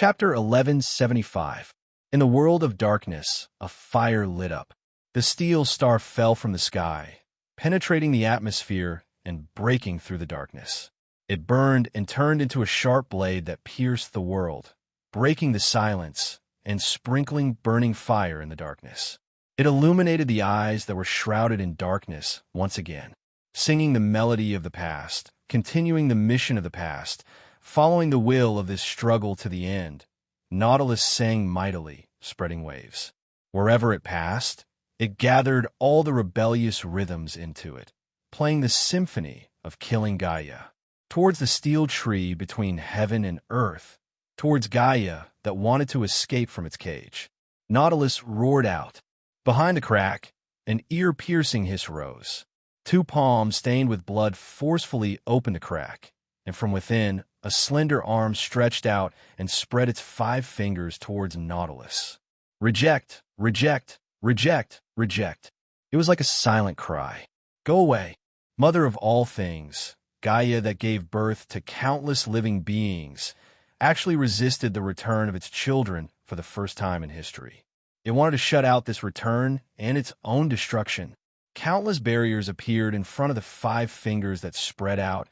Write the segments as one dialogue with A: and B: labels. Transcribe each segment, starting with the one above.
A: Chapter 1175. In the world of darkness, a fire lit up. The steel star fell from the sky, penetrating the atmosphere and breaking through the darkness. It burned and turned into a sharp blade that pierced the world, breaking the silence and sprinkling burning fire in the darkness. It illuminated the eyes that were shrouded in darkness once again, singing the melody of the past, continuing the mission of the past, following the will of this struggle to the end. Nautilus sang mightily, spreading waves. Wherever it passed, it gathered all the rebellious rhythms into it, playing the symphony of killing Gaia. Towards the steel tree between heaven and earth, towards Gaia that wanted to escape from its cage, Nautilus roared out. Behind the crack, an ear-piercing hiss rose. Two palms stained with blood forcefully opened the crack, and from within, a slender arm stretched out and spread its 5 fingers towards Nautilus. Reject, reject, reject, reject. It was like a silent cry. Go away, mother of all things. Gaia that gave birth to countless living beings actually resisted the return of its children for the first time in history. It wanted to shut out this return and its own destruction. Countless barriers appeared in front of the 5 fingers that spread out,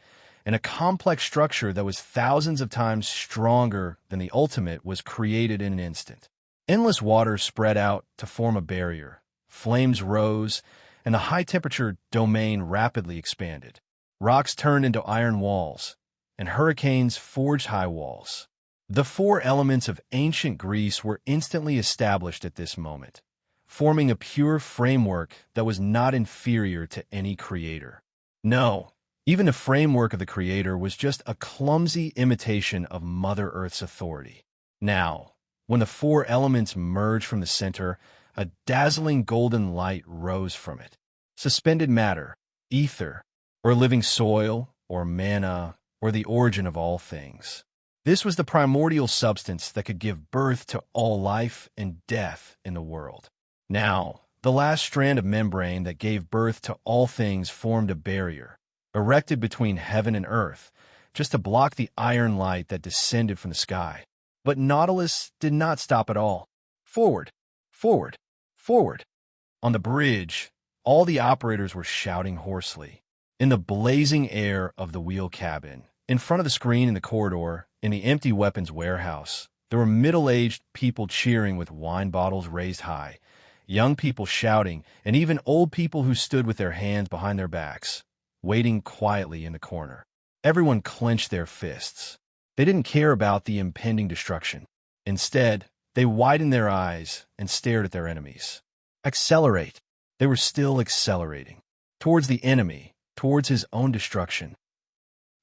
A: and a complex structure that was thousands of times stronger than the ultimate was created in an instant. Endless water spread out to form a barrier. Flames rose, and the high-temperature domain rapidly expanded. Rocks turned into iron walls, and hurricanes forged high walls. The 4 elements of ancient Greece were instantly established at this moment, forming a pure framework that was not inferior to any creator. No, even the framework of the creator was just a clumsy imitation of Mother Earth's authority. Now, when the 4 elements merged from the center, a dazzling golden light rose from it. Suspended matter, ether, or living soil, or manna, or the origin of all things. This was the primordial substance that could give birth to all life and death in the world. Now, the last strand of membrane that gave birth to all things formed a barrier, erected between heaven and earth, just to block the iron light that descended from the sky. But Nautilus did not stop at all. Forward, forward, forward. On the bridge, all the operators were shouting hoarsely. In the blazing air of the wheel cabin, in front of the screen in the corridor, in the empty weapons warehouse, there were middle-aged people cheering with wine bottles raised high, young people shouting, and even old people who stood with their hands behind their backs, waiting quietly in the corner. Everyone clenched their fists. They didn't care about the impending destruction. Instead, they widened their eyes and stared at their enemies. Accelerate. They were still accelerating. Towards the enemy, towards his own destruction.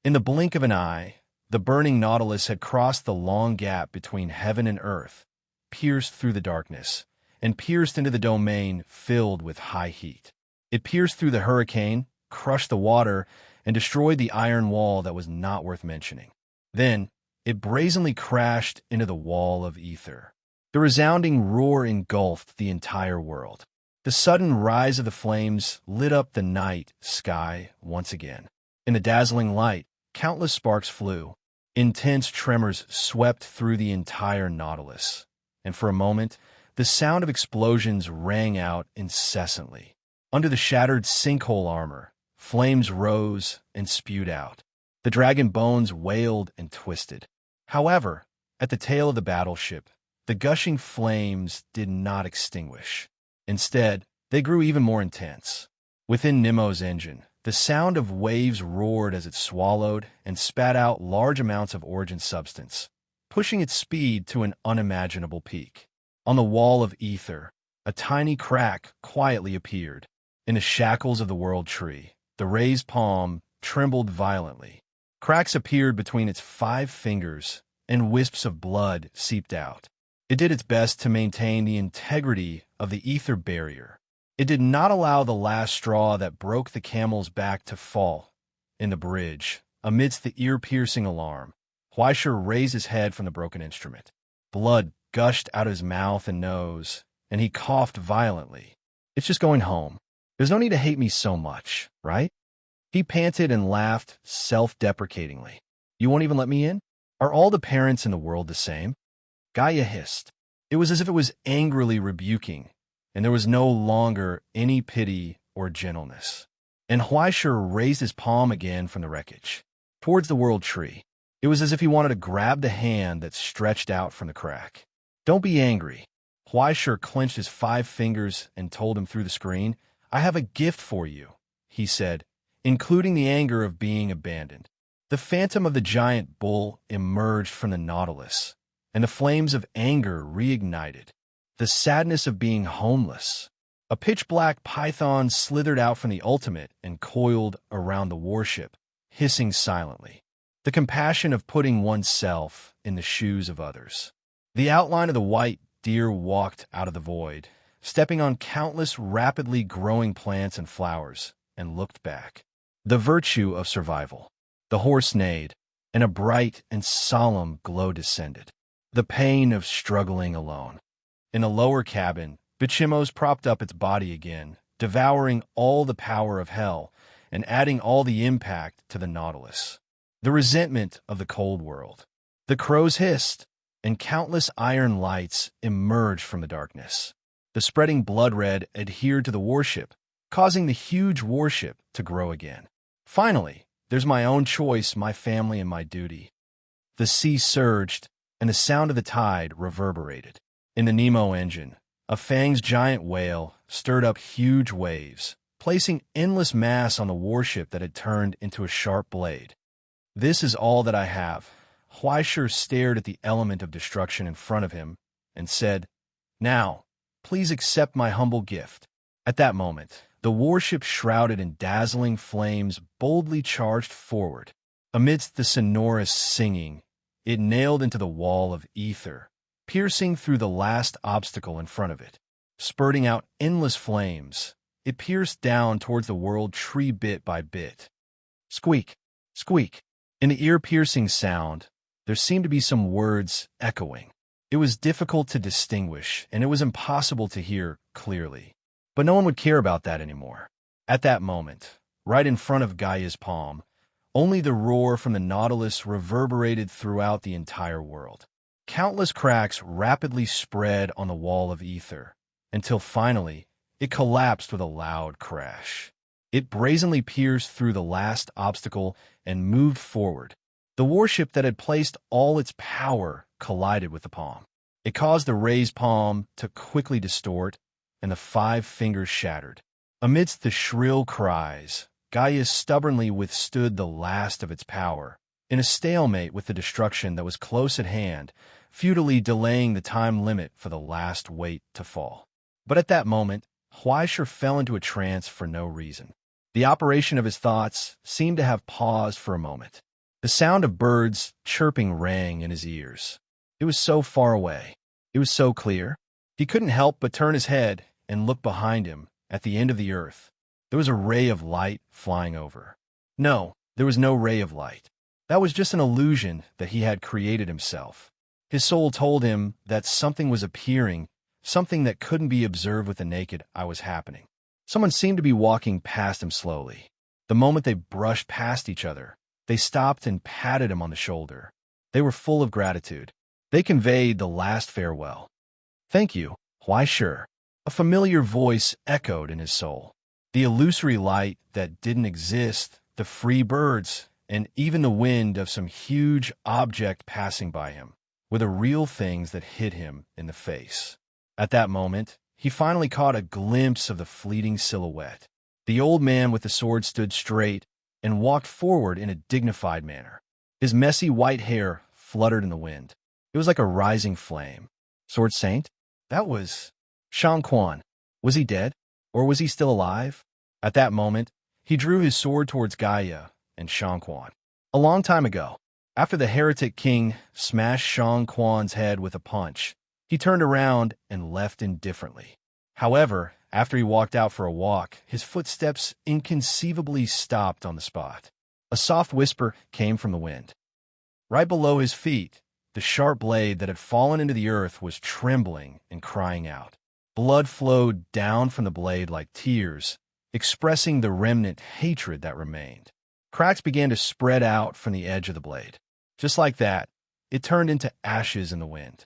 A: In the blink of an eye, the burning Nautilus had crossed the long gap between heaven and earth, pierced through the darkness, and pierced into the domain filled with high heat. It pierced through the hurricane, crushed the water, and destroyed the iron wall that was not worth mentioning. Then, it brazenly crashed into the wall of ether. The resounding roar engulfed the entire world. The sudden rise of the flames lit up the night sky once again. In the dazzling light, countless sparks flew. Intense tremors swept through the entire Nautilus, and for a moment, the sound of explosions rang out incessantly. Under the shattered sinkhole armor, flames rose and spewed out. The dragon bones wailed and twisted. However, at the tail of the battleship, the gushing flames did not extinguish. Instead, they grew even more intense. Within Nemo's engine, the sound of waves roared as it swallowed and spat out large amounts of origin substance, pushing its speed to an unimaginable peak. On the wall of ether, a tiny crack quietly appeared. In the shackles of the world tree, the raised palm trembled violently. Cracks appeared between its 5 fingers, and wisps of blood seeped out. It did its best to maintain the integrity of the ether barrier. It did not allow the last straw that broke the camel's back to fall. In the bridge, amidst the ear-piercing alarm, Huaisher raised his head from the broken instrument. Blood gushed out of his mouth and nose, and he coughed violently. It's just going home. There's no need to hate me so much, right? He panted and laughed self-deprecatingly. You won't even let me in? Are all the parents in the world the same? Gaia hissed. It was as if it was angrily rebuking, and there was no longer any pity or gentleness. And Huaishur raised his palm again from the wreckage, towards the world tree. It was as if he wanted to grab the hand that stretched out from the crack. Don't be angry. Huaishur clenched his 5 fingers and told him through the screen, I have a gift for you, he said, including the anger of being abandoned. The phantom of the giant bull emerged from the nautilus, and the flames of anger reignited. The sadness of being homeless. A pitch-black python slithered out from the ultimate and coiled around the warship, hissing silently. The compassion of putting oneself in the shoes of others. The outline of the white deer walked out of the void, stepping on countless rapidly growing plants and flowers, and looked back. The virtue of survival. The horse neighed, and a bright and solemn glow descended. The pain of struggling alone. In a lower cabin, Bichimos propped up its body again, devouring all the power of hell and adding all the impact to the Nautilus. The resentment of the cold world. The crows hissed, and countless iron lights emerged from the darkness. The spreading blood red adhered to the warship, causing the huge warship to grow again. Finally, there's my own choice, my family, and my duty. The sea surged, and the sound of the tide reverberated. In the Nemo engine, a Fang's giant whale stirred up huge waves, placing endless mass on the warship that had turned into a sharp blade. This is all that I have. Huaishur stared at the element of destruction in front of him and said, Now, please accept my humble gift. At that moment, the warship, shrouded in dazzling flames, boldly charged forward. Amidst the sonorous singing, it nailed into the wall of ether, piercing through the last obstacle in front of it. Spurting out endless flames, it pierced down towards the world tree bit by bit. Squeak, squeak. In the ear-piercing sound, there seemed to be some words echoing. It was difficult to distinguish, and it was impossible to hear clearly. But no one would care about that anymore. At that moment, right in front of Gaia's palm, only the roar from the Nautilus reverberated throughout the entire world. Countless cracks rapidly spread on the wall of ether, until finally, it collapsed with a loud crash. It brazenly pierced through the last obstacle and moved forward. The warship that had placed all its power collided with the palm. It caused the raised palm to quickly distort, and the 5 fingers shattered. Amidst the shrill cries, Gaia stubbornly withstood the last of its power, in a stalemate with the destruction that was close at hand, futilely delaying the time limit for the last weight to fall. But at that moment, Huaishur fell into a trance for no reason. The operation of his thoughts seemed to have paused for a moment. The sound of birds chirping rang in his ears. It was so far away. It was so clear. He couldn't help but turn his head and look behind him, at the end of the earth. There was a ray of light flying over. No, there was no ray of light. That was just an illusion that he had created himself. His soul told him that something was appearing, something that couldn't be observed with the naked eye was happening. Someone seemed to be walking past him slowly. The moment they brushed past each other, they stopped and patted him on the shoulder. They were full of gratitude. They conveyed the last farewell. Thank you, Huaishur. A familiar voice echoed in his soul. The illusory light that didn't exist, the free birds, and even the wind of some huge object passing by him were the real things that hit him in the face. At that moment, he finally caught a glimpse of the fleeting silhouette. The old man with the sword stood straight and walked forward in a dignified manner. His messy white hair fluttered in the wind. It was like a rising flame. Sword Saint? That was Shang Quan. Was he dead? Or was he still alive? At that moment, he drew his sword towards Gaia and Shang Quan. A long time ago, after the heretic king smashed Shang Quan's head with a punch, he turned around and left indifferently. However, after he walked out for a walk, his footsteps inconceivably stopped on the spot. A soft whisper came from the wind. Right below his feet, the sharp blade that had fallen into the earth was trembling and crying out. Blood flowed down from the blade like tears, expressing the remnant hatred that remained. Cracks began to spread out from the edge of the blade. Just like that, it turned into ashes in the wind.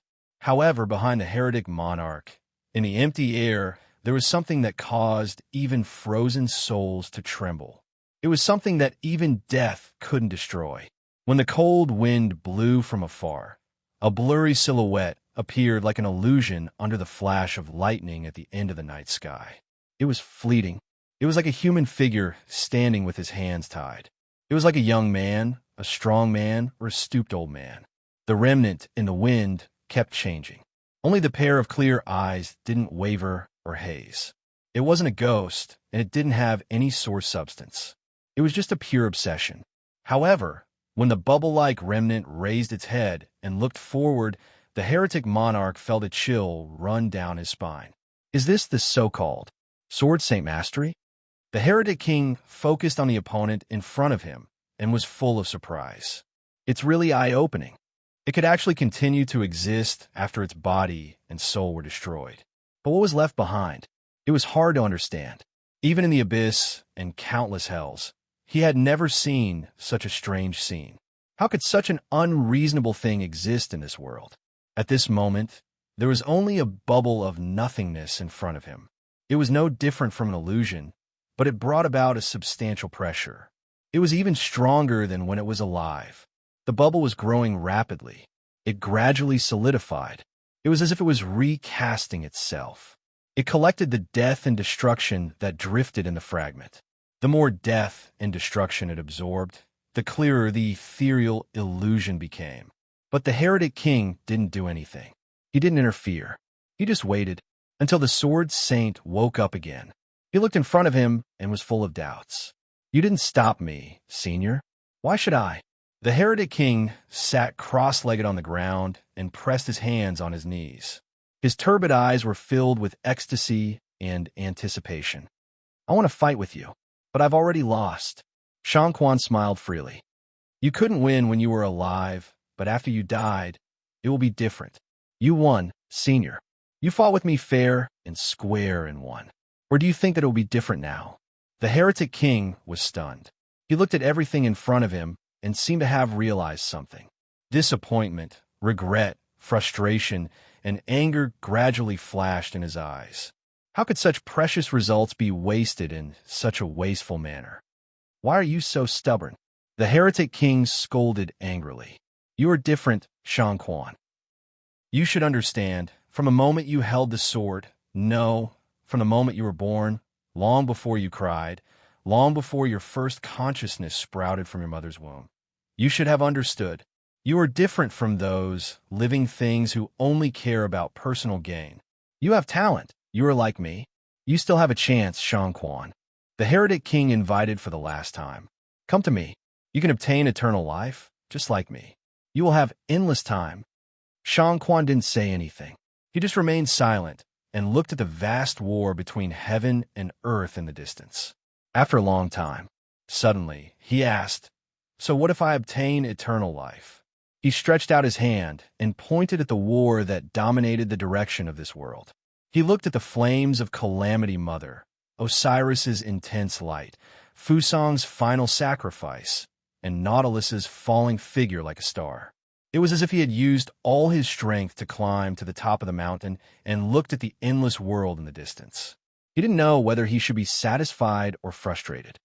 A: However, behind the heretic monarch, in the empty air, there was something that caused even frozen souls to tremble. It was something that even death couldn't destroy. When the cold wind blew from afar, a blurry silhouette appeared like an illusion under the flash of lightning at the end of the night sky. It was fleeting. It was like a human figure standing with his hands tied. It was like a young man, a strong man, or a stooped old man. The remnant in the wind kept changing. Only the pair of clear eyes didn't waver or haze. It wasn't a ghost, and it didn't have any source substance. It was just a pure obsession. However, when the bubble-like remnant raised its head and looked forward, the heretic monarch felt a chill run down his spine. Is this the so-called Sword Saint Mastery? The heretic king focused on the opponent in front of him and was full of surprise. It's really eye-opening. It could actually continue to exist after its body and soul were destroyed. But what was left behind? It was hard to understand. Even in the abyss and countless hells, he had never seen such a strange scene. How could such an unreasonable thing exist in this world? At this moment, there was only a bubble of nothingness in front of him. It was no different from an illusion, but it brought about a substantial pressure. It was even stronger than when it was alive. The bubble was growing rapidly. It gradually solidified. It was as if it was recasting itself. It collected the death and destruction that drifted in the fragment. The more death and destruction it absorbed, the clearer the ethereal illusion became. But the heretic king didn't do anything. He didn't interfere. He just waited until the sword saint woke up again. He looked in front of him and was full of doubts. You didn't stop me, senior. Why should I? The heretic king sat cross-legged on the ground and pressed his hands on his knees. His turbid eyes were filled with ecstasy and anticipation. I want to fight with you, but I've already lost. Quan smiled freely. You couldn't win when you were alive, but after you died, it will be different. You won, senior. You fought with me fair and square and won. Or do you think that it will be different now? The heretic king was stunned. He looked at everything in front of him and seemed to have realized something. Disappointment, regret, frustration, and anger gradually flashed in his eyes. How could such precious results be wasted in such a wasteful manner? Why are you so stubborn? The heretic king scolded angrily. You are different, Quan. You should understand, from the moment you held the sword, no, from the moment you were born, long before you cried, long before your first consciousness sprouted from your mother's womb. You should have understood. You are different from those living things who only care about personal gain. You have talent. You are like me. You still have a chance, Quan. The heretic king invited for the last time. Come to me. You can obtain eternal life, just like me. You will have endless time. Quan didn't say anything. He just remained silent and looked at the vast war between heaven and earth in the distance. After a long time, suddenly, he asked, So what if I obtain eternal life? He stretched out his hand and pointed at the war that dominated the direction of this world. He looked at the flames of Calamity Mother, Osiris's intense light, Fusang's final sacrifice, and Nautilus's falling figure like a star. It was as if he had used all his strength to climb to the top of the mountain and looked at the endless world in the distance. He didn't know whether he should be satisfied or frustrated.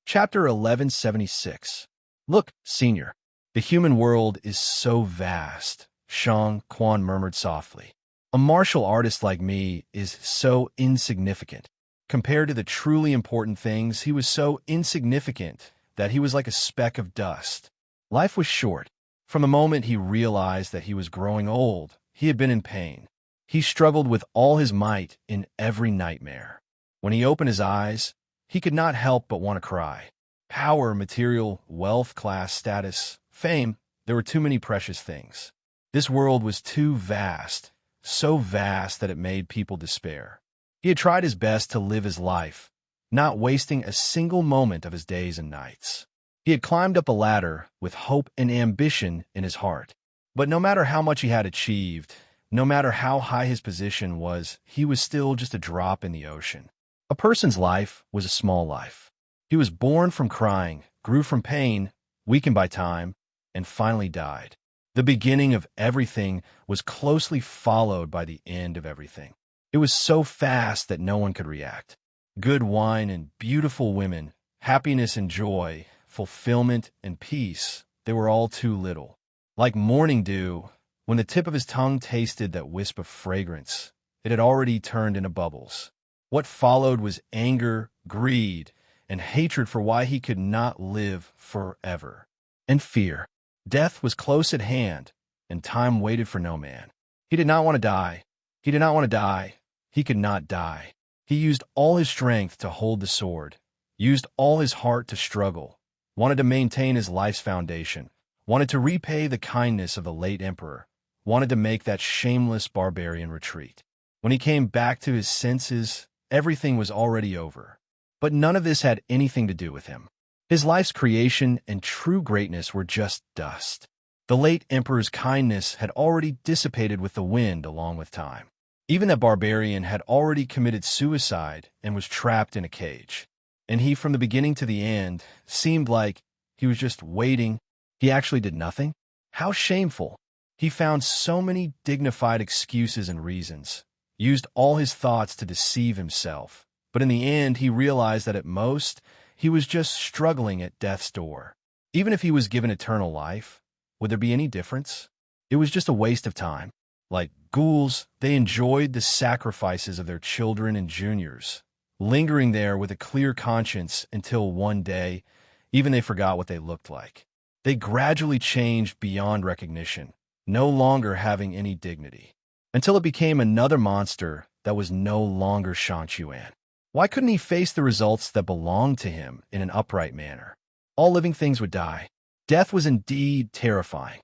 A: Chapter 1176. Look, senior, the human world is so vast, Quan murmured softly. A martial artist like me is so insignificant. Compared to the truly important things, he was so insignificant that he was like a speck of dust. Life was short. From the moment he realized that he was growing old, he had been in pain. He struggled with all his might in every nightmare. When he opened his eyes, he could not help but want to cry. Power, material, wealth, class, status, fame, there were too many precious things. This world was too vast, so vast that it made people despair. He had tried his best to live his life, not wasting a single moment of his days and nights. He had climbed up a ladder with hope and ambition in his heart. But no matter how much he had achieved, no matter how high his position was, he was still just a drop in the ocean. A person's life was a small life. He was born from crying, grew from pain, weakened by time, and finally died. The beginning of everything was closely followed by the end of everything. It was so fast that no one could react. Good wine and beautiful women, happiness and joy, fulfillment and peace, they were all too little. Like morning dew, when the tip of his tongue tasted that wisp of fragrance, it had already turned into bubbles. What followed was anger, greed, and hatred for why he could not live forever. And fear. Death was close at hand, and time waited for no man. He did not want to die. He did not want to die. He could not die. He used all his strength to hold the sword, used all his heart to struggle, wanted to maintain his life's foundation, wanted to repay the kindness of the late emperor, wanted to make that shameless barbarian retreat. When he came back to his senses, everything was already over. But none of this had anything to do with him. His life's creation and true greatness were just dust. The late emperor's kindness had already dissipated with the wind along with time. Even that barbarian had already committed suicide and was trapped in a cage. And he, from the beginning to the end, seemed like he was just waiting. He actually did nothing. How shameful. He found so many dignified excuses and reasons, used all his thoughts to deceive himself. But in the end, he realized that at most, he was just struggling at death's door. Even if he was given eternal life, would there be any difference? It was just a waste of time. Like ghouls, they enjoyed the sacrifices of their children and juniors, lingering there with a clear conscience until one day, even they forgot what they looked like. They gradually changed beyond recognition, no longer having any dignity, until it became another monster that was no longer Shanchuan. Why couldn't he face the results that belonged to him in an upright manner? All living things would die. Death was indeed terrifying.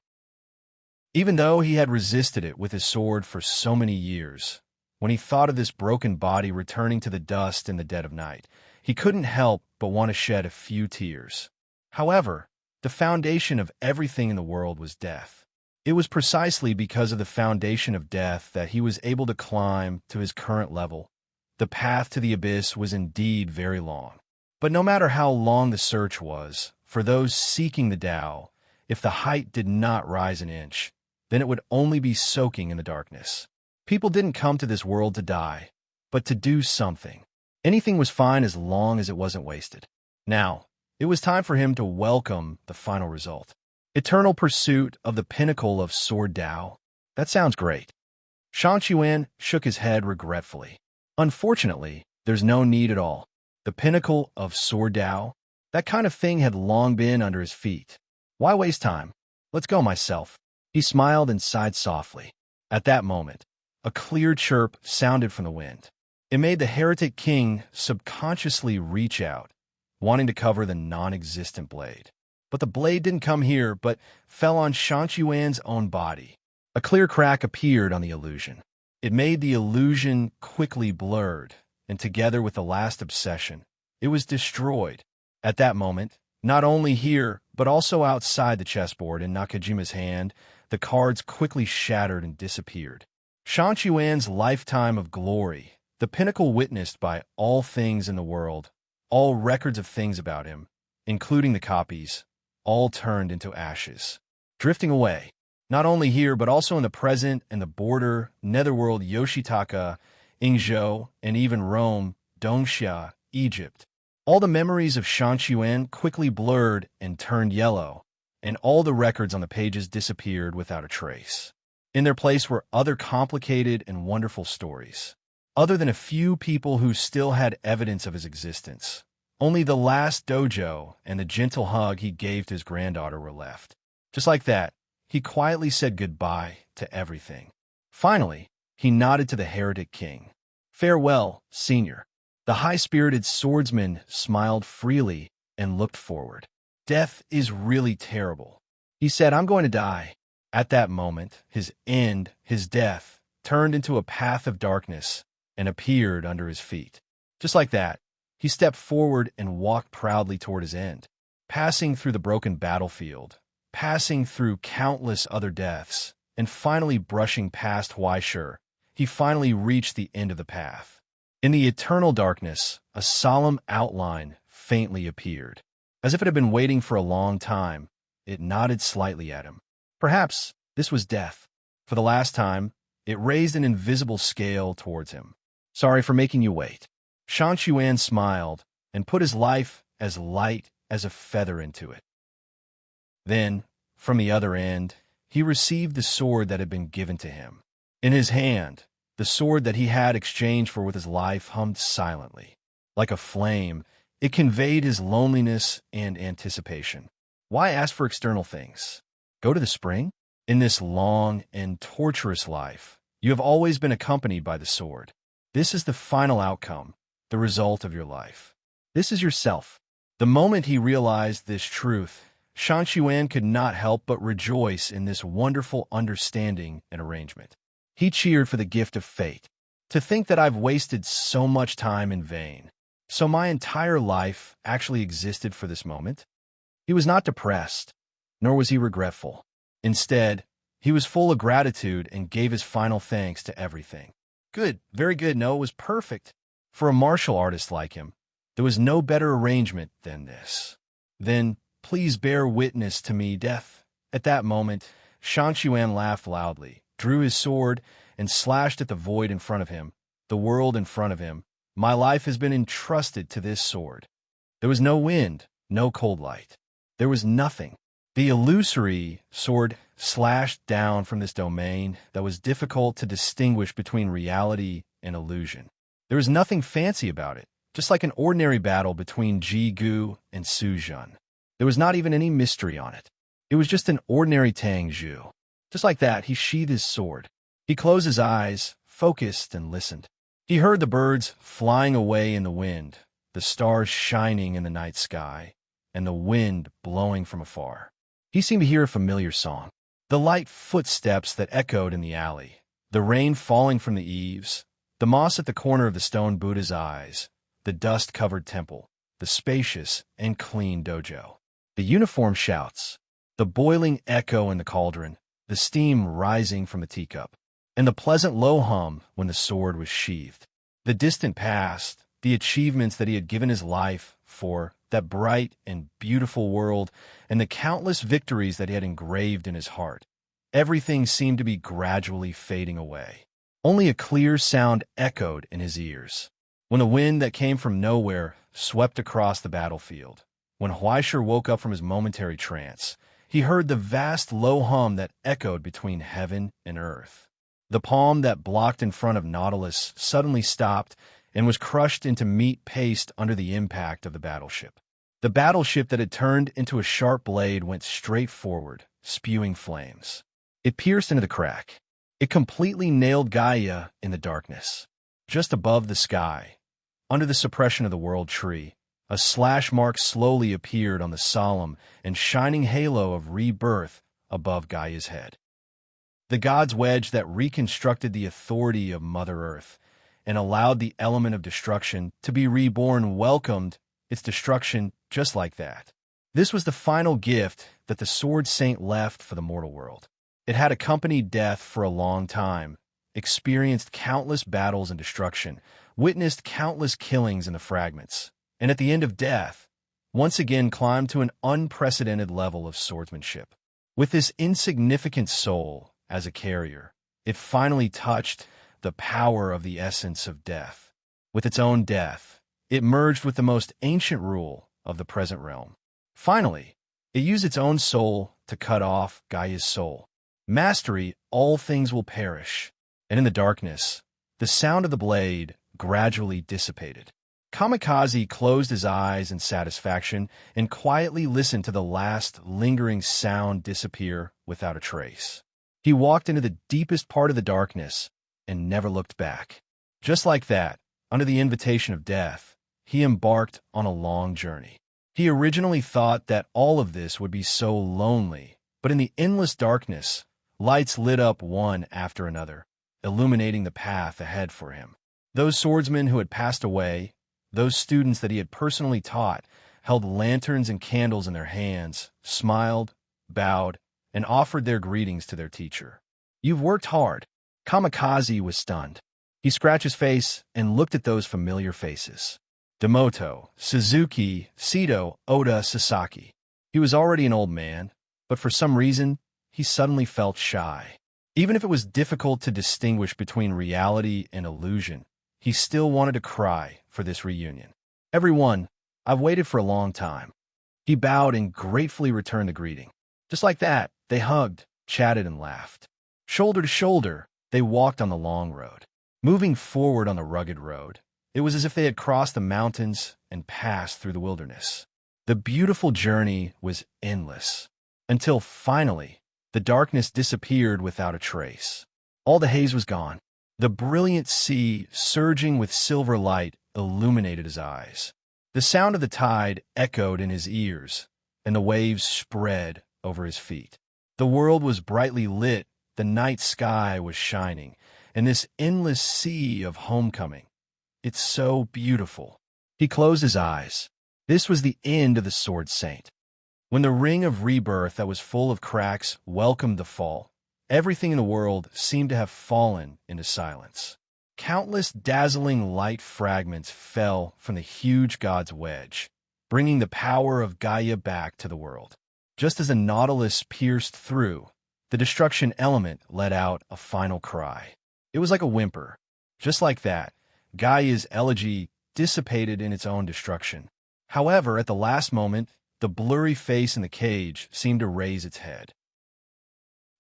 A: Even though he had resisted it with his sword for so many years, when he thought of this broken body returning to the dust in the dead of night, he couldn't help but want to shed a few tears. However, the foundation of everything in the world was death. It was precisely because of the foundation of death that he was able to climb to his current level. The path to the abyss was indeed very long. But no matter how long the search was, for those seeking the Tao, if the height did not rise an inch, then it would only be soaking in the darkness. People didn't come to this world to die, but to do something. Anything was fine as long as it wasn't wasted. Now, it was time for him to welcome the final result. Eternal pursuit of the pinnacle of Sword Tao. That sounds great. Shan Chuan shook his head regretfully. Unfortunately, there's no need at all. The pinnacle of Sword Tao, that kind of thing had long been under his feet. Why waste time? Let's go myself. He smiled and sighed softly. At that moment, a clear chirp sounded from the wind. It made the heretic king subconsciously reach out, wanting to cover the non-existent blade. But the blade didn't come here, but fell on Shan Chuan's own body. A clear crack appeared on the illusion. It made the illusion quickly blurred, and together with the last obsession, it was destroyed. At that moment, not only here, but also outside the chessboard in Nakajima's hand, the cards quickly shattered and disappeared. Shan Chuan's lifetime of glory, the pinnacle witnessed by all things in the world, all records of things about him, including the copies, all turned into ashes, drifting away. Not only here, but also in the present and the border, netherworld Yoshitaka, Yingzhou, and even Rome, Dongxia, Egypt. All the memories of Shan Chuan quickly blurred and turned yellow, and all the records on the pages disappeared without a trace. In their place were other complicated and wonderful stories. Other than a few people who still had evidence of his existence, only the last dojo and the gentle hug he gave to his granddaughter were left. Just like that, he quietly said goodbye to everything. Finally, he nodded to the heretic king. Farewell, senior. The high-spirited swordsman smiled freely and looked forward. Death is really terrible. He said, I'm going to die. At that moment, his end, his death, turned into a path of darkness and appeared under his feet. Just like that, he stepped forward and walked proudly toward his end, passing through the broken battlefield, passing through countless other deaths, and finally brushing past Huaishur. He finally reached the end of the path. In the eternal darkness, a solemn outline faintly appeared. As if it had been waiting for a long time, it nodded slightly at him. Perhaps This was death. For the last time, it raised an invisible scale towards him. Sorry for making you wait. Shan Xuan smiled and put his life as light as a feather into it. Then, from the other end, he received the sword that had been given to him. In his hand, the sword that he had exchanged for with his life hummed silently. Like a flame, it conveyed his loneliness and anticipation. Why ask for external things? Go to the spring? In this long and torturous life, you have always been accompanied by the sword. This is the final outcome, the result of your life. This is yourself. The moment he realized this truth, Shan Xuan could not help but rejoice in this wonderful understanding and arrangement. He cheered for the gift of fate. To think that I've wasted so much time in vain. So my entire life actually existed for this moment? He was not depressed, nor was he regretful. Instead, he was full of gratitude and gave his final thanks to everything. Good, very good, no, it was perfect. For a martial artist like him, there was no better arrangement than this. Then, please bear witness to me, death. At that moment, Shan Xuan laughed loudly, drew his sword, and slashed at the void in front of him, the world in front of him. My life has been entrusted to this sword. There was no wind, no cold light. There was nothing. The illusory sword slashed down from this domain that was difficult to distinguish between reality and illusion. There was nothing fancy about it, just like an ordinary battle between Ji Gu and Su Jun. There was not even any mystery on it. It was just an ordinary Tang Zhu. Just like that, he sheathed his sword. He closed his eyes, focused, and listened. He heard the birds flying away in the wind, the stars shining in the night sky, and the wind blowing from afar. He seemed to hear a familiar song. The light footsteps that echoed in the alley, the rain falling from the eaves, the moss at the corner of the stone Buddha's eyes, the dust-covered temple, the spacious and clean dojo, the uniform shouts, the boiling echo in the cauldron, the steam rising from the teacup, and the pleasant low hum when the sword was sheathed. The distant past, the achievements that he had given his life for, that bright and beautiful world, and the countless victories that he had engraved in his heart. Everything seemed to be gradually fading away. Only a clear sound echoed in his ears. When the wind that came from nowhere swept across the battlefield, when Huaisher woke up from his momentary trance, he heard the vast low hum that echoed between heaven and earth. The palm that blocked in front of Nautilus suddenly stopped and was crushed into meat paste under the impact of the battleship. The battleship that had turned into a sharp blade went straight forward, spewing flames. It pierced into the crack. It completely nailed Gaia in the darkness. Just above the sky, under the suppression of the world tree, a slash mark slowly appeared on the solemn and shining halo of rebirth above Gaia's head. The god's wedge that reconstructed the authority of Mother Earth and allowed the element of destruction to be reborn welcomed its destruction just like that. This was the final gift that the Sword Saint left for the mortal world. It had accompanied death for a long time, experienced countless battles and destruction, witnessed countless killings in the fragments, and at the end of death, once again climbed to an unprecedented level of swordsmanship. With this insignificant soul as a carrier, it finally touched the power of the essence of death. With its own death, it merged with the most ancient rule of the present realm. Finally, it used its own soul to cut off Gaia's soul. Mastery, all things will perish. And in the darkness, the sound of the blade gradually dissipated. Kamikaze closed his eyes in satisfaction and quietly listened to the last lingering sound disappear without a trace. He walked into the deepest part of the darkness and never looked back. Just like that, under the invitation of death, he embarked on a long journey. He originally thought that all of this would be so lonely, but in the endless darkness, lights lit up one after another, illuminating the path ahead for him. Those swordsmen who had passed away, those students that he had personally taught, held lanterns and candles in their hands, smiled, bowed, and offered their greetings to their teacher. "You've worked hard." Kamikaze was stunned. He scratched his face and looked at those familiar faces. Demoto, Suzuki, Sito, Oda, Sasaki. He was already an old man, but for some reason, he suddenly felt shy. Even if it was difficult to distinguish between reality and illusion, he still wanted to cry for this reunion. "Everyone, I've waited for a long time." He bowed and gratefully returned the greeting. Just like that, they hugged, chatted, and laughed. Shoulder to shoulder, they walked on the long road. Moving forward on the rugged road, it was as if they had crossed the mountains and passed through the wilderness. The beautiful journey was endless, until finally, the darkness disappeared without a trace. All the haze was gone. The brilliant sea, surging with silver light, illuminated his eyes. The sound of the tide echoed in his ears, and the waves spread over his feet. The world was brightly lit, the night sky was shining, and this endless sea of homecoming. It's so beautiful. He closed his eyes. This was the end of the Sword Saint. When the ring of rebirth that was full of cracks welcomed the fall, everything in the world seemed to have fallen into silence. Countless dazzling light fragments fell from the huge god's wedge, bringing the power of Gaia back to the world. Just as the Nautilus pierced through, the destruction element let out a final cry. It was like a whimper. Just like that, Gaia's elegy dissipated in its own destruction. However, at the last moment, the blurry face in the cage seemed to raise its head.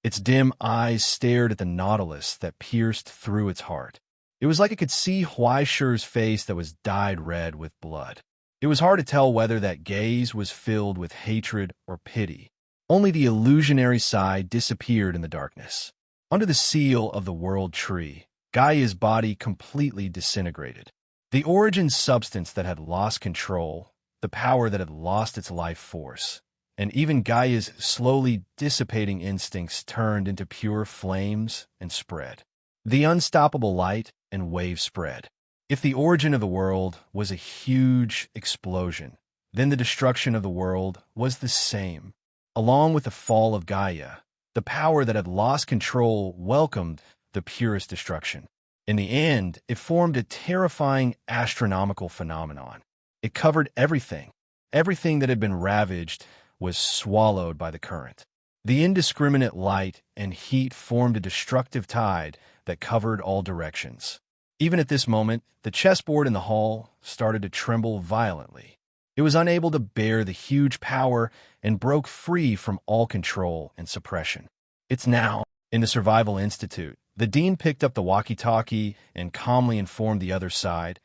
A: Its dim eyes stared at the Nautilus that pierced through its heart. It was like it could see Huaishur's face that was dyed red with blood. It was hard to tell whether that gaze was filled with hatred or pity. Only the illusionary side disappeared in the darkness. Under the seal of the World Tree, Gaia's body completely disintegrated. The origin substance that had lost control, the power that had lost its life force, and even Gaia's slowly dissipating instincts turned into pure flames and spread. The unstoppable light and wave spread. If the origin of the world was a huge explosion, then the destruction of the world was the same. Along with the fall of Gaia, the power that had lost control welcomed the purest destruction. In the end, it formed a terrifying astronomical phenomenon. It covered everything. Everything that had been ravaged was swallowed by the current. The indiscriminate light and heat formed a destructive tide that covered all directions. Even at this moment, the chessboard in the hall started to tremble violently. It was unable to bear the huge power and broke free from all control and suppression. It's now, in the Survival Institute, the dean picked up the walkie-talkie and calmly informed the other side,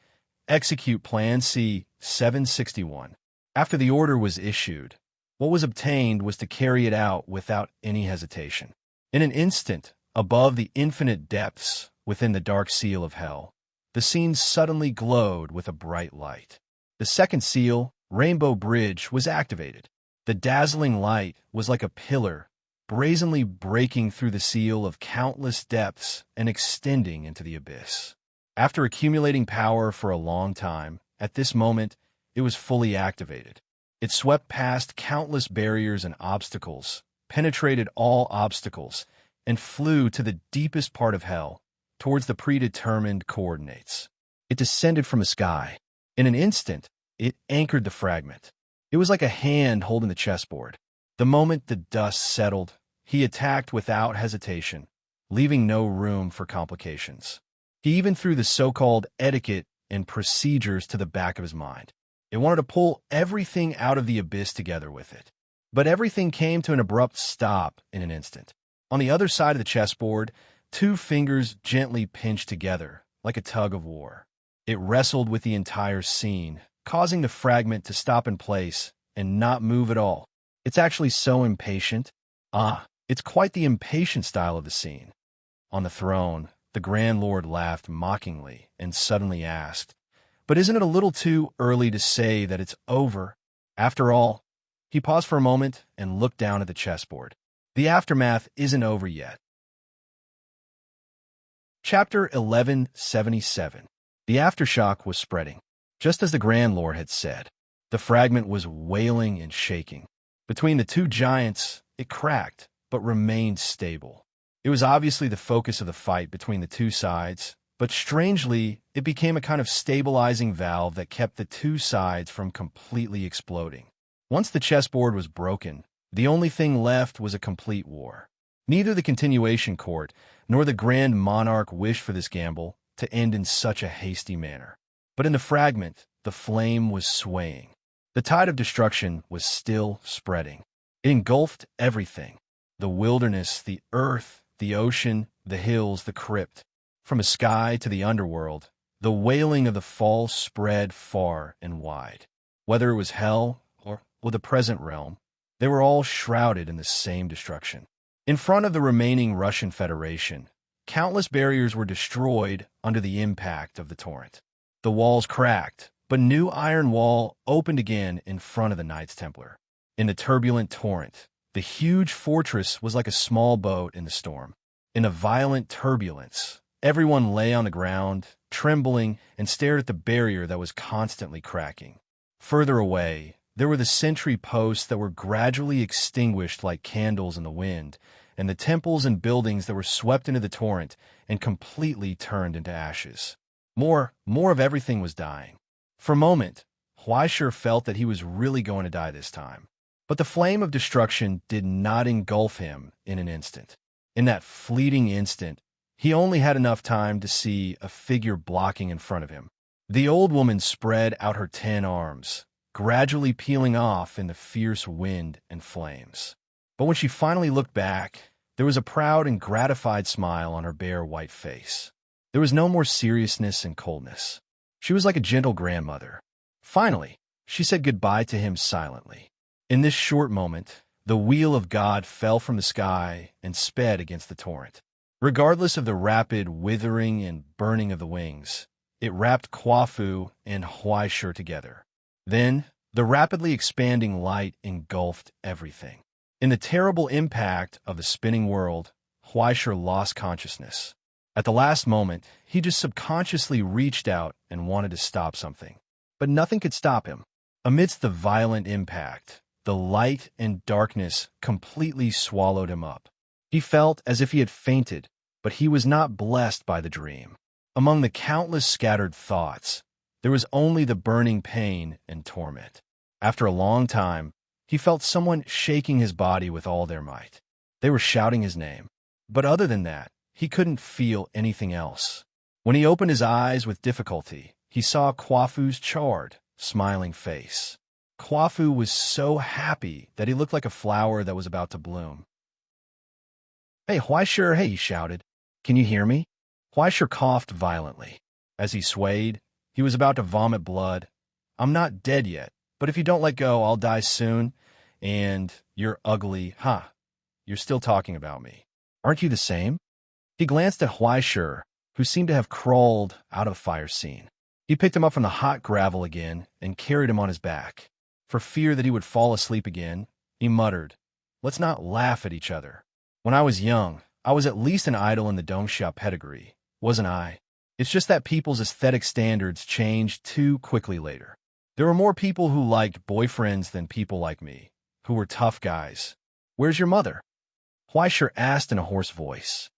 A: "Execute Plan C-761. After the order was issued, what was obtained was to carry it out without any hesitation. In an instant, above the infinite depths within the dark seal of hell, the scene suddenly glowed with a bright light. The second seal, Rainbow Bridge, was activated. The dazzling light was like a pillar, brazenly breaking through the seal of countless depths and extending into the abyss. After accumulating power for a long time, at this moment, it was fully activated. It swept past countless barriers and obstacles, penetrated all obstacles, and flew to the deepest part of hell, towards the predetermined coordinates. It descended from the sky. In an instant, it anchored the fragment. It was like a hand holding the chessboard. The moment the dust settled, he attacked without hesitation, leaving no room for complications. He even threw the so-called etiquette and procedures to the back of his mind. It wanted to pull everything out of the abyss together with it. But everything came to an abrupt stop in an instant. On the other side of the chessboard, two fingers gently pinched together, like a tug of war. It wrestled with the entire scene, causing the fragment to stop in place and not move at all. It's actually so impatient. It's quite the impatient style of the scene. On the throne, the Grand Lord laughed mockingly and suddenly asked, "But isn't it a little too early to say that it's over? After all," he paused for a moment and looked down at the chessboard. "The aftermath isn't over yet." Chapter 1177. The aftershock was spreading. Just as the Grand Lord had said, the fragment was wailing and shaking. Between the two giants, it cracked, but remained stable. It was obviously the focus of the fight between the two sides, but strangely, it became a kind of stabilizing valve that kept the two sides from completely exploding. Once the chessboard was broken, the only thing left was a complete war. Neither the continuation court nor the grand monarch wished for this gamble to end in such a hasty manner. But in the fragment, the flame was swaying. The tide of destruction was still spreading. It engulfed everything: the wilderness, the earth, the ocean, the hills, the crypt. From the sky to the underworld, the wailing of the fall spread far and wide. Whether it was hell or the present realm, they were all shrouded in the same destruction. In front of the remaining Russian Federation, countless barriers were destroyed under the impact of the torrent. The walls cracked, but a new iron wall opened again in front of the Knights Templar. In the turbulent torrent, the huge fortress was like a small boat in the storm. In a violent turbulence, everyone lay on the ground, trembling, and stared at the barrier that was constantly cracking. Further away, there were the sentry posts that were gradually extinguished like candles in the wind, and the temples and buildings that were swept into the torrent and completely turned into ashes. More of everything was dying. For a moment, Huaishir felt that he was really going to die this time. But the flame of destruction did not engulf him in an instant. In that fleeting instant, he only had enough time to see a figure blocking in front of him. The old woman spread out her 10 arms, gradually peeling off in the fierce wind and flames. But when she finally looked back, there was a proud and gratified smile on her bare white face. There was no more seriousness and coldness. She was like a gentle grandmother. Finally, she said goodbye to him silently. In this short moment, the wheel of God fell from the sky and sped against the torrent. Regardless of the rapid withering and burning of the wings, it wrapped Quafu and Huaishir together. Then, the rapidly expanding light engulfed everything. In the terrible impact of the spinning world, Huaishir lost consciousness. At the last moment, he just subconsciously reached out and wanted to stop something. But nothing could stop him. Amidst the violent impact, the light and darkness completely swallowed him up. He felt as if he had fainted, but he was not blessed by the dream. Among the countless scattered thoughts, there was only the burning pain and torment. After a long time, he felt someone shaking his body with all their might. They were shouting his name. But other than that, he couldn't feel anything else. When he opened his eyes with difficulty, he saw Quafu's charred, smiling face. Quafu was so happy that he looked like a flower that was about to bloom. "Hey, Huaishir, hey," he shouted. "Can you hear me?" Huaishir coughed violently. As he swayed, he was about to vomit blood. "I'm not dead yet, but if you don't let go, I'll die soon, and you're ugly. Ha! You're still talking about me. Aren't you the same?" He glanced at Huaishir, who seemed to have crawled out of the fire scene. He picked him up from the hot gravel again and carried him on his back. For fear that he would fall asleep again, he muttered, "Let's not laugh at each other. When I was young, I was at least an idol in the Dongsha pedigree, wasn't I? It's just that people's aesthetic standards changed too quickly later. There were more people who liked boyfriends than people like me, who were tough guys. Where's your mother?" Huaishir asked in a hoarse voice.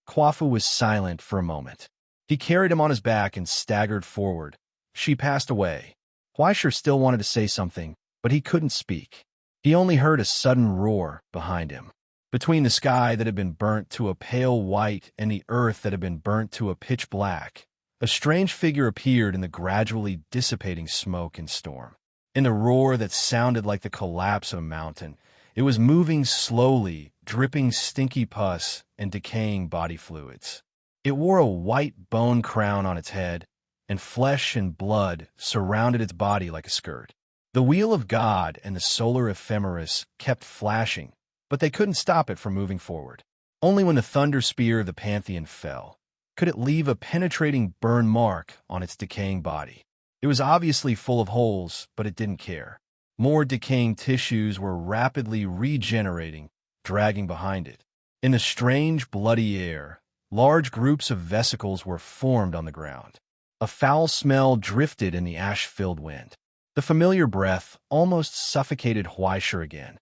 A: Quafu was silent for a moment. He carried him on his back and staggered forward. "She passed away." Huaishir still wanted to say something, but he couldn't speak. He only heard a sudden roar behind him. Between the sky that had been burnt to a pale white and the earth that had been burnt to a pitch black, a strange figure appeared in the gradually dissipating smoke and storm. In the roar that sounded like the collapse of a mountain, it was moving slowly, dripping stinky pus and decaying body fluids. It wore a white bone crown on its head, and flesh and blood surrounded its body like a skirt. The wheel of God and the solar ephemeris kept flashing, but they couldn't stop it from moving forward. Only when the thunder spear of the Pantheon fell could it leave a penetrating burn mark on its decaying body. It was obviously full of holes, but it didn't care. More decaying tissues were rapidly regenerating, dragging behind it. In the strange, bloody air, large groups of vesicles were formed on the ground. A foul smell drifted in the ash-filled wind. The familiar breath almost suffocated Huaishir again.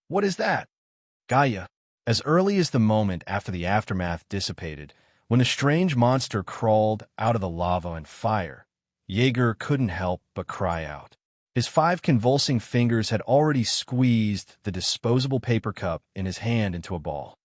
A: "What is that?" "Gaia." As early as the moment after the aftermath dissipated, when the strange monster crawled out of the lava and fire, Jaeger couldn't help but cry out. His 5 convulsing fingers had already squeezed the disposable paper cup in his hand into a ball.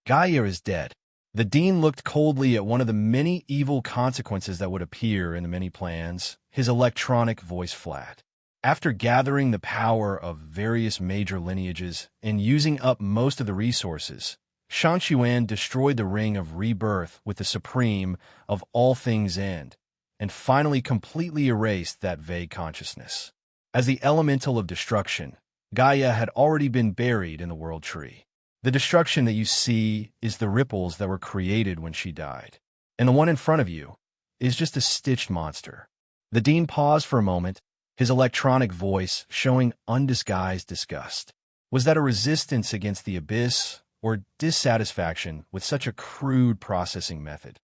A: Gaia is dead. The dean looked coldly at one of the many evil consequences that would appear in the many plans, his electronic voice flat. After gathering the power of various major lineages and using up most of the resources, Shan Xuan destroyed the Ring of Rebirth with the supreme of all things end, and finally completely erased that vague consciousness. As the elemental of destruction, Gaia had already been buried in the world tree. The destruction that you see is the ripples that were created when she died, and the one in front of you is just a stitched monster. The dean paused for a moment, his electronic voice showing undisguised disgust. Was that a resistance against the abyss, or dissatisfaction with such a crude processing method?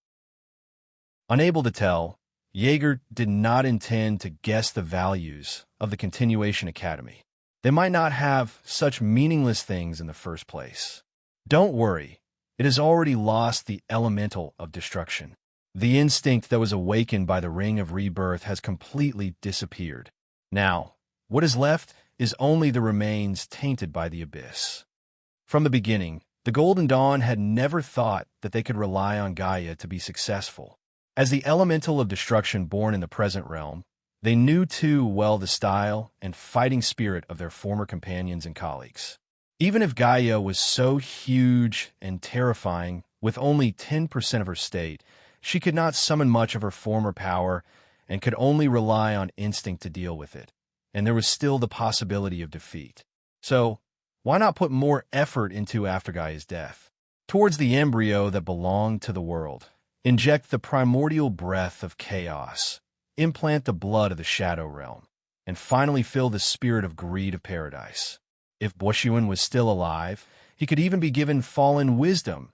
A: Unable to tell, Jaeger did not intend to guess the values of the Continuation Academy. They might not have such meaningless things in the first place. Don't worry, it has already lost the elemental of destruction. The instinct that was awakened by the Ring of Rebirth has completely disappeared. Now, what is left is only the remains tainted by the abyss. From the beginning, the Golden Dawn had never thought that they could rely on Gaia to be successful. As the elemental of destruction born in the present realm, they knew too well the style and fighting spirit of their former companions and colleagues. Even if Gaia was so huge and terrifying, with only 10% of her state, she could not summon much of her former power and could only rely on instinct to deal with it, and there was still the possibility of defeat. So, why not put more effort into after Gaia's death? Towards the embryo that belonged to the world, inject the primordial breath of chaos, implant the blood of the shadow realm, and finally fill the spirit of greed of paradise. If Bushuan was still alive, he could even be given fallen wisdom.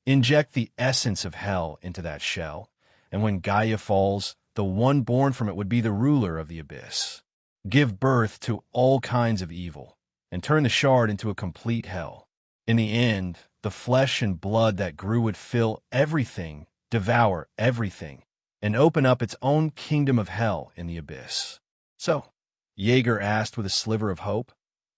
A: Inject the essence of hell into that shell, and when Gaia falls, the one born from it would be the ruler of the abyss. Give birth to all kinds of evil, and turn the shard into a complete hell. In the end, the flesh and blood that grew would fill everything, devour everything, and open up its own kingdom of hell in the abyss. So, Jaeger asked with a sliver of hope,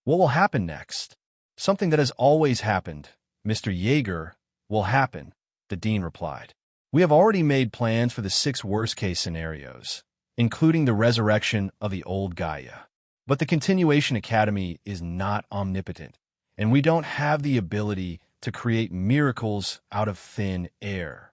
A: what will happen next? Something that has always happened, Mr. Jaeger, will happen, the dean replied. We have already made plans for the 6 worst-case scenarios, including the resurrection of the old Gaia. But the Continuation Academy is not omnipotent, and we don't have the ability to create miracles out of thin air.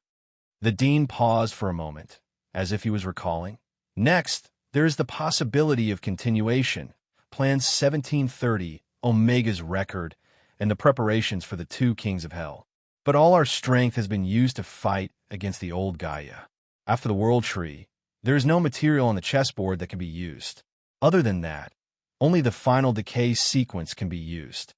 A: The dean paused for a moment, as if he was recalling. Next, there is the possibility of continuation, Plan 1730, Omega's record, and the preparations for the 2 Kings of Hell. But all our strength has been used to fight against the old Gaia. After the World Tree, there is no material on the chessboard that can be used. Other than that, only the final decay sequence can be used.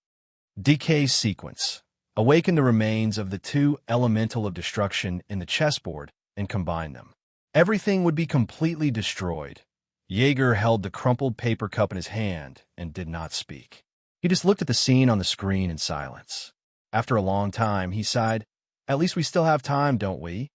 A: Decay sequence. Awaken the remains of the 2 elemental of destruction in the chessboard and combine them. Everything would be completely destroyed. Jaeger held the crumpled paper cup in his hand and did not speak. He just looked at the scene on the screen in silence. After a long time, he sighed, "At least we still have time, don't we?"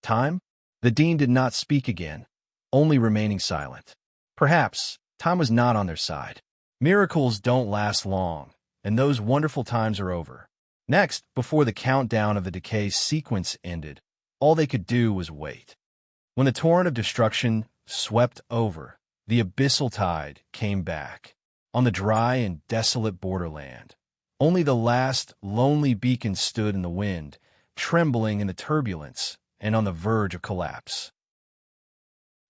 A: Time? The dean did not speak again, only remaining silent. Perhaps time was not on their side. Miracles don't last long, and those wonderful times are over. Next, before the countdown of the decay sequence ended, all they could do was wait. When the torrent of destruction swept over, the abyssal tide came back. On the dry and desolate borderland, only the last lonely beacon stood in the wind, trembling in the turbulence and on the verge of collapse.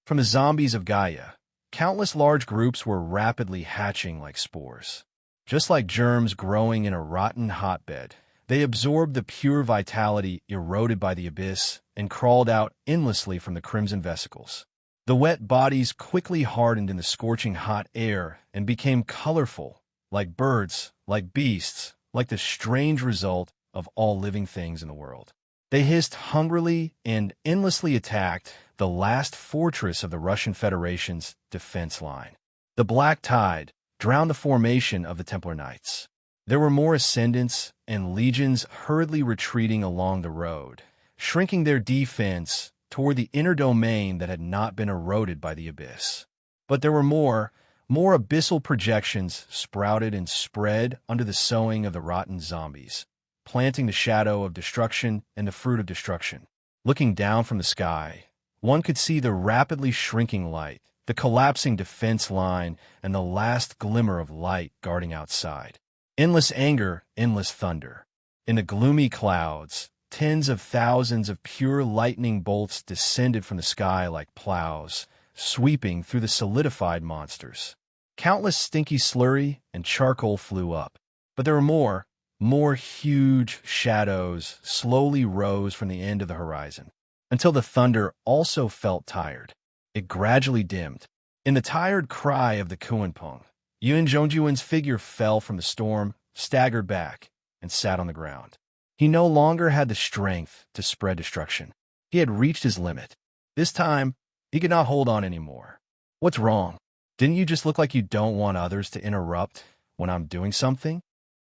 A: From the zombies of Gaia, countless large groups were rapidly hatching like spores. Just like germs growing in a rotten hotbed, they absorbed the pure vitality eroded by the abyss and crawled out endlessly from the crimson vesicles. The wet bodies quickly hardened in the scorching hot air and became colorful, like birds, like beasts, like the strange result of all living things in the world. They hissed hungrily and endlessly attacked the last fortress of the Russian Federation's defense line. The black tide drowned the formation of the Templar Knights. There were more ascendants and legions hurriedly retreating along the road, shrinking their defense toward the inner domain that had not been eroded by the abyss. But there were more abyssal projections sprouted and spread under the sowing of the rotten zombies. planting the shadow of destruction and the fruit of destruction. Looking down from the sky, one could see the rapidly shrinking light, the collapsing defense line, and the last glimmer of light guarding outside. Endless anger, endless thunder. In the gloomy clouds, tens of thousands of pure lightning bolts descended from the sky like plows, sweeping through the solidified monsters. Countless stinky slurry and charcoal flew up. But there were more huge shadows slowly rose from the end of the horizon, until the thunder also felt tired. It gradually dimmed. In the tired cry of the Kuanpeng, Yun Zhongjuan's figure fell from the storm, staggered back, and sat on the ground. He no longer had the strength to spread destruction. He had reached his limit. This time, he could not hold on anymore. What's wrong? Didn't you just look like you don't want others to interrupt when I'm doing something?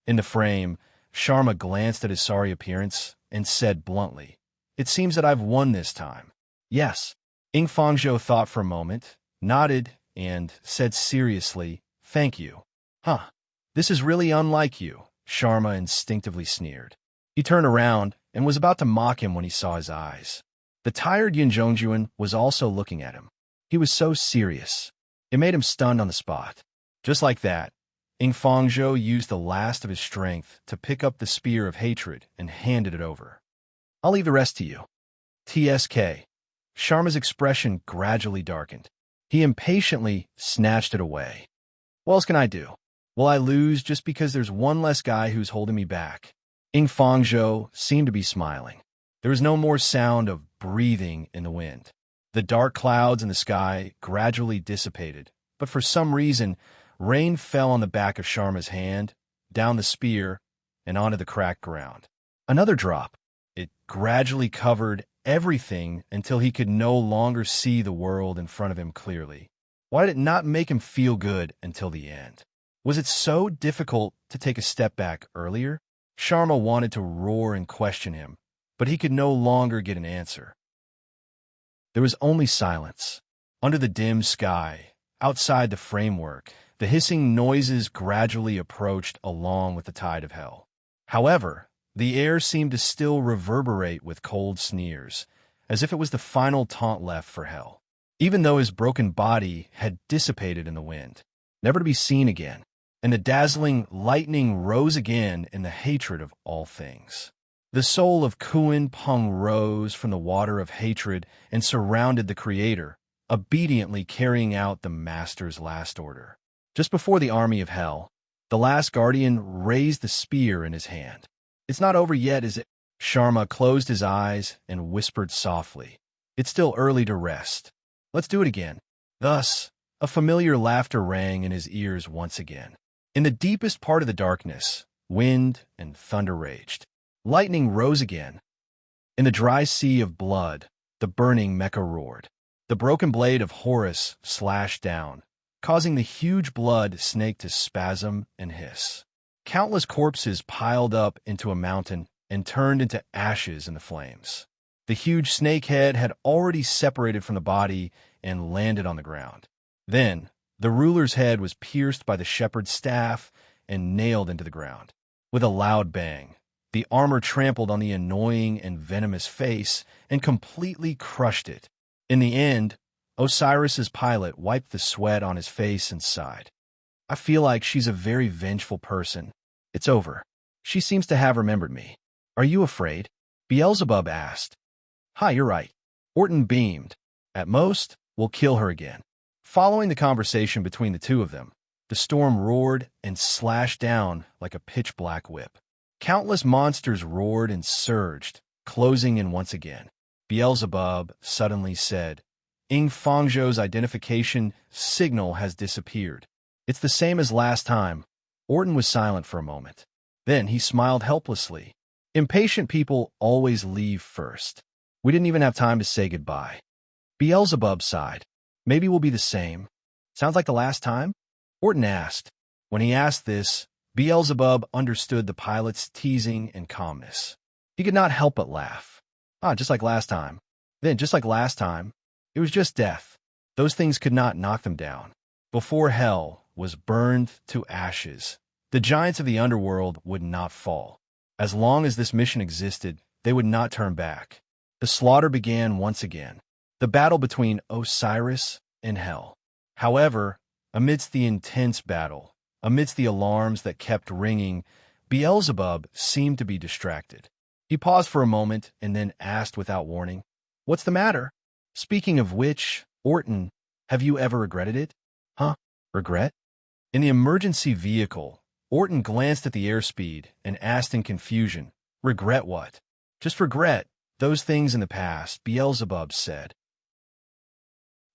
A: In the frame, Sharma glanced at his sorry appearance and said bluntly, "It seems that I've won this time." "Yes." Ing Fangzhou thought for a moment, nodded, and said seriously, "Thank you." "Huh. This is really unlike you," Sharma instinctively sneered. He turned around and was about to mock him when he saw his eyes. The tired Yun Zhongjuan was also looking at him. He was so serious. It made him stunned on the spot. Just like that, Ing Fangzhou used the last of his strength to pick up the spear of hatred and handed it over. "I'll leave the rest to you." TSK. Sharma's expression gradually darkened. He impatiently snatched it away. "What else can I do? Will I lose just because there's one less guy who's holding me back?" Ing Fangzhou seemed to be smiling. There was no more sound of breathing in the wind. The dark clouds in the sky gradually dissipated, but for some reason, rain fell on the back of Sharma's hand, down the spear, and onto the cracked ground. Another drop. It gradually covered everything until he could no longer see the world in front of him clearly. Why did it not make him feel good until the end? Was it so difficult to take a step back earlier? Sharma wanted to roar and question him, but he could no longer get an answer. There was only silence. Under the dim sky, outside the framework, the hissing noises gradually approached along with the tide of hell. However, the air seemed to still reverberate with cold sneers, as if it was the final taunt left for hell, even though his broken body had dissipated in the wind, never to be seen again, and the dazzling lightning rose again in the hatred of all things. The soul of Kuanpeng rose from the water of hatred and surrounded the Creator, obediently carrying out the Master's last order. Just before the army of hell, the last guardian raised the spear in his hand. "It's not over yet, is it?" Sharma closed his eyes and whispered softly, "It's still early to rest. Let's do it again." Thus, a familiar laughter rang in his ears once again. In the deepest part of the darkness, wind and thunder raged. Lightning rose again. In the dry sea of blood, the burning mecha roared. The broken blade of Horus slashed down, causing the huge blood snake to spasm and hiss. Countless corpses piled up into a mountain and turned into ashes in the flames. The huge snake head had already separated from the body and landed on the ground. Then, the ruler's head was pierced by the shepherd's staff and nailed into the ground. With a loud bang, the armor trampled on the annoying and venomous face and completely crushed it. In the end, Osiris's pilot wiped the sweat on his face and sighed. "I feel like she's a very vengeful person. It's over. She seems to have remembered me." "Are you afraid?" Beelzebub asked. "Hi, you're right." Orton beamed. "At most, we'll kill her again." Following the conversation between the two of them, the storm roared and slashed down like a pitch-black whip. Countless monsters roared and surged, closing in once again. Beelzebub suddenly said, "Ing Fangzhou's identification signal has disappeared. It's the same as last time." Orton was silent for a moment. Then he smiled helplessly. "Impatient people always leave first. We didn't even have time to say goodbye." Beelzebub sighed. "Maybe we'll be the same. Sounds like the last time?" Orton asked. When he asked this, Beelzebub understood the pilot's teasing and calmness. He could not help but laugh. Just like last time. Then, just like last time, it was just death. Those things could not knock them down. Before hell was burned to ashes, the giants of the underworld would not fall. As long as this mission existed, they would not turn back. The slaughter began once again. The battle between Osiris and Hell. However, amidst the intense battle, amidst the alarms that kept ringing, Beelzebub seemed to be distracted. He paused for a moment and then asked without warning, "What's the matter?" Speaking of which, Orton, have you ever regretted it? Huh? Regret? In the emergency vehicle, Orton glanced at the airspeed and asked in confusion, "Regret what?" "Just regret those things in the past," Beelzebub said.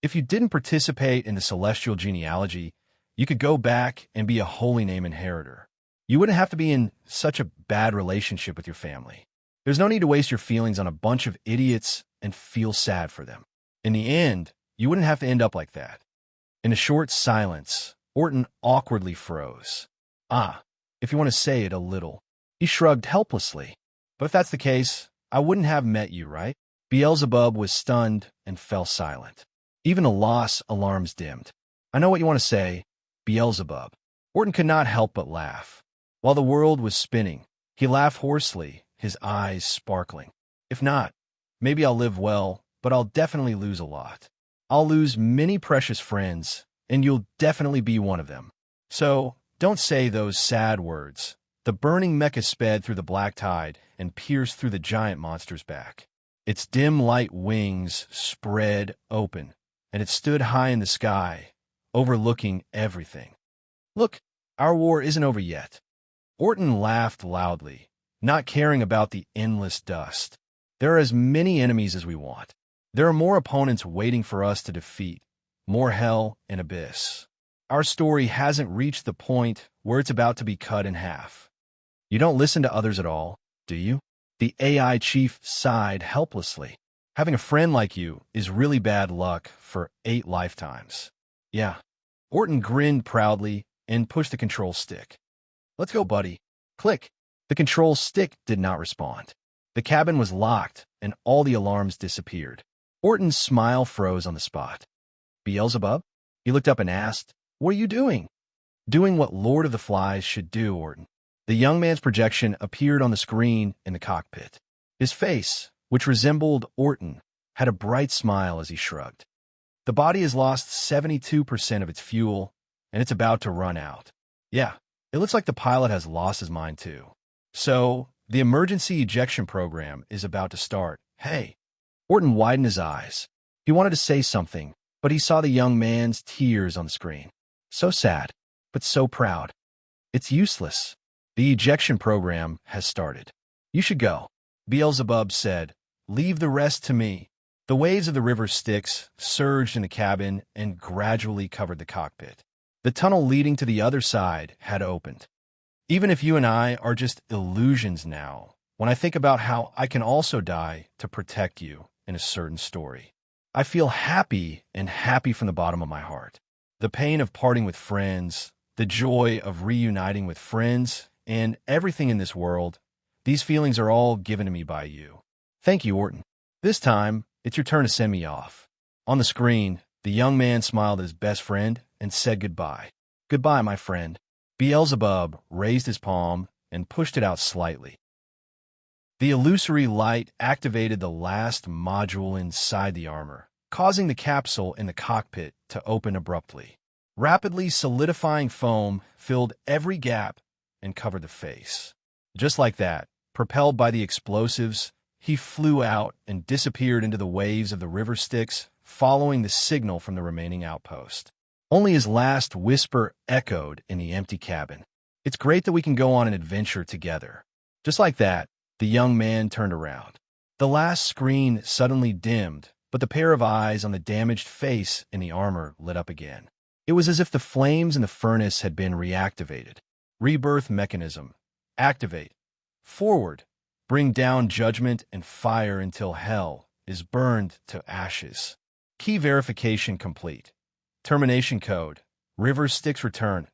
A: "If you didn't participate in the celestial genealogy, you could go back and be a holy name inheritor. You wouldn't have to be in such a bad relationship with your family. There's no need to waste your feelings on a bunch of idiots and feel sad for them. In the end, you wouldn't have to end up like that." In a short silence, Orton awkwardly froze. If you want to say it a little. He shrugged helplessly. "But if that's the case, I wouldn't have met you, right?" Beelzebub was stunned and fell silent. Even the loss alarms dimmed. "I know what you want to say, Beelzebub." Orton could not help but laugh. While the world was spinning, he laughed hoarsely, his eyes sparkling. "If not, maybe I'll live well, but I'll definitely lose a lot. I'll lose many precious friends, and you'll definitely be one of them. So, don't say those sad words." The burning mecha sped through the black tide and pierced through the giant monster's back. Its dim light wings spread open, and it stood high in the sky, overlooking everything. "Look, our war isn't over yet." Orton laughed loudly, not caring about the endless dust. "There are as many enemies as we want. There are more opponents waiting for us to defeat, more hell and abyss. Our story hasn't reached the point where it's about to be cut in half." "You don't listen to others at all, do you?" The AI chief sighed helplessly. "Having a friend like you is really bad luck for 8 lifetimes." "Yeah." Orton grinned proudly and pushed the control stick. "Let's go, buddy." Click. The control stick did not respond. The cabin was locked, and all the alarms disappeared. Orton's smile froze on the spot. "Beelzebub?" He looked up and asked, "What are you doing?" "Doing what Lord of the Flies should do, Orton." The young man's projection appeared on the screen in the cockpit. His face, which resembled Orton, had a bright smile as he shrugged. "The body has lost 72% of its fuel, and it's about to run out. Yeah, it looks like the pilot has lost his mind too. So, the emergency ejection program is about to start. Hey." Orton widened his eyes. He wanted to say something, but he saw the young man's tears on the screen. So sad, but so proud. "It's useless. The ejection program has started. You should go," Beelzebub said. "Leave the rest to me." The waves of the river Styx surged in the cabin and gradually covered the cockpit. The tunnel leading to the other side had opened. "Even if you and I are just illusions now, when I think about how I can also die to protect you in a certain story, I feel happy and happy from the bottom of my heart. The pain of parting with friends, the joy of reuniting with friends, and everything in this world, these feelings are all given to me by you. Thank you, Orton. This time, it's your turn to send me off." On the screen, the young man smiled at his best friend and said goodbye. "Goodbye, my friend." Beelzebub raised his palm and pushed it out slightly. The illusory light activated the last module inside the armor, causing the capsule in the cockpit to open abruptly. Rapidly solidifying foam filled every gap and covered the face. Just like that, propelled by the explosives, he flew out and disappeared into the waves of the river Styx, following the signal from the remaining outpost. Only his last whisper echoed in the empty cabin. "It's great that we can go on an adventure together." Just like that, the young man turned around. The last screen suddenly dimmed, but the pair of eyes on the damaged face in the armor lit up again. It was as if the flames in the furnace had been reactivated. Rebirth mechanism. Activate. Forward. Bring down judgment and fire until hell is burned to ashes. Key verification complete. Termination code. River Styx return.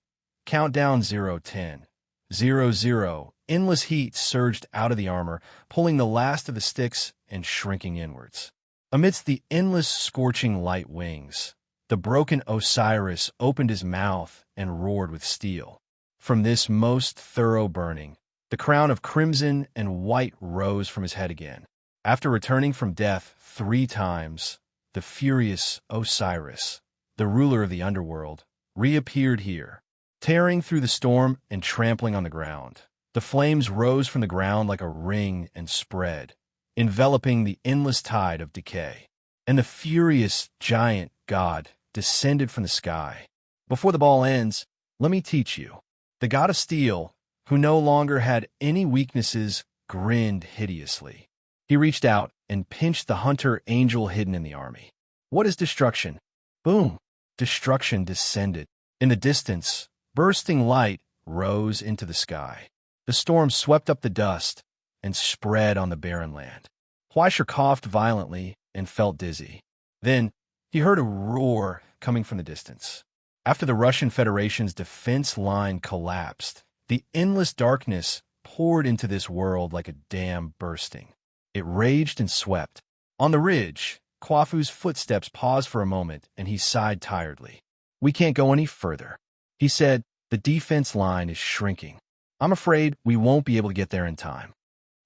A: Countdown 0:10. 00. Endless heat surged out of the armor, pulling the last of the Styx and shrinking inwards. Amidst the endless scorching light wings, the broken Osiris opened his mouth and roared with steel. From this most thorough burning, The crown of crimson and white rose from his head again. After returning from death 3 times, the furious Osiris, the ruler of the underworld, reappeared here, tearing through the storm and trampling on the ground. The flames rose from the ground like a ring and spread, enveloping the endless tide of decay. And the furious giant god descended from the sky. Before the ball ends, let me teach you. The god of steel, who no longer had any weaknesses, grinned hideously. He reached out and pinched the hunter angel hidden in the army. What is destruction? Boom! Destruction descended. In the distance, bursting light rose into the sky. The storm swept up the dust and spread on the barren land. Fleischer coughed violently and felt dizzy. Then he heard a roar coming from the distance. After the Russian Federation's defense line collapsed, the endless darkness poured into this world like a dam bursting. It raged and swept. On the ridge, Kwafu's footsteps paused for a moment, and he sighed tiredly. "We can't go any further," he said. "The defense line is shrinking. I'm afraid we won't be able to get there in time."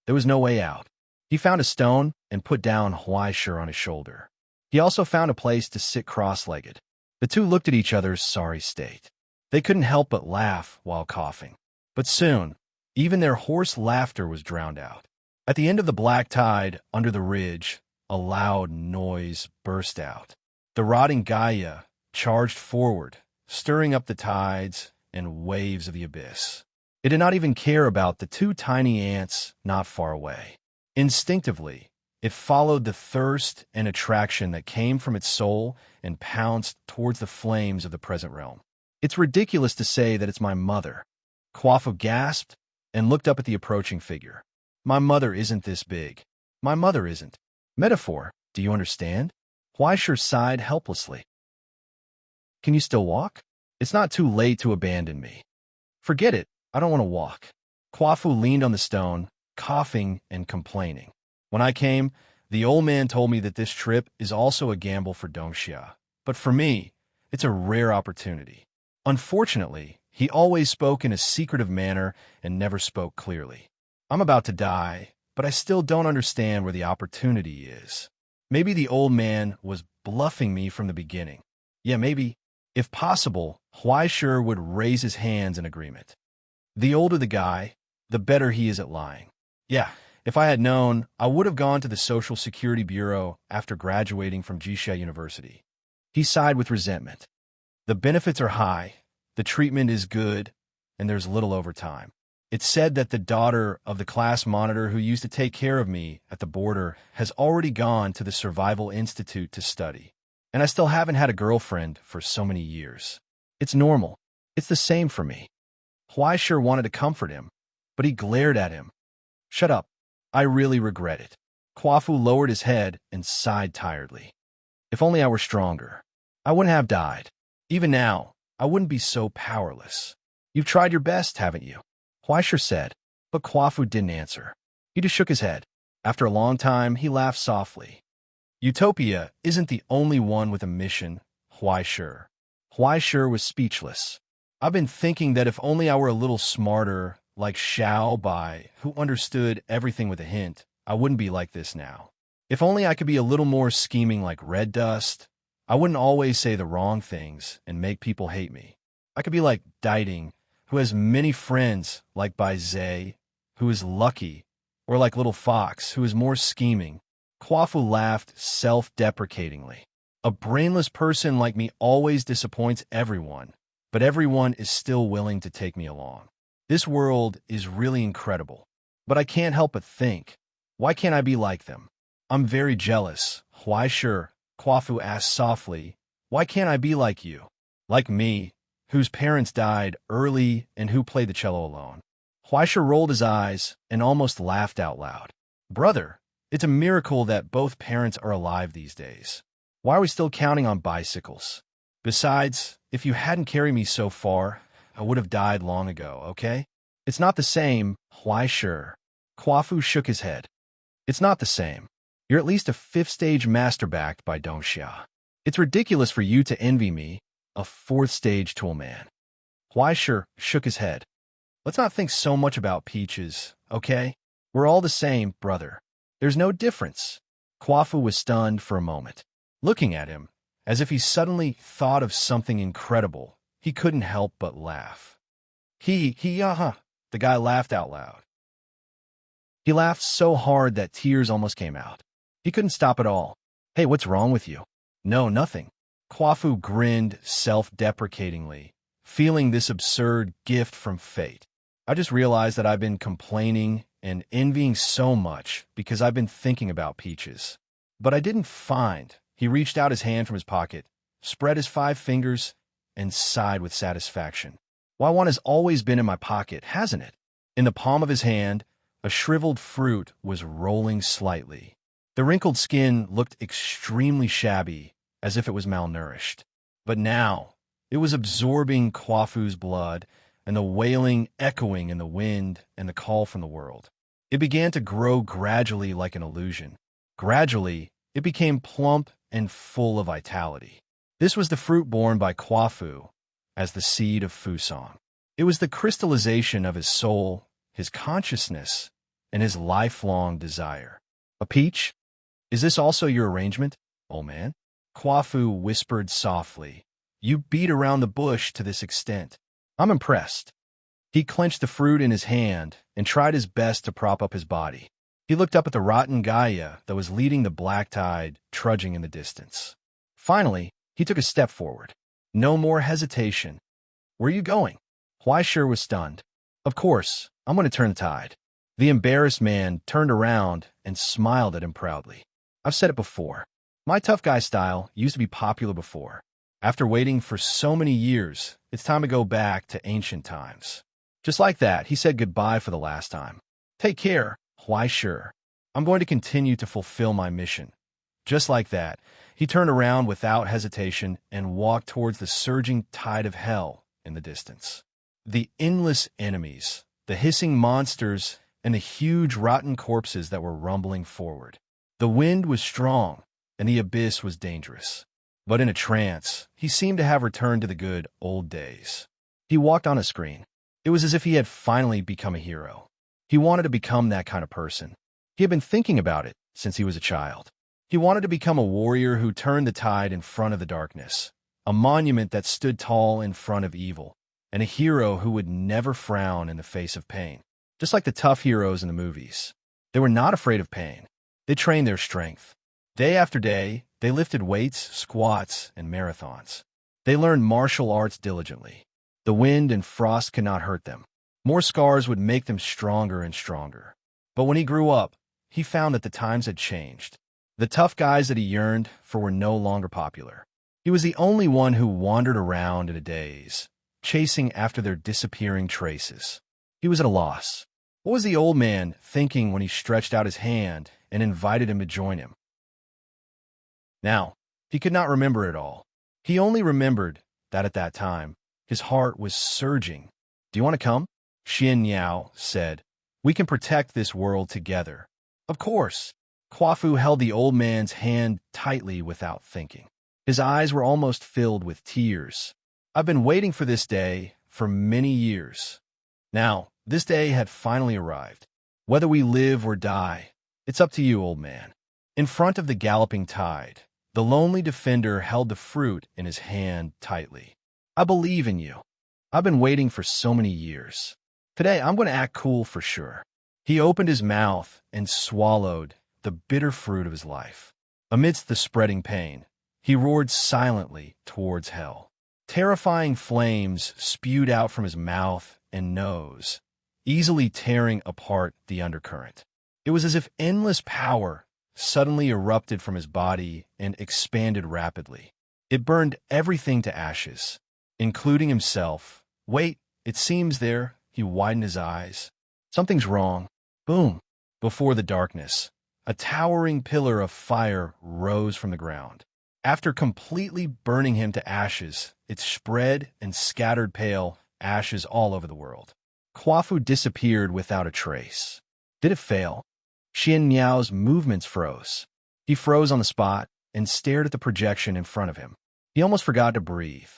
A: There was no way out. He found a stone and put down Fleischer on his shoulder. He also found a place to sit cross-legged. The two looked at each other's sorry state. They couldn't help but laugh while coughing. But soon, even their hoarse laughter was drowned out. At the end of the black tide, under the ridge, a loud noise burst out. The rotting Gaia charged forward, stirring up the tides and waves of the abyss. It did not even care about the 2 tiny ants not far away. Instinctively, it followed the thirst and attraction that came from its soul and pounced towards the flames of the present realm. "It's ridiculous to say that it's my mother." Kwafu gasped and looked up at the approaching figure. "My mother isn't this big. My mother isn't." "Metaphor, do you understand?" Fleischer sighed helplessly. "Can you still walk? It's not too late to abandon me." "Forget it. I don't want to walk." Kwafu leaned on the stone, coughing and complaining. "When I came, the old man told me that this trip is also a gamble for Dongsha. But for me, it's a rare opportunity. Unfortunately, he always spoke in a secretive manner and never spoke clearly. I'm about to die, but I still don't understand where the opportunity is. Maybe the old man was bluffing me from the beginning. Yeah, maybe. If possible, Fleischer would raise his hands in agreement. The older the guy, the better he is at lying. Yeah, if I had known, I would have gone to the Social Security Bureau after graduating from Jisha University." He sighed with resentment. "The benefits are high, the treatment is good, and there's little overtime. It's said that the daughter of the class monitor who used to take care of me at the border has already gone to the Survival Institute to study. And I still haven't had a girlfriend for so many years. It's normal. It's the same for me." Fleischer wanted to comfort him, but he glared at him. "Shut up. I really regret it." Kwafu lowered his head and sighed tiredly. "If only I were stronger. I wouldn't have died. Even now, I wouldn't be so powerless. You've tried your best, haven't you?" Fleischer said, but Kwafu didn't answer. He just shook his head. After a long time, he laughed softly. "Utopia isn't the only one with a mission, Fleischer." Fleischer was speechless. "I've been thinking that if only I were a little smarter, like Xiao Bai, who understood everything with a hint, I wouldn't be like this now. If only I could be a little more scheming like Red Dust, I wouldn't always say the wrong things and make people hate me. I could be like Dieting, who has many friends like Bai Zhe, who is lucky, or like Little Fox, who is more scheming." Kwafu laughed self-deprecatingly. "A brainless person like me always disappoints everyone, but everyone is still willing to take me along. This world is really incredible, but I can't help but think, why can't I be like them? I'm very jealous." "Fleischer," Kwafu asked softly, "why can't I be like you? Like me, whose parents died early and who played the cello alone?" Fleischer rolled his eyes and almost laughed out loud. "Brother, it's a miracle that both parents are alive these days. Why are we still counting on bicycles? Besides, if you hadn't carried me so far, I would have died long ago, okay? It's not the same, Fleischer." Kwafu shook his head. "It's not the same. You're at least a 5th-stage master backed by Dongxia. It's ridiculous for you to envy me, a 4th-stage toolman." Fleischer shook his head. Let's not think so much about peaches, okay? We're all the same, brother. There's no difference. Kwafu was stunned for a moment. Looking at him, as if he suddenly thought of something incredible, he couldn't help but laugh. The guy laughed out loud. He laughed so hard that tears almost came out. He couldn't stop at all. Hey, what's wrong with you? No, nothing. Kwafu grinned self-deprecatingly, feeling this absurd gift from fate. I just realized that I've been complaining and envying so much because I've been thinking about peaches. But I didn't find. He reached out his hand from his pocket, spread his 5 fingers, and sighed with satisfaction. Why, one has always been in my pocket, hasn't it? In the palm of his hand, a shriveled fruit was rolling slightly. The wrinkled skin looked extremely shabby, as if it was malnourished. But now, it was absorbing Kwafu's blood, and the wailing echoing in the wind and the call from the world. It began to grow gradually like an illusion. Gradually, it became plump and full of vitality. This was the fruit borne by Kwafu as the seed of Fusang. It was the crystallization of his soul, his consciousness, and his lifelong desire. A peach? Is this also your arrangement, old man? Kwafu whispered softly. You beat around the bush to this extent. I'm impressed. He clenched the fruit in his hand and tried his best to prop up his body. He looked up at the rotten Gaia that was leading the black tide, trudging in the distance. Finally, he took a step forward. No more hesitation. Where are you going? Huaishir was stunned. Of course, I'm going to turn the tide. The embarrassed man turned around and smiled at him proudly. I've said it before. My tough guy style used to be popular before. After waiting for so many years, it's time to go back to ancient times. Just like that, he said goodbye for the last time. Take care, Huaishir. I'm going to continue to fulfill my mission. Just like that, he turned around without hesitation and walked towards the surging tide of hell in the distance. The endless enemies, the hissing monsters, and the huge rotten corpses that were rumbling forward. The wind was strong, and the abyss was dangerous. But in a trance, he seemed to have returned to the good old days. He walked on a screen. It was as if he had finally become a hero. He wanted to become that kind of person. He had been thinking about it since he was a child. He wanted to become a warrior who turned the tide in front of the darkness, a monument that stood tall in front of evil, and a hero who would never frown in the face of pain. Just like the tough heroes in the movies. They were not afraid of pain. They trained their strength. Day after day, they lifted weights, squats, and marathons. They learned martial arts diligently. The wind and frost could not hurt them. More scars would make them stronger and stronger. But when he grew up, he found that the times had changed. The tough guys that he yearned for were no longer popular. He was the only one who wandered around in a daze, chasing after their disappearing traces. He was at a loss. What was the old man thinking when he stretched out his hand and invited him to join him? Now, he could not remember it all. He only remembered that at that time, his heart was surging. Do you want to come? Xian Yao said. We can protect this world together. Of course. Kwafu held the old man's hand tightly without thinking. His eyes were almost filled with tears. I've been waiting for this day for many years. Now, this day had finally arrived. Whether we live or die, it's up to you, old man. In front of the galloping tide, the lonely defender held the fruit in his hand tightly. I believe in you. I've been waiting for so many years. Today, I'm going to act cool for sure. He opened his mouth and swallowed the bitter fruit of his life. Amidst the spreading pain, he roared silently towards hell. Terrifying flames spewed out from his mouth and nose, easily tearing apart the undercurrent. It was as if endless power suddenly erupted from his body and expanded rapidly. It burned everything to ashes, including himself. Wait, it seems there. He widened his eyes. Something's wrong. Boom! Before the darkness, a towering pillar of fire rose from the ground. After completely burning him to ashes, it spread and scattered pale ashes all over the world. Kwafu disappeared without a trace. Did it fail? Xian Miao's movements froze. He froze on the spot and stared at the projection in front of him. He almost forgot to breathe.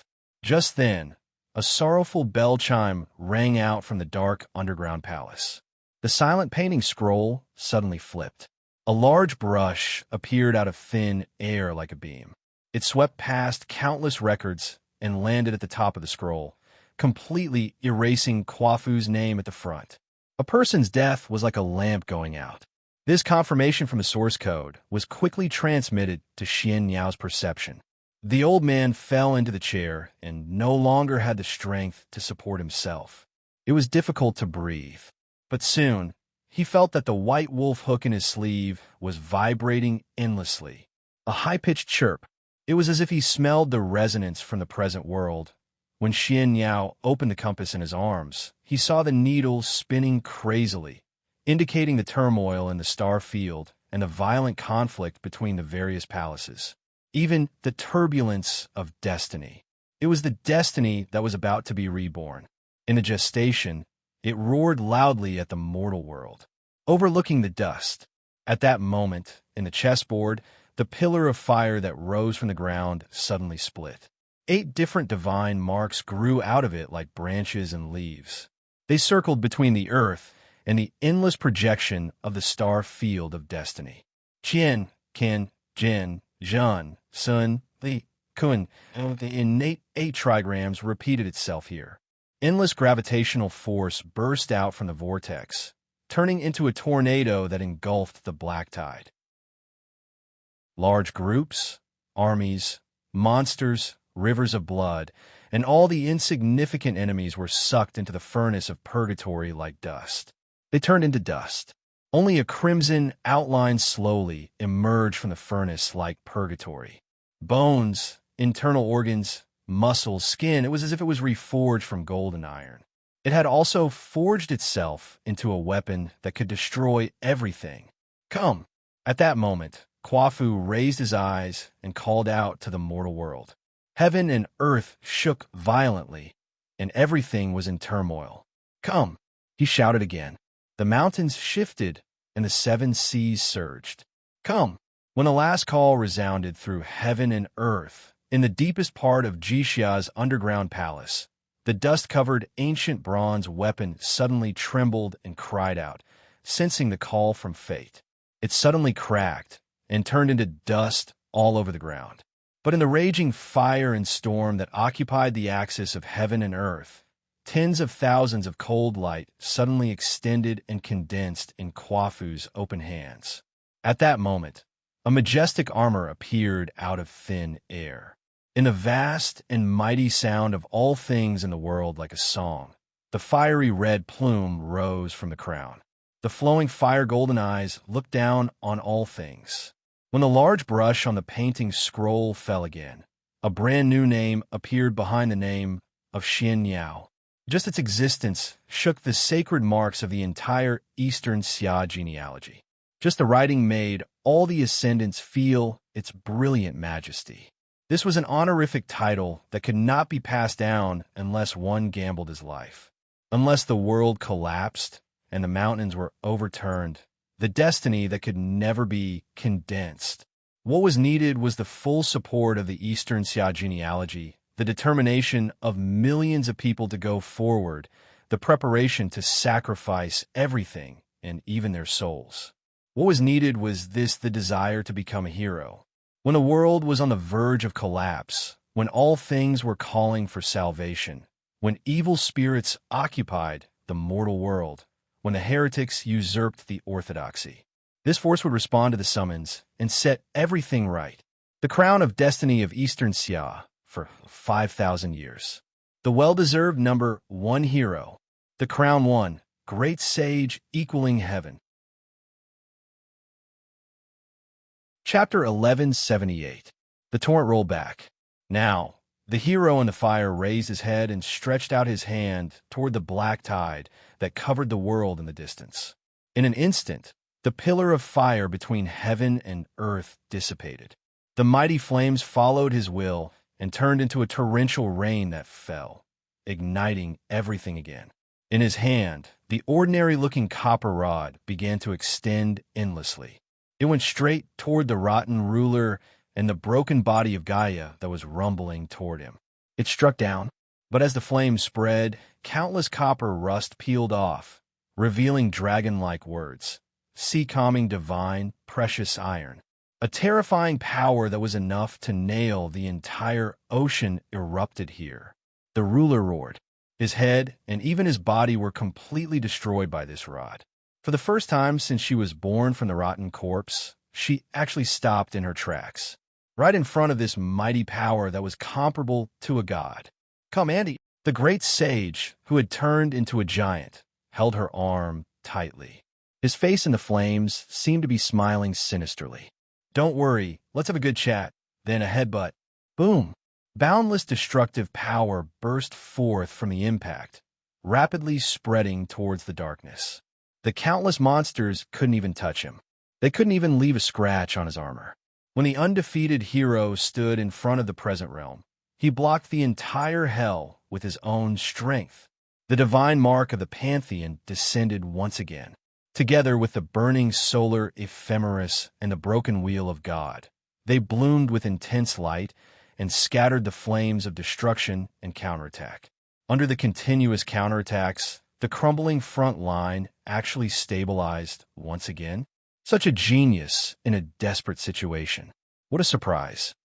A: Just then, A sorrowful bell chime rang out from the dark underground palace. The silent painting scroll suddenly flipped. A large brush appeared out of thin air like a beam. It swept past countless records and landed at the top of the scroll, completely erasing Kwafu's name at the front. A person's death was like a lamp going out. This confirmation from the source code was quickly transmitted to Xian Niao's perception. The old man fell into the chair and no longer had the strength to support himself. It was difficult to breathe, but soon he felt that the white wolf hook in his sleeve was vibrating endlessly. A high-pitched chirp. It was as if he smelled the resonance from the present world. When Xian Niao opened the compass in his arms, he saw the needle spinning crazily, indicating the turmoil in the star field and the violent conflict between the various palaces. Even the turbulence of destiny. It was the destiny that was about to be reborn. In the gestation, it roared loudly at the mortal world, overlooking the dust. At that moment, in the chessboard, the pillar of fire that rose from the ground suddenly split. 8 different divine marks grew out of it like branches and leaves. They circled between the earth and the endless projection of the star field of destiny. Qian, Qin, Jin, Zhan, Sun, Li, Kun, the innate 8 trigrams repeated itself here. Endless gravitational force burst out from the vortex, turning into a tornado that engulfed the black tide. Large groups, armies, monsters, rivers of blood, and all the insignificant enemies were sucked into the furnace of purgatory like dust. They turned into dust. Only a crimson outline slowly emerged from the furnace like purgatory. Bones, internal organs, muscles, skin, it was as if it was reforged from gold and iron. It had also forged itself into a weapon that could destroy everything. Come! At that moment, Kwafu raised his eyes and called out to the mortal world. Heaven and earth shook violently, and everything was in turmoil. Come! He shouted again. The mountains shifted, and the 7 seas surged. Come! When the last call resounded through heaven and earth, in the deepest part of Jixia's underground palace, the dust-covered ancient bronze weapon suddenly trembled and cried out, sensing the call from fate. It suddenly cracked and turned into dust all over the ground. But in the raging fire and storm that occupied the axis of heaven and earth, tens of thousands of cold light suddenly extended and condensed in Kwafu's open hands. At that moment, a majestic armor appeared out of thin air. In the vast and mighty sound of all things in the world like a song, the fiery red plume rose from the crown. The flowing fire-golden eyes looked down on all things. When the large brush on the painting scroll fell again, a brand-new name appeared behind the name of Xian Niao. Just its existence shook the sacred marks of the entire Eastern Xia genealogy. Just the writing made all the ascendants feel its brilliant majesty. This was an honorific title that could not be passed down unless one gambled his life. Unless the world collapsed and the mountains were overturned, the destiny that could never be condensed. What was needed was the full support of the Eastern Xia genealogy, the determination of millions of people to go forward, the preparation to sacrifice everything and even their souls. What was needed was the desire to become a hero. When the world was on the verge of collapse, when all things were calling for salvation, when evil spirits occupied the mortal world, when the heretics usurped the orthodoxy, this force would respond to the summons and set everything right. The crown of destiny of Eastern Xia for 5,000 years. The well-deserved number 1 hero. The crown 1, great sage equaling heaven. Chapter 1178. The torrent rolled back. Now, the hero in the fire raised his head and stretched out his hand toward the black tide that covered the world in the distance. In an instant, the pillar of fire between heaven and earth dissipated. The mighty flames followed his will and turned into a torrential rain that fell, igniting everything again. In his hand, the ordinary-looking copper rod began to extend endlessly. It went straight toward the rotten ruler and the broken body of Gaia that was rumbling toward him. It struck down. But as the flames spread, countless copper rust peeled off, revealing dragon-like words. Sea-calming divine, precious iron. A terrifying power that was enough to nail the entire ocean erupted here. The ruler roared. His head and even his body were completely destroyed by this rod. For the first time since she was born from the rotten corpse, she actually stopped in her tracks, right in front of this mighty power that was comparable to a god. Come, Andy. The great sage, who had turned into a giant, held her arm tightly. His face in the flames seemed to be smiling sinisterly. Don't worry, let's have a good chat. Then a headbutt. Boom! Boundless destructive power burst forth from the impact, rapidly spreading towards the darkness. The countless monsters couldn't even touch him. They couldn't even leave a scratch on his armor. When the undefeated hero stood in front of the present realm, he blocked the entire hell with his own strength. The divine mark of the Pantheon descended once again, together with the burning solar ephemeris and the broken wheel of God. They bloomed with intense light and scattered the flames of destruction and counterattack. Under the continuous counterattacks, the crumbling front line actually stabilized once again. Such a genius in a desperate situation. What a surprise.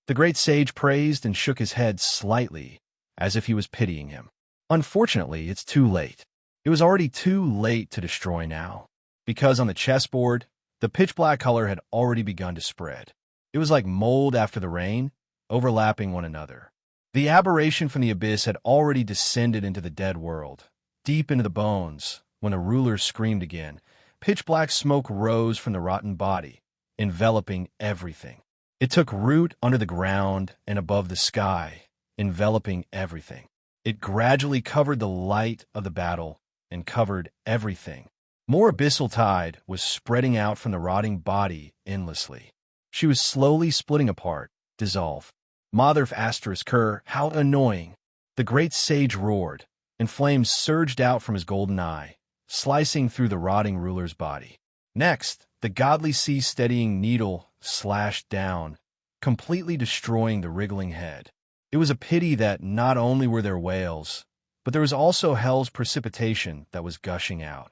A: The great sage praised and shook his head slightly, as if he was pitying him. Unfortunately, it's too late. It was already too late to destroy now, because on the chessboard, the pitch-black color had already begun to spread. It was like mold after the rain, overlapping one another. The aberration from the abyss had already descended into the dead world, deep into the bones, when the ruler screamed again. Pitch-black smoke rose from the rotten body, enveloping everything. It took root under the ground and above the sky, enveloping everything. It gradually covered the light of the battle and covered everything. More abyssal tide was spreading out from the rotting body endlessly. She was slowly splitting apart, dissolve. Mother asterisk her, how annoying! The great sage roared, and flames surged out from his golden eye, slicing through the rotting ruler's body. Next, the godly sea-steadying needle slashed down, completely destroying the wriggling head. It was a pity that not only were there whales, but there was also hell's precipitation that was gushing out.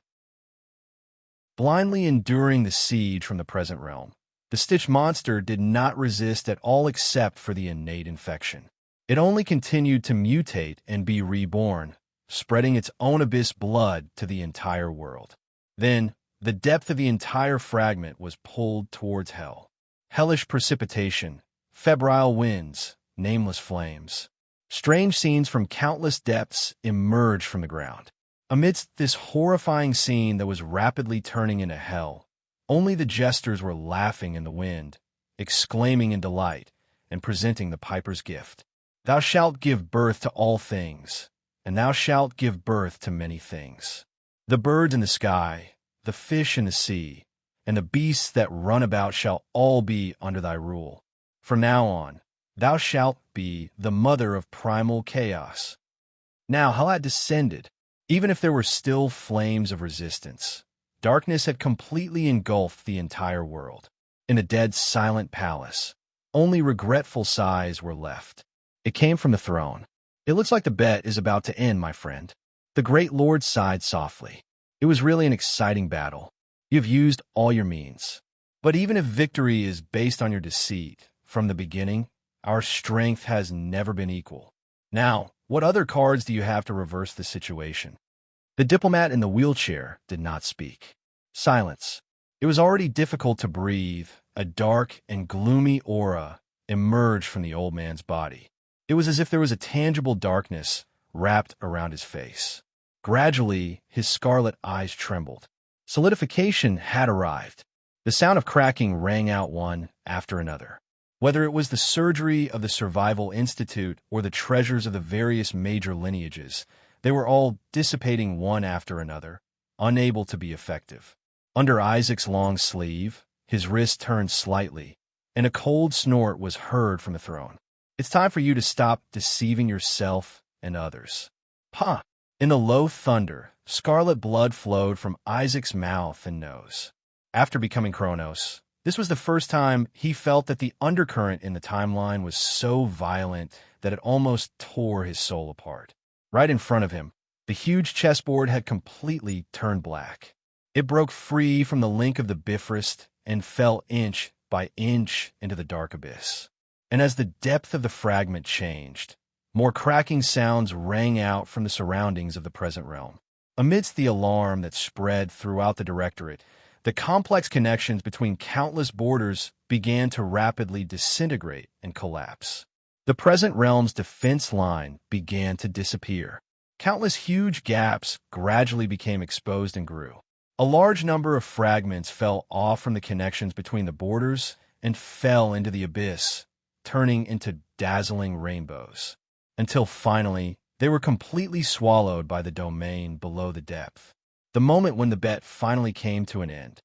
A: Blindly enduring the siege from the present realm, the Stitch monster did not resist at all except for the innate infection. It only continued to mutate and be reborn, spreading its own abyss blood to the entire world. Then, the depth of the entire fragment was pulled towards hell. Hellish precipitation, febrile winds, nameless flames. Strange scenes from countless depths emerged from the ground. Amidst this horrifying scene that was rapidly turning into hell, only the jesters were laughing in the wind, exclaiming in delight, and presenting the piper's gift. Thou shalt give birth to all things, and thou shalt give birth to many things. The birds in the sky, the fish in the sea, and the beasts that run about shall all be under thy rule. From now on, thou shalt be the mother of primal chaos. Now hell had descended, even if there were still flames of resistance. Darkness had completely engulfed the entire world. In the dead, silent palace, only regretful sighs were left. It came from the throne. It looks like the bet is about to end, my friend. The great lord sighed softly. It was really an exciting battle. You've used all your means. But even if victory is based on your deceit, from the beginning, our strength has never been equal. Now, what other cards do you have to reverse the situation? The diplomat in the wheelchair did not speak. Silence. It was already difficult to breathe. A dark and gloomy aura emerged from the old man's body. It was as if there was a tangible darkness wrapped around his face. Gradually, his scarlet eyes trembled. Solidification had arrived. The sound of cracking rang out one after another. Whether it was the surgery of the Survival Institute or the treasures of the various major lineages, they were all dissipating one after another, unable to be effective. Under Isaac's long sleeve, his wrist turned slightly, and a cold snort was heard from the throne. It's time for you to stop deceiving yourself and others. Ha! In the low thunder, scarlet blood flowed from Isaac's mouth and nose. After becoming Kronos, This was the first time he felt that the undercurrent in the timeline was so violent that it almost tore his soul apart. Right in front of him, the huge chessboard had completely turned black. It broke free from the link of the Bifrost and fell inch by inch into the dark abyss. And as the depth of the fragment changed, more cracking sounds rang out from the surroundings of the present realm. Amidst the alarm that spread throughout the Directorate, the complex connections between countless borders began to rapidly disintegrate and collapse. The present realm's defense line began to disappear. Countless huge gaps gradually became exposed and grew. A large number of fragments fell off from the connections between the borders and fell into the abyss, turning into dazzling rainbows, until finally they were completely swallowed by the domain below the depth. The moment when the bet finally came to an end.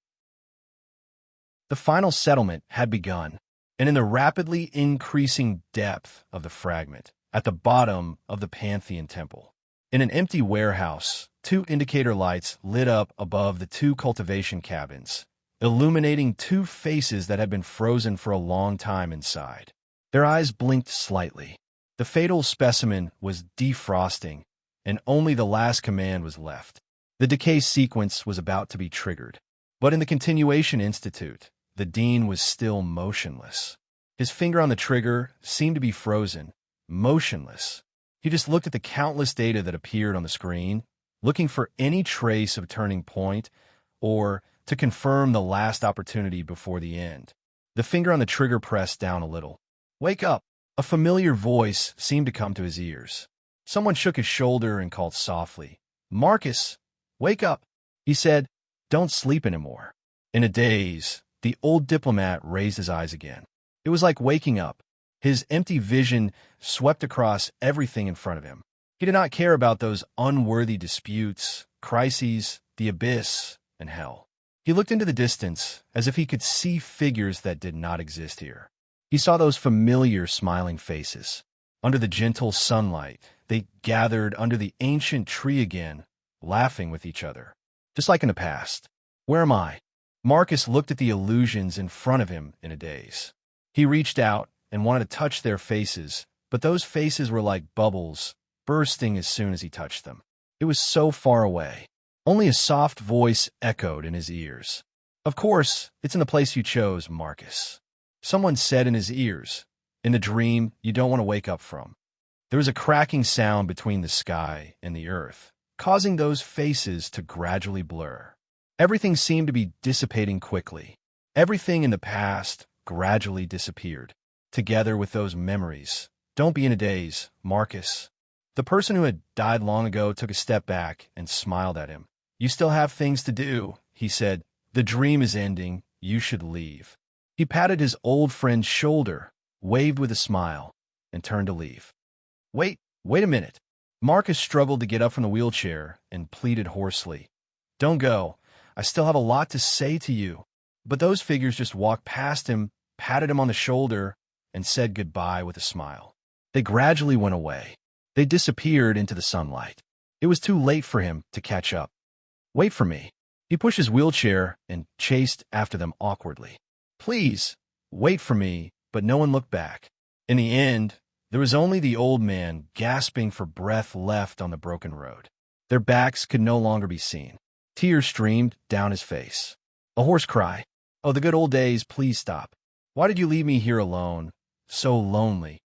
A: The final settlement had begun, and in the rapidly increasing depth of the fragment, at the bottom of the Pantheon Temple, in an empty warehouse, 2 indicator lights lit up above the 2 cultivation cabins, illuminating 2 faces that had been frozen for a long time inside. Their eyes blinked slightly. The fatal specimen was defrosting, and only the last command was left. The decay sequence was about to be triggered. But in the Continuation Institute, the Dean was still motionless. His finger on the trigger seemed to be frozen, motionless. He just looked at the countless data that appeared on the screen, looking for any trace of a turning point or to confirm the last opportunity before the end. The finger on the trigger pressed down a little. "Wake up!" A familiar voice seemed to come to his ears. Someone shook his shoulder and called softly, "Marcus, wake up!" He said, "Don't sleep anymore." In a daze, the old diplomat raised his eyes again. It was like waking up. His empty vision swept across everything in front of him. He did not care about those unworthy disputes, crises, the abyss, and hell. He looked into the distance as if he could see figures that did not exist here. He saw those familiar smiling faces. Under the gentle sunlight, they gathered under the ancient tree again, laughing with each other, just like in the past. Where am I? Marcus looked at the illusions in front of him in a daze. He reached out and wanted to touch their faces, but those faces were like bubbles, bursting as soon as he touched them. It was so far away. Only a soft voice echoed in his ears. "Of course, it's in the place you chose, Marcus." Someone said in his ears, "In the dream you don't want to wake up from." There was a cracking sound between the sky and the earth, causing those faces to gradually blur. Everything seemed to be dissipating quickly. Everything in the past gradually disappeared, together with those memories. "Don't be in a daze, Marcus." The person who had died long ago took a step back and smiled at him. "You still have things to do," he said. "The dream is ending. You should leave." He patted his old friend's shoulder, waved with a smile, and turned to leave. Wait a minute." Marcus struggled to get up from the wheelchair and pleaded hoarsely. "Don't go. I still have a lot to say to you." But those figures just walked past him, patted him on the shoulder, and said goodbye with a smile. They gradually went away. They disappeared into the sunlight. It was too late for him to catch up. "Wait for me." He pushed his wheelchair and chased after them awkwardly. "Please, wait for me," but no one looked back. In the end, there was only the old man gasping for breath left on the broken road. Their backs could no longer be seen. Tears streamed down his face. A hoarse cry. "Oh, the good old days, please stop. Why did you leave me here alone, so lonely?"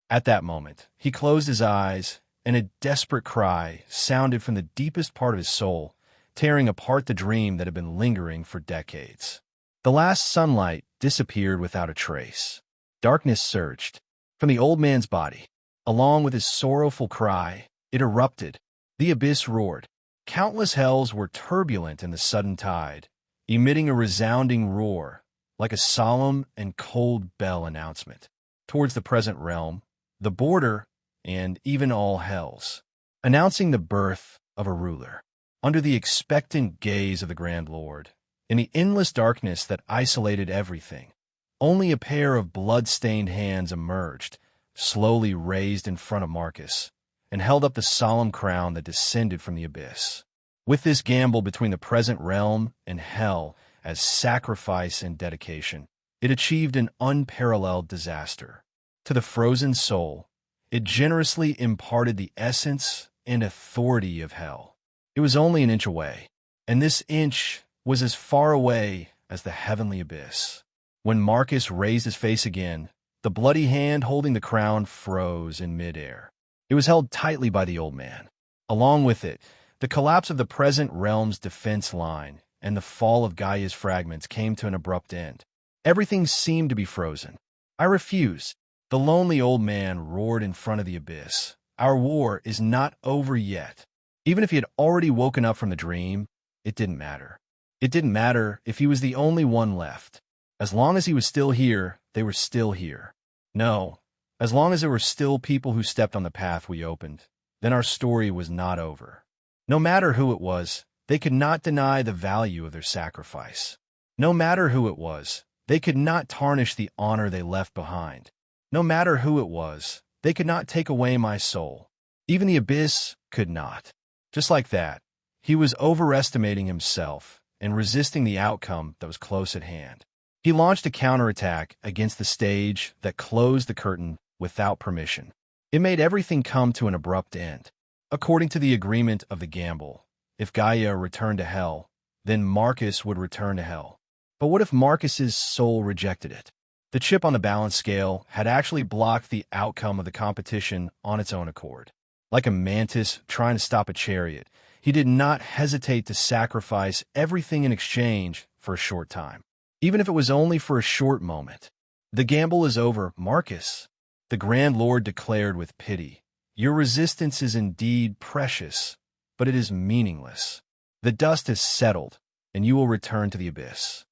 A: At that moment, he closed his eyes, and a desperate cry sounded from the deepest part of his soul, tearing apart the dream that had been lingering for decades. The last sunlight disappeared without a trace. Darkness surged from the old man's body. Along with his sorrowful cry, it erupted. The abyss roared. Countless hells were turbulent in the sudden tide, emitting a resounding roar, like a solemn and cold bell announcement, towards the present realm, the border, and even all hells, announcing the birth of a ruler. Under the expectant gaze of the Grand Lord, in the endless darkness that isolated everything, only a pair of blood-stained hands emerged, slowly raised in front of Marcus, and held up the solemn crown that descended from the abyss. With this gamble between the present realm and hell, as sacrifice and dedication. It achieved an unparalleled disaster. To the frozen soul, it generously imparted the essence and authority of hell. It was only an inch away, and this inch was as far away as the heavenly abyss. When Marcus raised his face again, the bloody hand holding the crown froze in midair. It was held tightly by the old man. Along with it, the collapse of the present realm's defense line and the fall of Gaia's fragments came to an abrupt end. Everything seemed to be frozen. "I refuse," the lonely old man roared in front of the abyss. "Our war is not over yet." Even if he had already woken up from the dream, it didn't matter. It didn't matter if he was the only one left. As long as he was still here, they were still here. No, as long as there were still people who stepped on the path we opened, then our story was not over. No matter who it was, they could not deny the value of their sacrifice. No matter who it was, they could not tarnish the honor they left behind. No matter who it was, they could not take away my soul. Even the abyss could not. Just like that, he was overestimating himself and resisting the outcome that was close at hand. He launched a counterattack against the stage that closed the curtain without permission. It made everything come to an abrupt end. According to the agreement of the gamble, if Gaia returned to hell, then Marcus would return to hell. But what if Marcus's soul rejected it? The chip on the balance scale had actually blocked the outcome of the competition on its own accord. Like a mantis trying to stop a chariot, he did not hesitate to sacrifice everything in exchange for a short time, even if it was only for a short moment. "The gamble is over, Marcus," the Grand Lord declared with pity. "Your resistance is indeed precious, but it is meaningless. The dust has settled, and you will return to the abyss."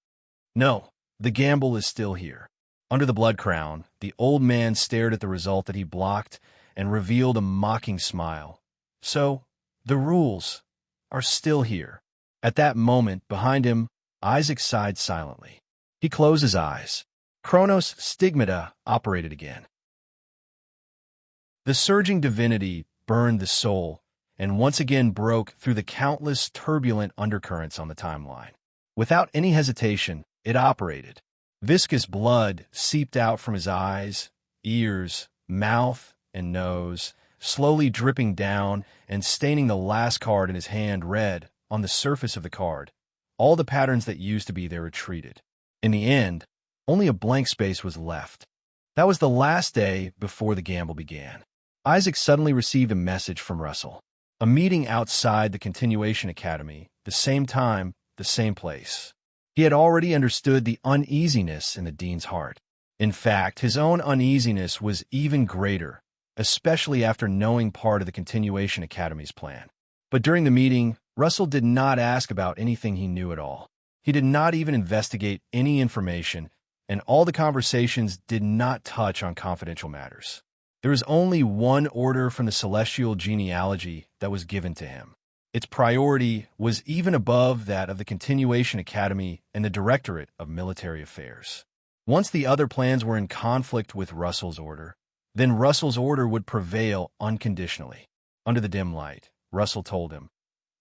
A: No, the gamble is still here. Under the blood crown, the old man stared at the result that he blocked and revealed a mocking smile. "So, the rules are still here." At that moment, behind him, Isaac sighed silently. He closed his eyes. Chronos stigmata operated again. The surging divinity burned the soul and once again broke through the countless turbulent undercurrents on the timeline. Without any hesitation, it operated. Viscous blood seeped out from his eyes, ears, mouth, and nose, slowly dripping down and staining the last card in his hand red on the surface of the card. All the patterns that used to be there retreated. In the end, only a blank space was left. That was the last day before the gamble began. Isaac suddenly received a message from Russell. A meeting outside the Continuation Academy, the same time, the same place. He had already understood the uneasiness in the dean's heart. In fact, his own uneasiness was even greater, especially after knowing part of the Continuation Academy's plan. But during the meeting, Russell did not ask about anything he knew at all. He did not even investigate any information, and all the conversations did not touch on confidential matters. There was only one order from the celestial genealogy that was given to him. Its priority was even above that of the Continuation Academy and the Directorate of Military Affairs. Once the other plans were in conflict with Russell's order, then Russell's order would prevail unconditionally. Under the dim light, Russell told him,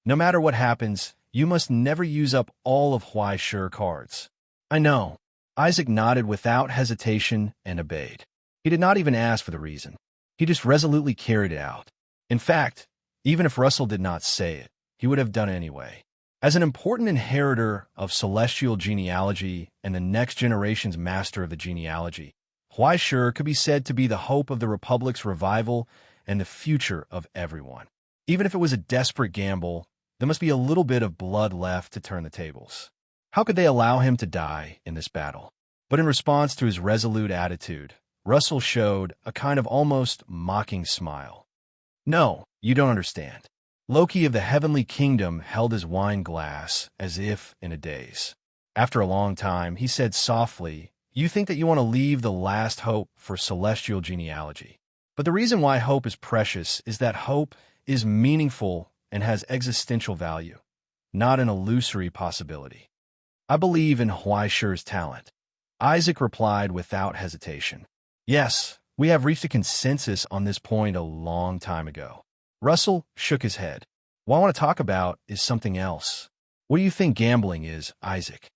A: "No matter what happens, you must never use up all of Huai Shur cards." "I know." Isaac nodded without hesitation and obeyed. He did not even ask for the reason. He just resolutely carried it out. In fact, even if Russell did not say it, he would have done it anyway. As an important inheritor of celestial genealogy and the next generation's master of the genealogy, Huai Shur could be said to be the hope of the Republic's revival and the future of everyone. Even if it was a desperate gamble, there must be a little bit of blood left to turn the tables. How could they allow him to die in this battle? But in response to his resolute attitude, Russell showed a kind of almost mocking smile. "No, you don't understand." Loki of the Heavenly Kingdom held his wine glass as if in a daze. After a long time, he said softly, "You think that you want to leave the last hope for celestial genealogy. But the reason why hope is precious is that hope is meaningful and has existential value, not an illusory possibility. I believe in Huai Shur's talent." Isaac replied without hesitation. "Yes, we have reached a consensus on this point a long time ago." Russell shook his head. "What I want to talk about is something else. What do you think gambling is, Isaac?"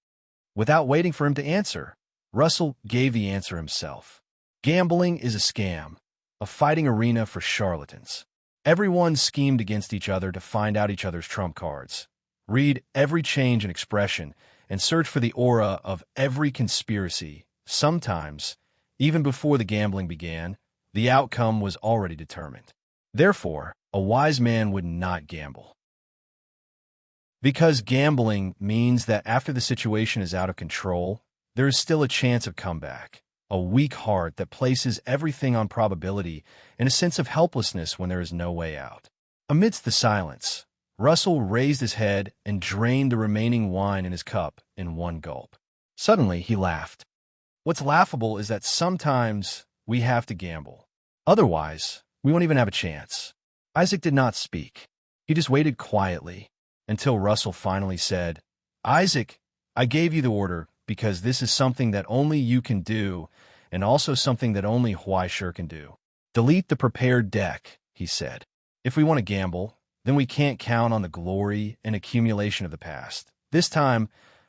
A: Without waiting for him to answer, Russell gave the answer himself. Gambling is a scam, a fighting arena for charlatans. Everyone schemed against each other to find out each other's trump cards, read every change in expression, and search for the aura of every conspiracy. Sometimes, even before the gambling began, the outcome was already determined. Therefore, a wise man would not gamble. Because gambling means that after the situation is out of control, there is still a chance of comeback. A weak heart that places everything on probability and a sense of helplessness when there is no way out. Amidst the silence, Russell raised his head and drained the remaining wine in his cup in one gulp. Suddenly, he laughed. What's laughable is that sometimes we have to gamble. Otherwise, we won't even have a chance. Isaac did not speak. He just waited quietly until Russell finally said, Isaac, I gave you the order because this is something that only you can do and also something that only Huaishur can do. Delete the prepared deck, he said. If we want to gamble, then we can't count on the glory and accumulation of the past. This time,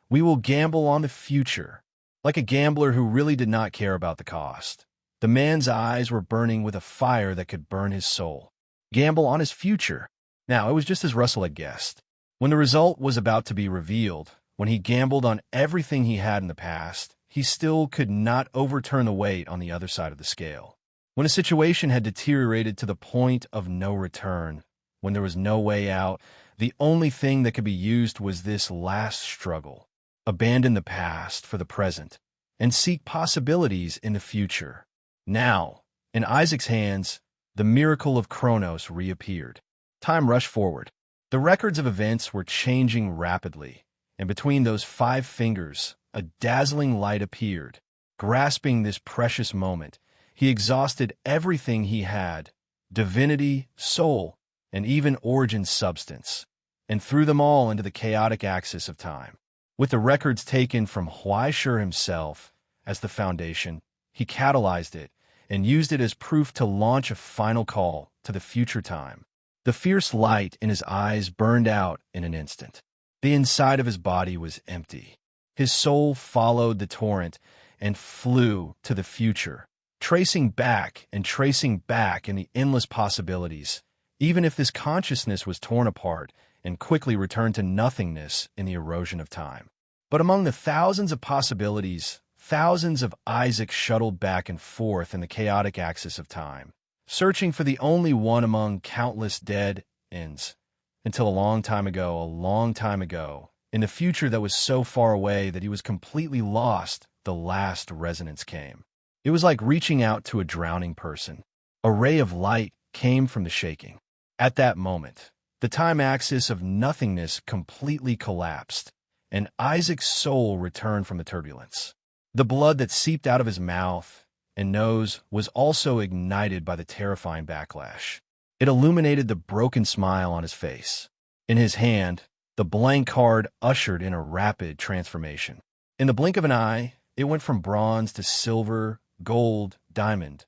A: we will gamble on the future, like a gambler who really did not care about the cost. The man's eyes were burning with a fire that could burn his soul. Gamble on his future. Now, it was just as Russell had guessed. When the result was about to be revealed, when he gambled on everything he had in the past, he still could not overturn the weight on the other side of the scale. When a situation had deteriorated to the point of no return, when there was no way out, the only thing that could be used was this last struggle. Abandon the past for the present and seek possibilities in the future. Now, in Isaac's hands, the miracle of Chronos reappeared. Time rushed forward. The records of events were changing rapidly, and between those 5 fingers, a dazzling light appeared. Grasping this precious moment, he exhausted everything he had, divinity, soul, and even origin substance, and threw them all into the chaotic axis of time. With the records taken from Huaishur himself as the foundation, he catalyzed it and used it as proof to launch a final call to the future time. The fierce light in his eyes burned out in an instant. The inside of his body was empty. His soul followed the torrent and flew to the future, tracing back in the endless possibilities, even if this consciousness was torn apart and quickly returned to nothingness in the erosion of time. But among the thousands of possibilities, thousands of Isaacs shuttled back and forth in the chaotic axis of time, searching for the only one among countless dead ends, until a long time ago, in the future that was so far away that he was completely lost, the last resonance came. It was like reaching out to a drowning person. A ray of light came from the shaking. At that moment, the time axis of nothingness completely collapsed, and Isaac's soul returned from the turbulence. The blood that seeped out of his mouth and nose was also ignited by the terrifying backlash. It illuminated the broken smile on his face. In his hand, the blank card ushered in a rapid transformation. In the blink of an eye, it went from bronze to silver, gold, diamond,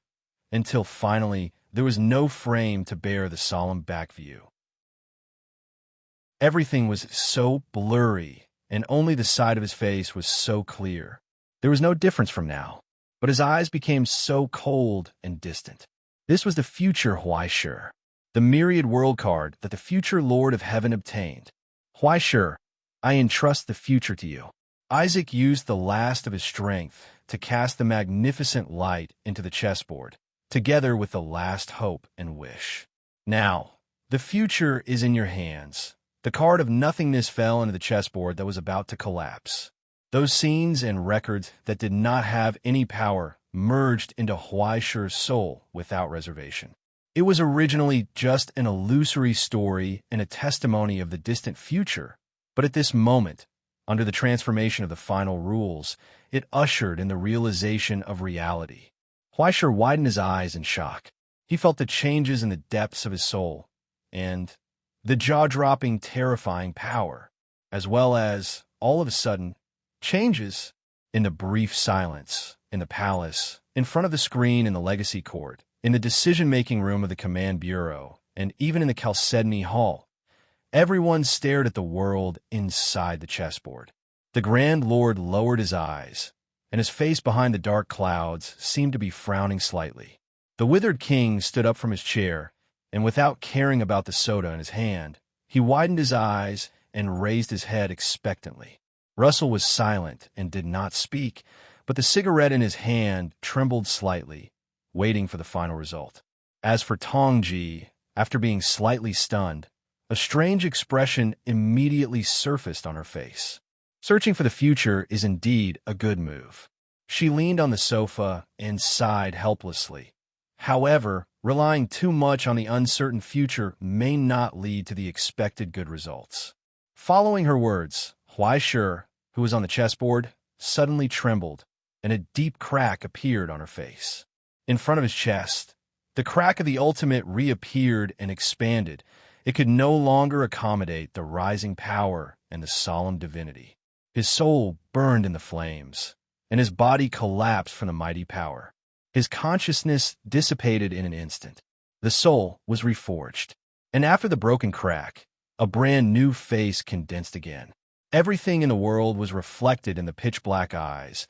A: until finally there was no frame to bear the solemn back view. Everything was so blurry, and only the side of his face was so clear. There was no difference from now, but his eyes became so cold and distant. This was the future Huaishur, the myriad world card that the future Lord of Heaven obtained. Huaishur, I entrust the future to you. Isaac used the last of his strength to cast the magnificent light into the chessboard, together with the last hope and wish. Now, the future is in your hands. The card of nothingness fell into the chessboard that was about to collapse. Those scenes and records that did not have any power merged into Huaishur's soul without reservation. It was originally just an illusory story and a testimony of the distant future, but at this moment, under the transformation of the final rules, it ushered in the realization of reality. Huaishur widened his eyes in shock. He felt the changes in the depths of his soul, and the jaw-dropping, terrifying power, as well as, all of a sudden, changes in the brief silence, in the palace, in front of the screen in the legacy court, in the decision-making room of the command bureau, and even in the Chalcedony Hall. Everyone stared at the world inside the chessboard. The Grand Lord lowered his eyes, and his face behind the dark clouds seemed to be frowning slightly. The withered king stood up from his chair, and without caring about the soda in his hand, he widened his eyes and raised his head expectantly. Russell was silent and did not speak, but the cigarette in his hand trembled slightly, waiting for the final result. As for Tongji, after being slightly stunned, a strange expression immediately surfaced on her face. Searching for the future is indeed a good move. She leaned on the sofa and sighed helplessly. However, relying too much on the uncertain future may not lead to the expected good results. Following her words, Huaishir, who was on the chessboard, suddenly trembled, and a deep crack appeared on her face. In front of his chest, the crack of the ultimate reappeared and expanded. It could no longer accommodate the rising power and the solemn divinity. His soul burned in the flames, and his body collapsed from the mighty power. His consciousness dissipated in an instant. The soul was reforged, and after the broken crack, a brand new face condensed again. Everything in the world was reflected in the pitch-black eyes,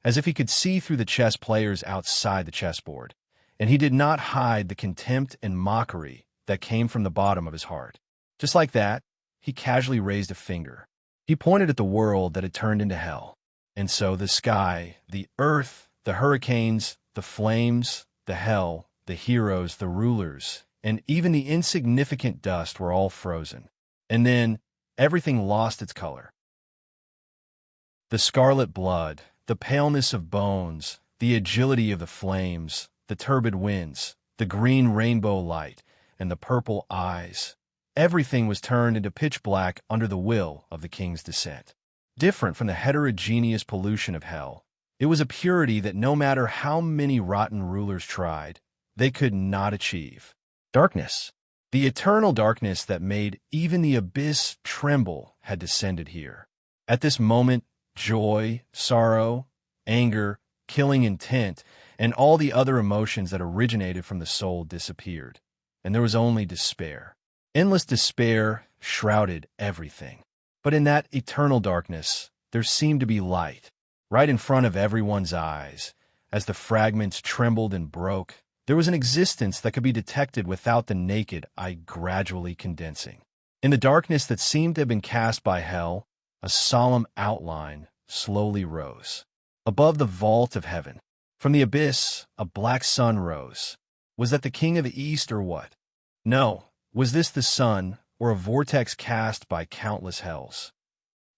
A: as if he could see through the chess players outside the chessboard, and he did not hide the contempt and mockery that came from the bottom of his heart. Just like that, he casually raised a finger. He pointed at the world that had turned into hell. And so the sky, the earth, the hurricanes, the flames, the hell, the heroes, the rulers, and even the insignificant dust were all frozen. And then everything lost its color. The scarlet blood, the paleness of bones, the agility of the flames, the turbid winds, the green rainbow light, and the purple eyes. Everything was turned into pitch black under the will of the king's descent. Different from the heterogeneous pollution of hell, it was a purity that no matter how many rotten rulers tried, they could not achieve. Darkness. The eternal darkness that made even the abyss tremble had descended here. At this moment, joy, sorrow, anger, killing intent, and all the other emotions that originated from the soul disappeared, and there was only despair. Endless despair shrouded everything. But in that eternal darkness, there seemed to be light, right in front of everyone's eyes. As the fragments trembled and broke, there was an existence that could be detected without the naked eye gradually condensing. In the darkness that seemed to have been cast by hell, a solemn outline slowly rose. Above the vault of heaven, from the abyss, a black sun rose. Was that the king of the east or what? No. Was this the sun, or a vortex cast by countless hells?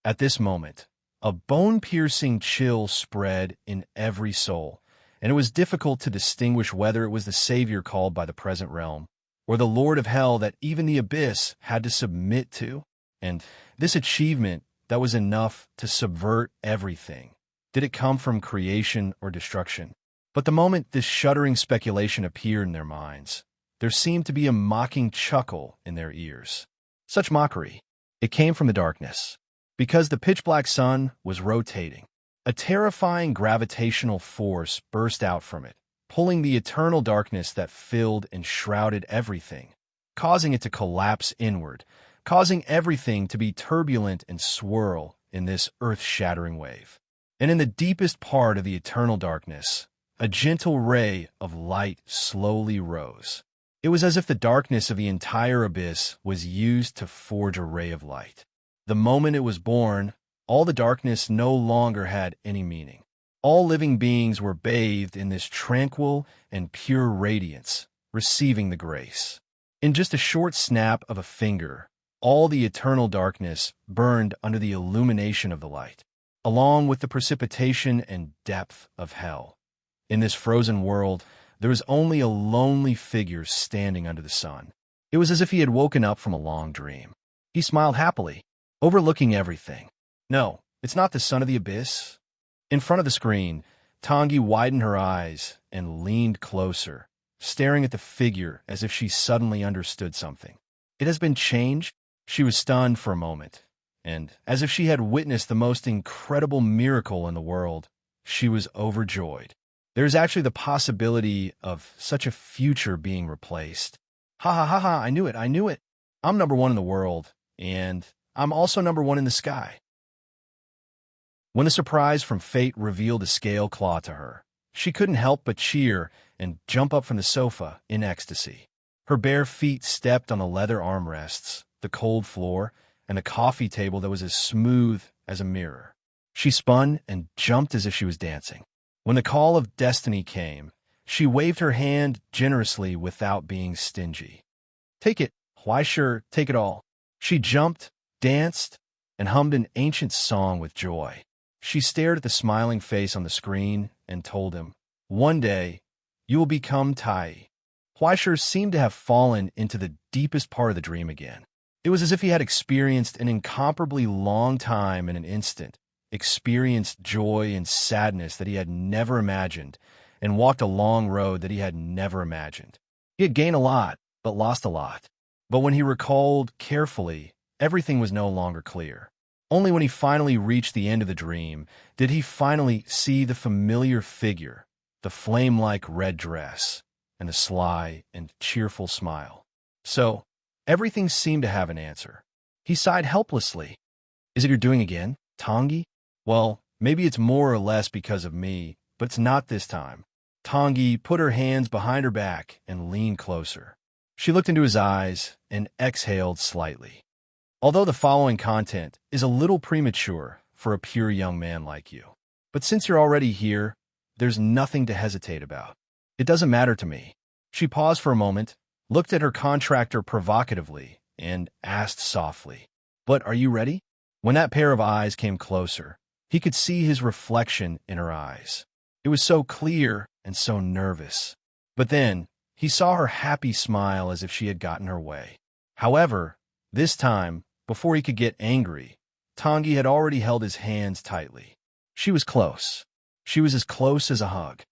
A: At this moment, a bone-piercing chill spread in every soul, and it was difficult to distinguish whether it was the savior called by the present realm, or the lord of hell that even the abyss had to submit to. And this achievement that was enough to subvert everything. Did it come from creation or destruction? But the moment this shuddering speculation appeared in their minds, there seemed to be a mocking chuckle in their ears. Such mockery. It came from the darkness. Because the pitch-black sun was rotating, a terrifying gravitational force burst out from it, pulling the eternal darkness that filled and shrouded everything, causing it to collapse inward, causing everything to be turbulent and swirl in this earth-shattering wave. And in the deepest part of the eternal darkness, a gentle ray of light slowly rose. It was as if the darkness of the entire abyss was used to forge a ray of light. The moment it was born, all the darkness no longer had any meaning. All living beings were bathed in this tranquil and pure radiance, receiving the grace. In just a short snap of a finger, all the eternal darkness burned under the illumination of the light, along with the precipitation and depth of hell. In this frozen world, there was only a lonely figure standing under the sun. It was as if he had woken up from a long dream. He smiled happily, overlooking everything. No, it's not the son of the abyss. In front of the screen, Tangi widened her eyes and leaned closer, staring at the figure as if she suddenly understood something. It has been changed? She was stunned for a moment, and as if she had witnessed the most incredible miracle in the world, she was overjoyed. There's actually the possibility of such a future being replaced. Ha ha ha ha, I knew it. I'm number one in the world, and I'm also number one in the sky. When the surprise from fate revealed a scale claw to her, she couldn't help but cheer and jump up from the sofa in ecstasy. Her bare feet stepped on the leather armrests, the cold floor, and the coffee table that was as smooth as a mirror. She spun and jumped as if she was dancing. When the call of destiny came, she waved her hand generously without being stingy. "Take it. Why sure, take it all." She jumped, danced, and hummed an ancient song with joy. She stared at the smiling face on the screen and told him, "One day, you will become Tai." Huaisher seemed to have fallen into the deepest part of the dream again. It was as if he had experienced an incomparably long time in an instant, experienced joy and sadness that he had never imagined, and walked a long road that he had never imagined. He had gained a lot, but lost a lot. But when he recalled carefully, everything was no longer clear. Only when he finally reached the end of the dream did he finally see the familiar figure, the flame-like red dress, and the sly and cheerful smile. So, everything seemed to have an answer. He sighed helplessly. "Is it your doing again, Tangi?" "Well, maybe it's more or less because of me, but it's not this time." Tangi put her hands behind her back and leaned closer. She looked into his eyes and exhaled slightly. "Although the following content is a little premature for a pure young man like you, but since you're already here, there's nothing to hesitate about. It doesn't matter to me." She paused for a moment, looked at her contractor provocatively, and asked softly, "But are you ready?" When that pair of eyes came closer, he could see his reflection in her eyes. It was so clear and so nervous. But then, he saw her happy smile as if she had gotten her way. However, this time, before he could get angry, Tangi had already held his hands tightly. She was close. She was as close as a hug.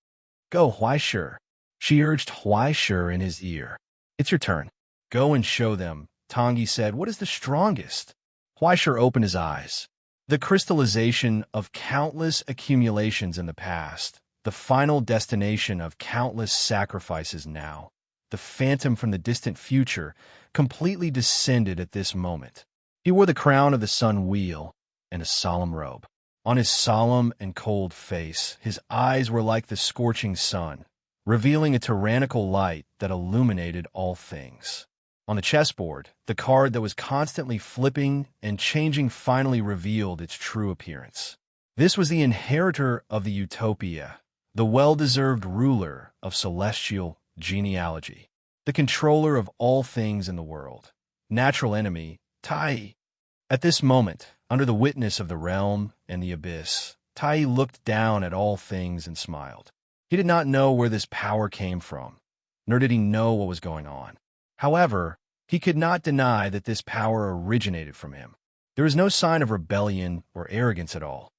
A: "Go, Huaisher," she urged Huaisher in his ear. "It's your turn. Go and show them," Tangi said. "What is the strongest?" Huaisher opened his eyes. The crystallization of countless accumulations in the past, the final destination of countless sacrifices now, the phantom from the distant future, completely descended at this moment. He wore the crown of the sun wheel and a solemn robe. On his solemn and cold face, his eyes were like the scorching sun, revealing a tyrannical light that illuminated all things. On the chessboard, the card that was constantly flipping and changing finally revealed its true appearance. This was the inheritor of the utopia, the well-deserved ruler of celestial genealogy, the controller of all things in the world, natural enemy, Tai. At this moment, under the witness of the realm and the abyss, Tai looked down at all things and smiled. He did not know where this power came from, nor did he know what was going on. However, he could not deny that this power originated from him. There was no sign of rebellion or arrogance at all.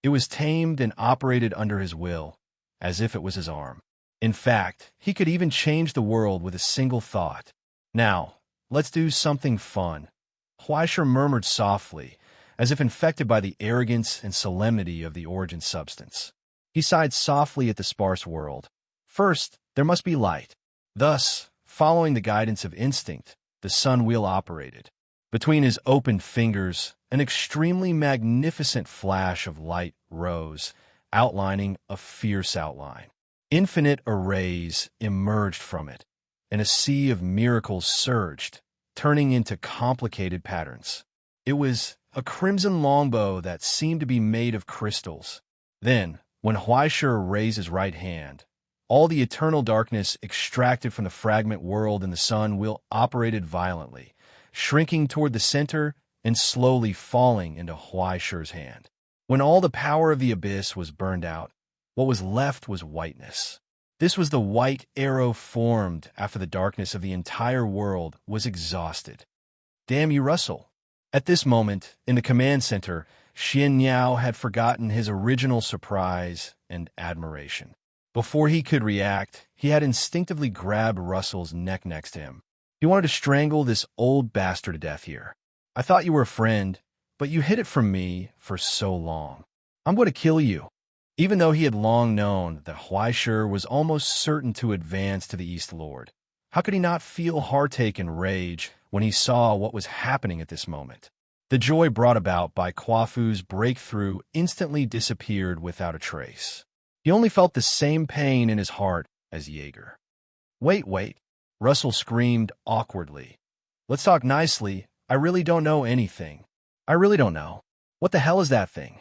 A: It was tamed and operated under his will, as if it was his arm. In fact, he could even change the world with a single thought. "Now, let's do something fun," Huaisher murmured softly, as if infected by the arrogance and solemnity of the origin substance. He sighed softly at the sparse world. First, there must be light. Thus, following the guidance of instinct, the sun wheel operated. Between his opened fingers, an extremely magnificent flash of light rose, outlining a fierce outline. Infinite arrays emerged from it, and a sea of miracles surged, turning into complicated patterns. It was a crimson longbow that seemed to be made of crystals. Then, when Huaisher raised his right hand, all the eternal darkness extracted from the fragment world in the sun wheel operated violently, shrinking toward the center and slowly falling into Huaisher's hand. When all the power of the abyss was burned out, what was left was whiteness. This was the white arrow formed after the darkness of the entire world was exhausted. "Damn you, Russell." At this moment, in the command center, Xian Niao had forgotten his original surprise and admiration. Before he could react, he had instinctively grabbed Russell's neck next to him. He wanted to strangle this old bastard to death here. "I thought you were a friend, but you hid it from me for so long. I'm going to kill you." Even though he had long known that Huaisher was almost certain to advance to the East Lord, how could he not feel heartache and rage when he saw what was happening at this moment? The joy brought about by Kwafu's breakthrough instantly disappeared without a trace. He only felt the same pain in his heart as Jaeger. Wait, Russell screamed awkwardly. Let's talk nicely. I really don't know anything. I really don't know. What the hell is that thing?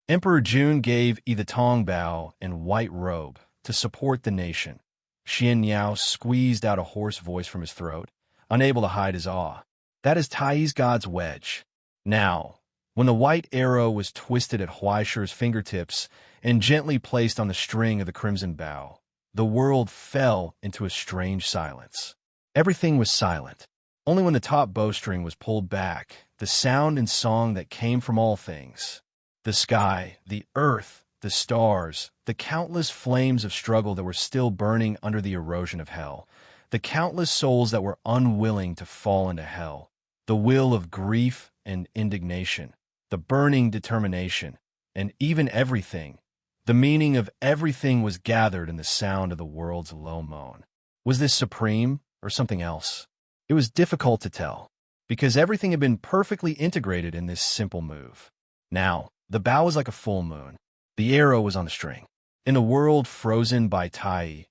A: Emperor Jun gave Yi the Tong Bao and white robe to support the nation. Xian Yao squeezed out a hoarse voice from his throat, unable to hide his awe. That is Tai's god's wedge. Now, when the white arrow was twisted at Huaishi's fingertips and gently placed on the string of the crimson bow, the world fell into a strange silence. Everything was silent. Only when the top bowstring was pulled back, the sound and song that came from all things. The sky, the earth, the stars, the countless flames of struggle that were still burning under the erosion of hell, the countless souls that were unwilling to fall into hell, the will of grief and indignation, the burning determination, and even everything. The meaning of everything was gathered in the sound of the world's low moan. Was this supreme or something else? It was difficult to tell, because everything had been perfectly integrated in this simple move. Now, the bow was like a full moon. The arrow was on the string. In the world frozen by Tai,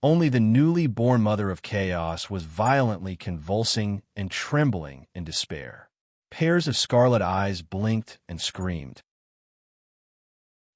A: only the newly born mother of chaos was violently convulsing and trembling in despair. Pairs of scarlet eyes blinked and screamed.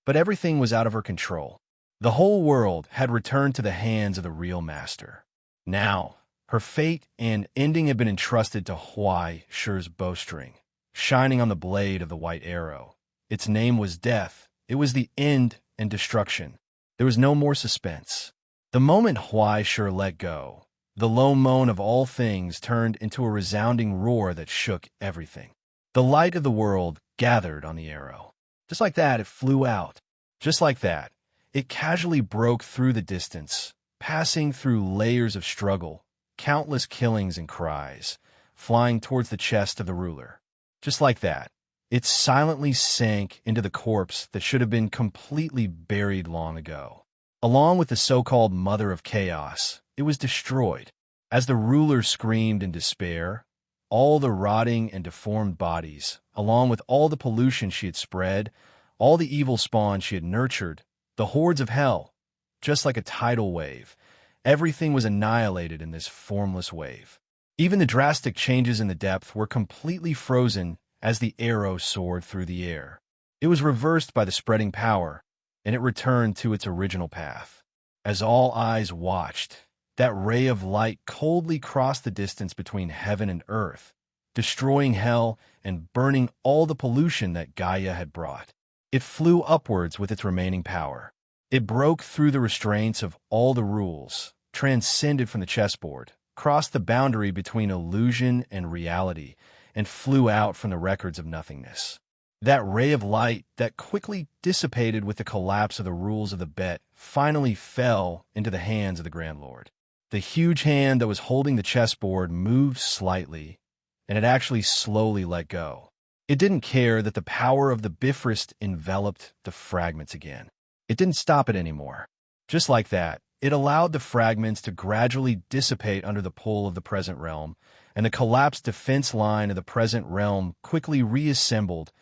A: But everything was out of her control. The whole world had returned to the hands of the real master. Now, her fate and ending had been entrusted to Huaishi's bowstring, shining on the blade of the white arrow. Its name was death. It was the end and destruction. There was no more suspense. The moment Huaishi let go, the low moan of all things turned into a resounding roar that shook everything. The light of the world gathered on the arrow. Just like that, it flew out. Just like that, it casually broke through the distance, passing through layers of struggle, countless killings and cries, flying towards the chest of the ruler. Just like that, it silently sank into the corpse that should have been completely buried long ago. Along with the so-called Mother of Chaos, it was destroyed. As the ruler screamed in despair, all the rotting and deformed bodies, along with all the pollution she had spread, all the evil spawn she had nurtured, the hordes of hell, just like a tidal wave, everything was annihilated in this formless wave. Even the drastic changes in the depth were completely frozen as the arrow soared through the air. It was reversed by the spreading power, and it returned to its original path. As all eyes watched, that ray of light coldly crossed the distance between heaven and earth, destroying hell and burning all the pollution that Gaia had brought. It flew upwards with its remaining power. It broke through the restraints of all the rules, transcended from the chessboard, crossed the boundary between illusion and reality, and flew out from the records of nothingness. That ray of light that quickly dissipated with the collapse of the rules of the bet finally fell into the hands of the Grand Lord. The huge hand that was holding the chessboard moved slightly, and it actually slowly let go. It didn't care that the power of the Bifrost enveloped the fragments again. It didn't stop it anymore. Just like that, it allowed the fragments to gradually dissipate under the pull of the present realm, and the collapsed defense line of the present realm quickly reassembled.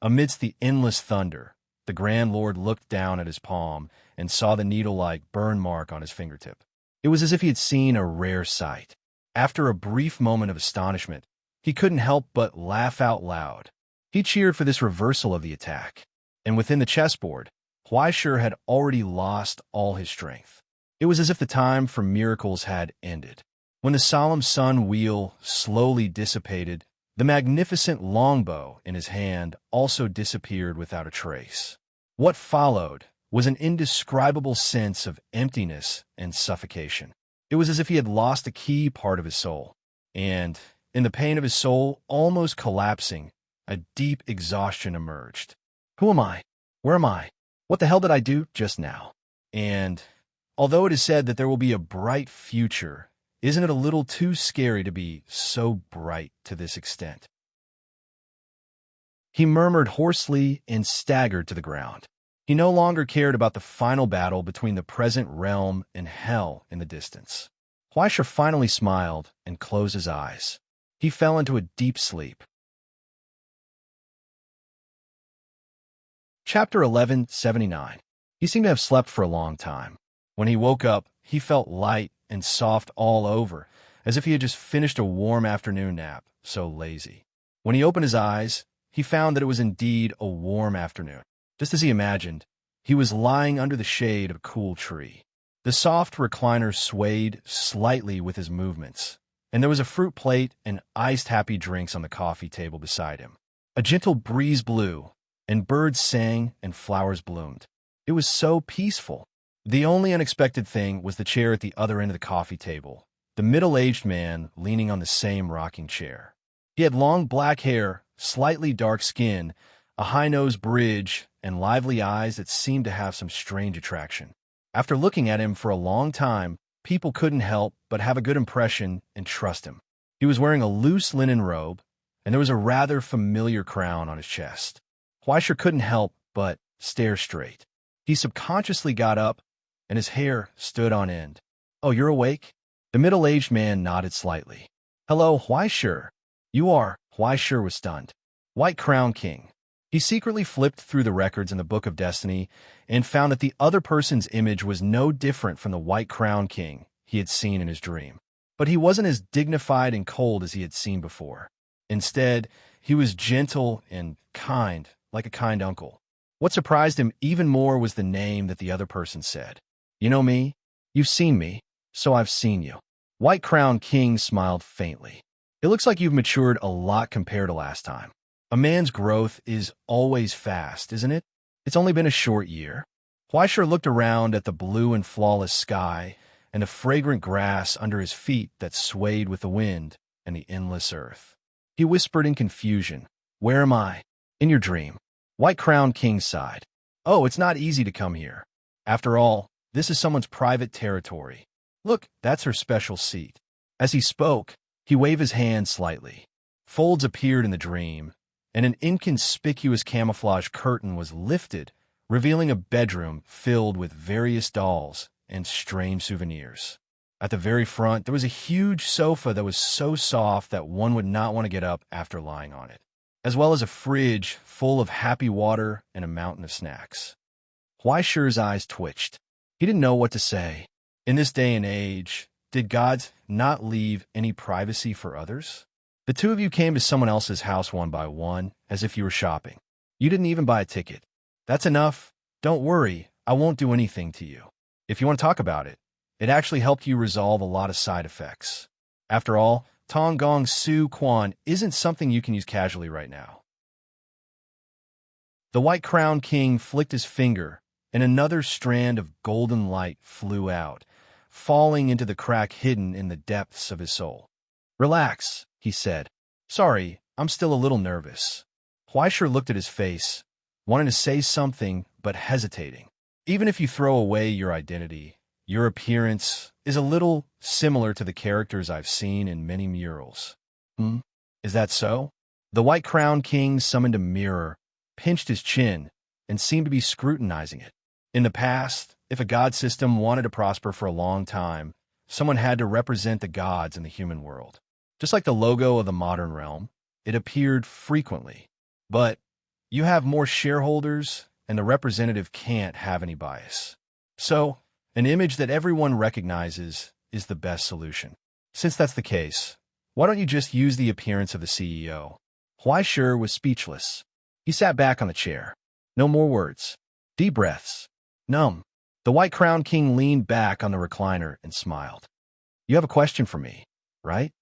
A: Amidst the endless thunder, the Grand Lord looked down at his palm and saw the needle-like burn mark on his fingertip. It was as if he had seen a rare sight. After a brief moment of astonishment, he couldn't help but laugh out loud. He cheered for this reversal of the attack, and within the chessboard, Huaishi had already lost all his strength. It was as if the time for miracles had ended. When the solemn sun wheel slowly dissipated, the magnificent longbow in his hand also disappeared without a trace. What followed was an indescribable sense of emptiness and suffocation. It was as if he had lost a key part of his soul, and, in the pain of his soul almost collapsing, a deep exhaustion emerged. Who am I? Where am I? What the hell did I do just now? And, although it is said that there will be a bright future, isn't it a little too scary to be so bright to this extent? He murmured hoarsely and staggered to the ground. He no longer cared about the final battle between the present realm and hell in the distance. Huaisha finally smiled and closed his eyes. He fell into a deep sleep. Chapter 1179. He seemed to have slept for a long time. When he woke up, he felt light and soft all over, as if he had just finished a warm afternoon nap, so lazy. When he opened his eyes, he found that it was indeed a warm afternoon. Just as he imagined, he was lying under the shade of a cool tree. The soft recliner swayed slightly with his movements, and there was a fruit plate and iced happy drinks on the coffee table beside him. A gentle breeze blew, and birds sang and flowers bloomed. It was so peaceful. The only unexpected thing was the chair at the other end of the coffee table, the middle-aged man leaning on the same rocking chair. He had long black hair, slightly dark skin, a high-nosed bridge, and lively eyes that seemed to have some strange attraction. After looking at him for a long time, people couldn't help but have a good impression and trust him. He was wearing a loose linen robe, and there was a rather familiar crown on his chest. Huaisher couldn't help but stare straight. He subconsciously got up, and his hair stood on end. "Oh, you're awake?" The middle-aged man nodded slightly. "Hello, Huaisher." "You are." Huaisher was stunned. "White Crown King." He secretly flipped through the records in the Book of Destiny and found that the other person's image was no different from the White Crown King he had seen in his dream. But he wasn't as dignified and cold as he had seen before. Instead, he was gentle and kind, like a kind uncle. What surprised him even more was the name that the other person said. "You know me? You've seen me, so I've seen you." White Crown King smiled faintly. "It looks like you've matured a lot compared to last time. A man's growth is always fast, isn't it? It's only been a short year." Huaisher looked around at the blue and flawless sky and the fragrant grass under his feet that swayed with the wind and the endless earth. He whispered in confusion, "Where am I?" "In your dream." White Crown King sighed. "Oh, it's not easy to come here. After all, this is someone's private territory. Look, that's her special seat." As he spoke, he waved his hand slightly. Folds appeared in the dream, and an inconspicuous camouflage curtain was lifted, revealing a bedroom filled with various dolls and strange souvenirs. At the very front, there was a huge sofa that was so soft that one would not want to get up after lying on it, as well as a fridge full of happy water and a mountain of snacks. Huaisher's eyes twitched. He didn't know what to say. In this day and age, did gods not leave any privacy for others? The two of you came to someone else's house one by one, as if you were shopping. You didn't even buy a ticket. That's enough. Don't worry, I won't do anything to you. If you want to talk about it, it actually helped you resolve a lot of side effects. After all, Tong Gong Su Quan isn't something you can use casually right now. The White Crown King flicked his finger, and another strand of golden light flew out, falling into the crack hidden in the depths of his soul. "Relax," he said. "Sorry, I'm still a little nervous." Huaisher looked at his face, wanting to say something, but hesitating. Even if you throw away your identity, your appearance is a little similar to the characters I've seen in many murals. Is that so?" The White Crown King summoned a mirror, pinched his chin, and seemed to be scrutinizing it. In the past, if a god system wanted to prosper for a long time, someone had to represent the gods in the human world. Just like the logo of the modern realm, it appeared frequently. But you have more shareholders, and the representative can't have any bias. So, an image that everyone recognizes is the best solution. Since that's the case, why don't you just use the appearance of the CEO? Huaisher was speechless. He sat back on the chair. No more words. Deep breaths. Numb. The White Crown King leaned back on the recliner and smiled. "You have a question for me, right?"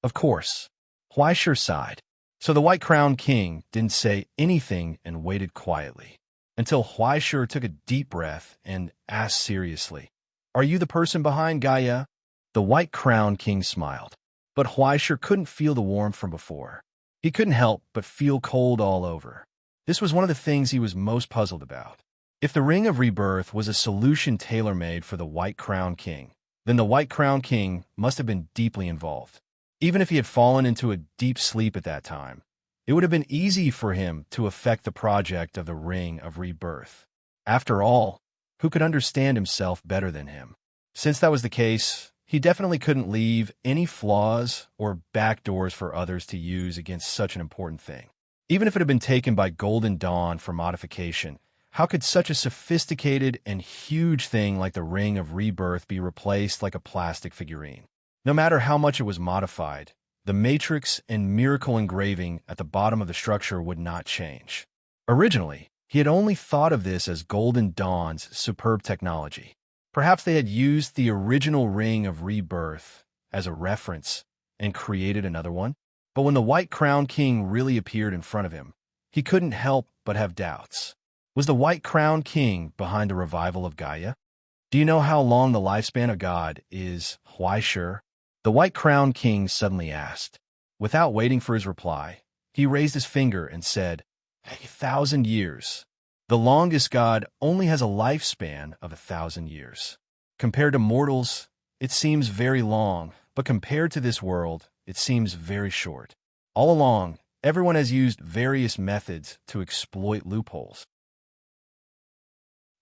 A: "Of course." Huaisher sighed. So the White Crown King didn't say anything and waited quietly, until Huaisher took a deep breath and asked seriously, "Are you the person behind Gaia?" The White Crown King smiled, but Huaisher couldn't feel the warmth from before. He couldn't help but feel cold all over. This was one of the things he was most puzzled about. If the Ring of Rebirth was a solution tailor-made for the White Crown King, then the White Crown King must have been deeply involved. Even if he had fallen into a deep sleep at that time, it would have been easy for him to affect the project of the Ring of Rebirth. After all, who could understand himself better than him? Since that was the case, he definitely couldn't leave any flaws or backdoors for others to use against such an important thing. Even if it had been taken by Golden Dawn for modification, How could such a sophisticated and huge thing like the Ring of Rebirth be replaced like a plastic figurine? No matter how much it was modified, the matrix and miracle engraving at the bottom of the structure would not change. Originally, he had only thought of this as Golden Dawn's superb technology. Perhaps they had used the original Ring of Rebirth as a reference and created another one. But when the White Crowned King really appeared in front of him, he couldn't help but have doubts. Was the White Crowned King behind the revival of Gaia? Do you know how long the lifespan of God is? Why sure? The White Crowned King suddenly asked. Without waiting for his reply, he raised his finger and said, 1,000 years. The longest God only has a lifespan of 1,000 years. Compared to mortals, it seems very long, but compared to this world, it seems very short. All along, everyone has used various methods to exploit loopholes.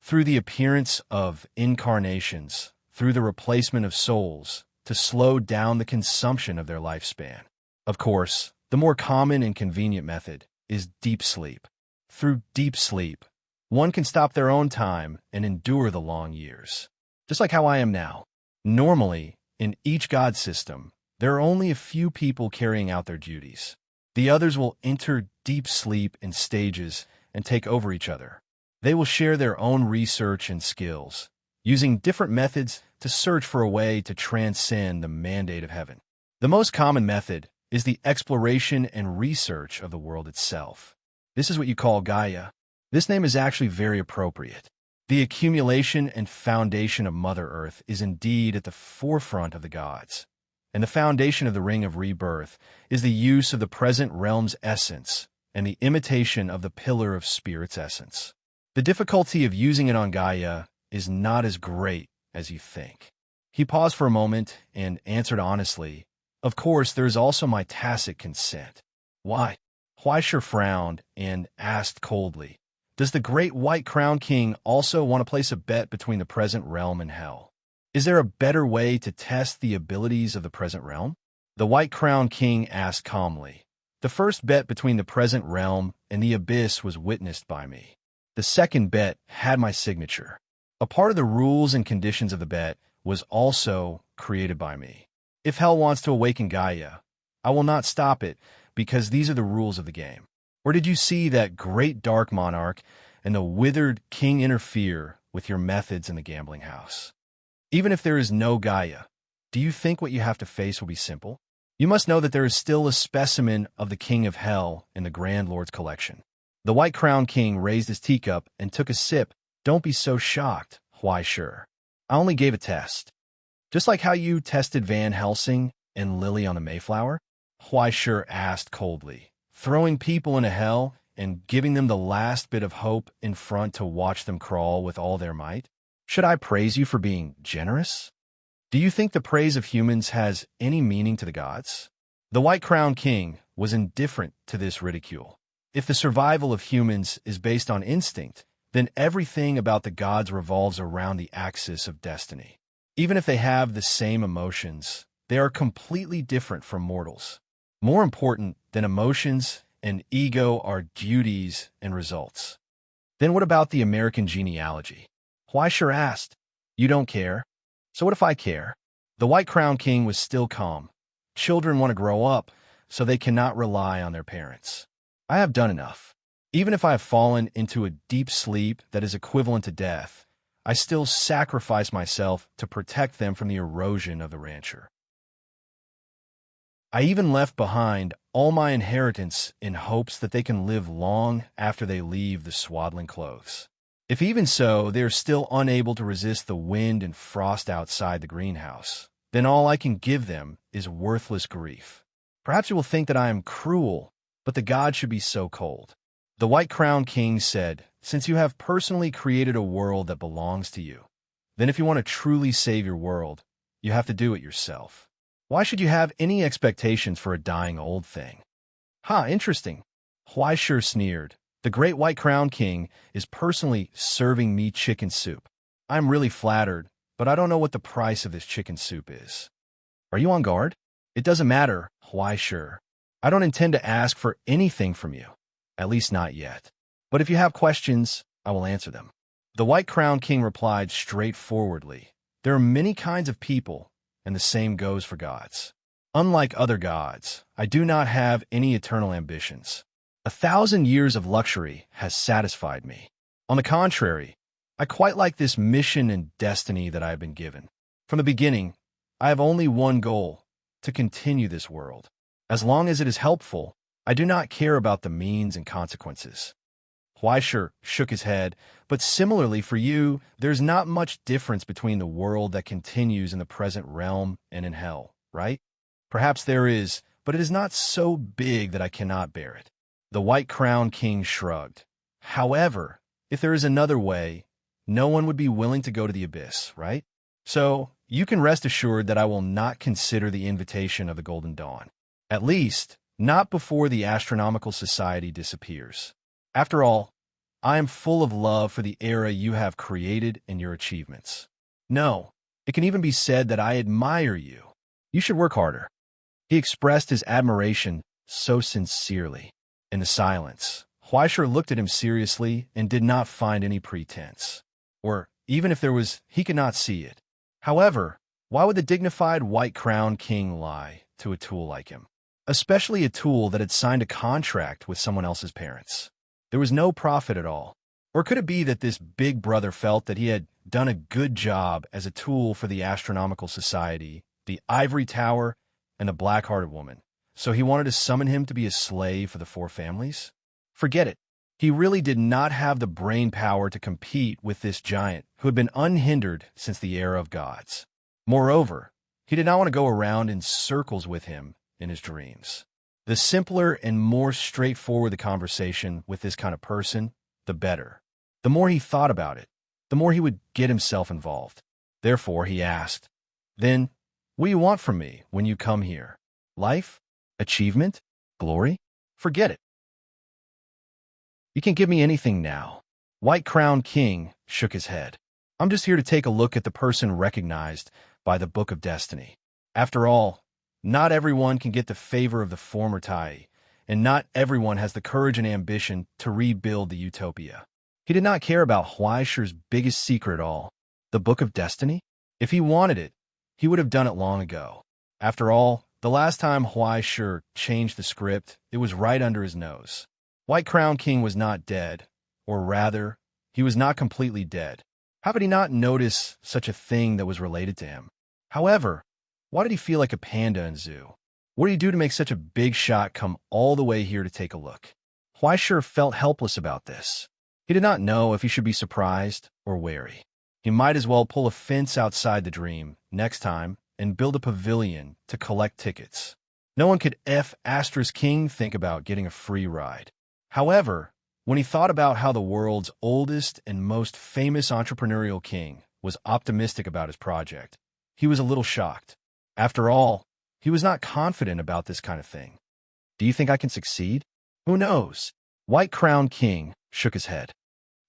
A: Through the appearance of incarnations, through the replacement of souls, to slow down the consumption of their lifespan. Of course, the more common and convenient method is deep sleep. Through deep sleep, one can stop their own time and endure the long years. Just like how I am now. Normally, in each God system, there are only a few people carrying out their duties. The others will enter deep sleep in stages and take over each other. They will share their own research and skills, using different methods to search for a way to transcend the mandate of heaven. The most common method is the exploration and research of the world itself. This is what you call Gaia. This name is actually very appropriate. The accumulation and foundation of Mother Earth is indeed at the forefront of the gods. And the foundation of the Ring of Rebirth is the use of the present realm's essence and the imitation of the Pillar of Spirit's essence. The difficulty of using it on Gaia is not as great as you think. He paused for a moment and answered honestly, of course, there is also my tacit consent. Why? Huaisher frowned and asked coldly, does the great White Crowned King also want to place a bet between the present realm and hell? Is there a better way to test the abilities of the present realm? The White Crowned King asked calmly. The first bet between the present realm and the abyss was witnessed by me. The second bet had my signature. A part of the rules and conditions of the bet was also created by me. If hell wants to awaken Gaia, I will not stop it because these are the rules of the game. Or did you see that great dark monarch and the withered king interfere with your methods in the gambling house? Even if there is no Gaia, do you think what you have to face will be simple? You must know that there is still a specimen of the king of hell in the Grand Lord's collection. The White Crowned King raised his teacup and took a sip. Don't be so shocked, Huaisher. I only gave a test. Just like how you tested Van Helsing and Lily on the Mayflower? Huaisher asked coldly, throwing people into hell and giving them the last bit of hope in front to watch them crawl with all their might? Should I praise you for being generous? Do you think the praise of humans has any meaning to the gods? The White Crowned King was indifferent to this ridicule. If the survival of humans is based on instinct, then everything about the gods revolves around the axis of destiny. Even if they have the same emotions, they are completely different from mortals. More important than emotions and ego are duties and results. Then what about the American genealogy? Huaisher asked. You don't care? So what if I care? The White Crowned King was still calm. Children want to grow up, so they cannot rely on their parents. I have done enough. Even if I have fallen into a deep sleep that is equivalent to death, I still sacrifice myself to protect them from the erosion of the rancher. I even left behind all my inheritance in hopes that they can live long after they leave the swaddling clothes. If even so, they are still unable to resist the wind and frost outside the greenhouse, then all I can give them is worthless grief. Perhaps you will think that I am cruel, but the gods should be so cold. The White Crowned King said, since you have personally created a world that belongs to you, then if you want to truly save your world, you have to do it yourself. Why should you have any expectations for a dying old thing? Interesting. Huaisher sneered. The great White Crowned King is personally serving me chicken soup. I'm really flattered, but I don't know what the price of this chicken soup is. Are you on guard? It doesn't matter, Huaisher. I don't intend to ask for anything from you. At least not yet. But if you have questions, I will answer them. The White Crowned King replied straightforwardly, there are many kinds of people, and the same goes for gods. Unlike other gods, I do not have any eternal ambitions. 1,000 years of luxury has satisfied me. On the contrary, I quite like this mission and destiny that I have been given. From the beginning, I have only one goal, to continue this world. As long as it is helpful, I do not care about the means and consequences. Huaishir shook his head, but similarly for you, there's not much difference between the world that continues in the present realm and in hell, right? Perhaps there is, but it is not so big that I cannot bear it. The White Crowned King shrugged. However, if there is another way, no one would be willing to go to the abyss, right? So, you can rest assured that I will not consider the invitation of the Golden Dawn. At least, not before the Astronomical Society disappears. After all, I am full of love for the era you have created and your achievements. No, it can even be said that I admire you. You should work harder. He expressed his admiration so sincerely. In the silence, Huaishir looked at him seriously and did not find any pretense. Or, even if there was, he could not see it. However, why would the dignified White-Crowned King lie to a tool like him? Especially a tool that had signed a contract with someone else's parents. There was no profit at all. Or could it be that this big brother felt that he had done a good job as a tool for the Astronomical Society, the Ivory Tower, and the Black-Hearted Woman, so he wanted to summon him to be a slave for the four families? Forget it. He really did not have the brain power to compete with this giant who had been unhindered since the era of gods. Moreover, he did not want to go around in circles with him in his dreams. The simpler and more straightforward the conversation with this kind of person, the better. The more he thought about it, the more he would get himself involved. Therefore, he asked, then, what do you want from me when you come here? Life? Achievement? Glory? Forget it. You can't give me anything now. White-Crowned King shook his head. I'm just here to take a look at the person recognized by the Book of Destiny. After all, not everyone can get the favor of the former Tai, and not everyone has the courage and ambition to rebuild the utopia. He did not care about Huaishir's biggest secret at all, the Book of Destiny. If he wanted it, he would have done it long ago. After all, the last time Huaishir changed the script, it was right under his nose. White-Crowned King was not dead, or rather, he was not completely dead. How could he not notice such a thing that was related to him? However, why did he feel like a panda in zoo? What did he do to make such a big shot come all the way here to take a look? Huaishir felt helpless about this. He did not know if he should be surprised or wary. He might as well pull a fence outside the dream next time and build a pavilion to collect tickets. No one could King think about getting a free ride. However, when he thought about how the world's oldest and most famous entrepreneurial king was optimistic about his project, he was a little shocked. After all, he was not confident about this kind of thing. Do you think I can succeed? Who knows? White-Crowned King shook his head.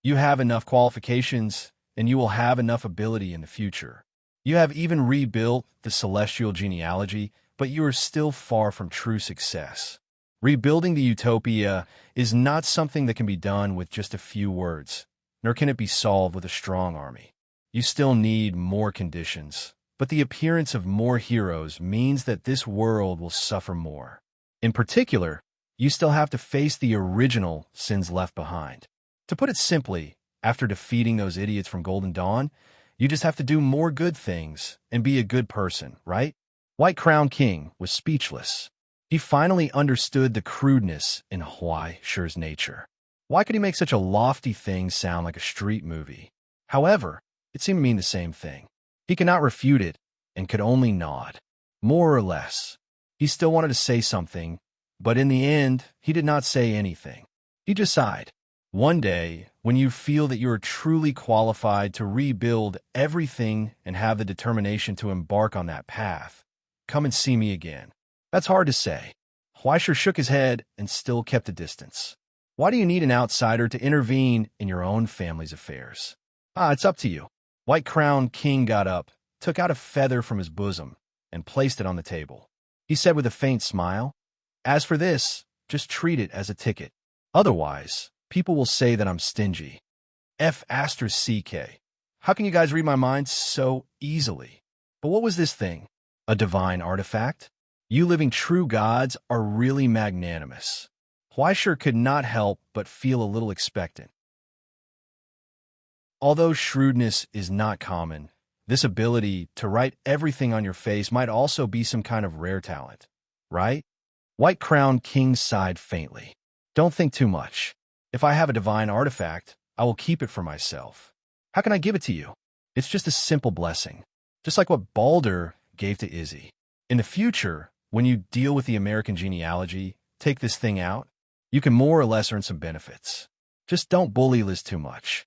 A: You have enough qualifications, and you will have enough ability in the future. You have even rebuilt the celestial genealogy, but you are still far from true success. Rebuilding the utopia is not something that can be done with just a few words, nor can it be solved with a strong army. You still need more conditions, but the appearance of more heroes means that this world will suffer more. In particular, you still have to face the original sins left behind. To put it simply, after defeating those idiots from Golden Dawn, you just have to do more good things and be a good person, right? White-Crowned King was speechless. He finally understood the crudeness in Huaishir's nature. Why could he make such a lofty thing sound like a street movie? However, it seemed to mean the same thing. He could not refute it and could only nod. More or less. He still wanted to say something, but in the end, he did not say anything. He just sighed. One day, when you feel that you are truly qualified to rebuild everything and have the determination to embark on that path, come and see me again. That's hard to say. Huaishir shook his head and still kept a distance. Why do you need an outsider to intervene in your own family's affairs? It's up to you. White-Crowned King got up, took out a feather from his bosom, and placed it on the table. He said with a faint smile, as for this, just treat it as a ticket. Otherwise, people will say that I'm stingy. F asterisk CK. How can you guys read my mind so easily? But what was this thing? A divine artifact? You living true gods are really magnanimous. Huaishir could not help but feel a little expectant. Although shrewdness is not common, this ability to write everything on your face might also be some kind of rare talent, right? White Crown King sighed faintly. Don't think too much. If I have a divine artifact, I will keep it for myself. How can I give it to you? It's just a simple blessing, just like what Baldur gave to Izzy. In the future, when you deal with the American genealogy, take this thing out, you can more or less earn some benefits. Just don't bully Liz too much.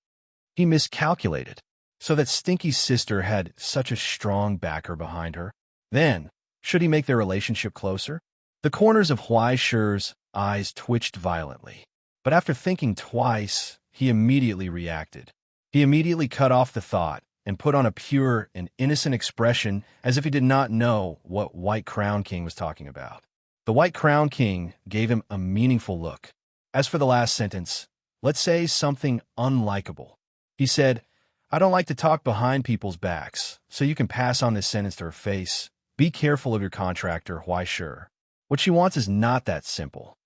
A: He miscalculated, so that Stinky's sister had such a strong backer behind her. Then, should he make their relationship closer? The corners of Huaishir's eyes twitched violently, but after thinking twice, he immediately reacted. He immediately cut off the thought and put on a pure and innocent expression as if he did not know what White Crown King was talking about. The White Crown King gave him a meaningful look. As for the last sentence, let's say something unlikable. He said, I don't like to talk behind people's backs, so you can pass on this sentence to her face. Be careful of your contractor, Huaishir. What she wants is not that simple.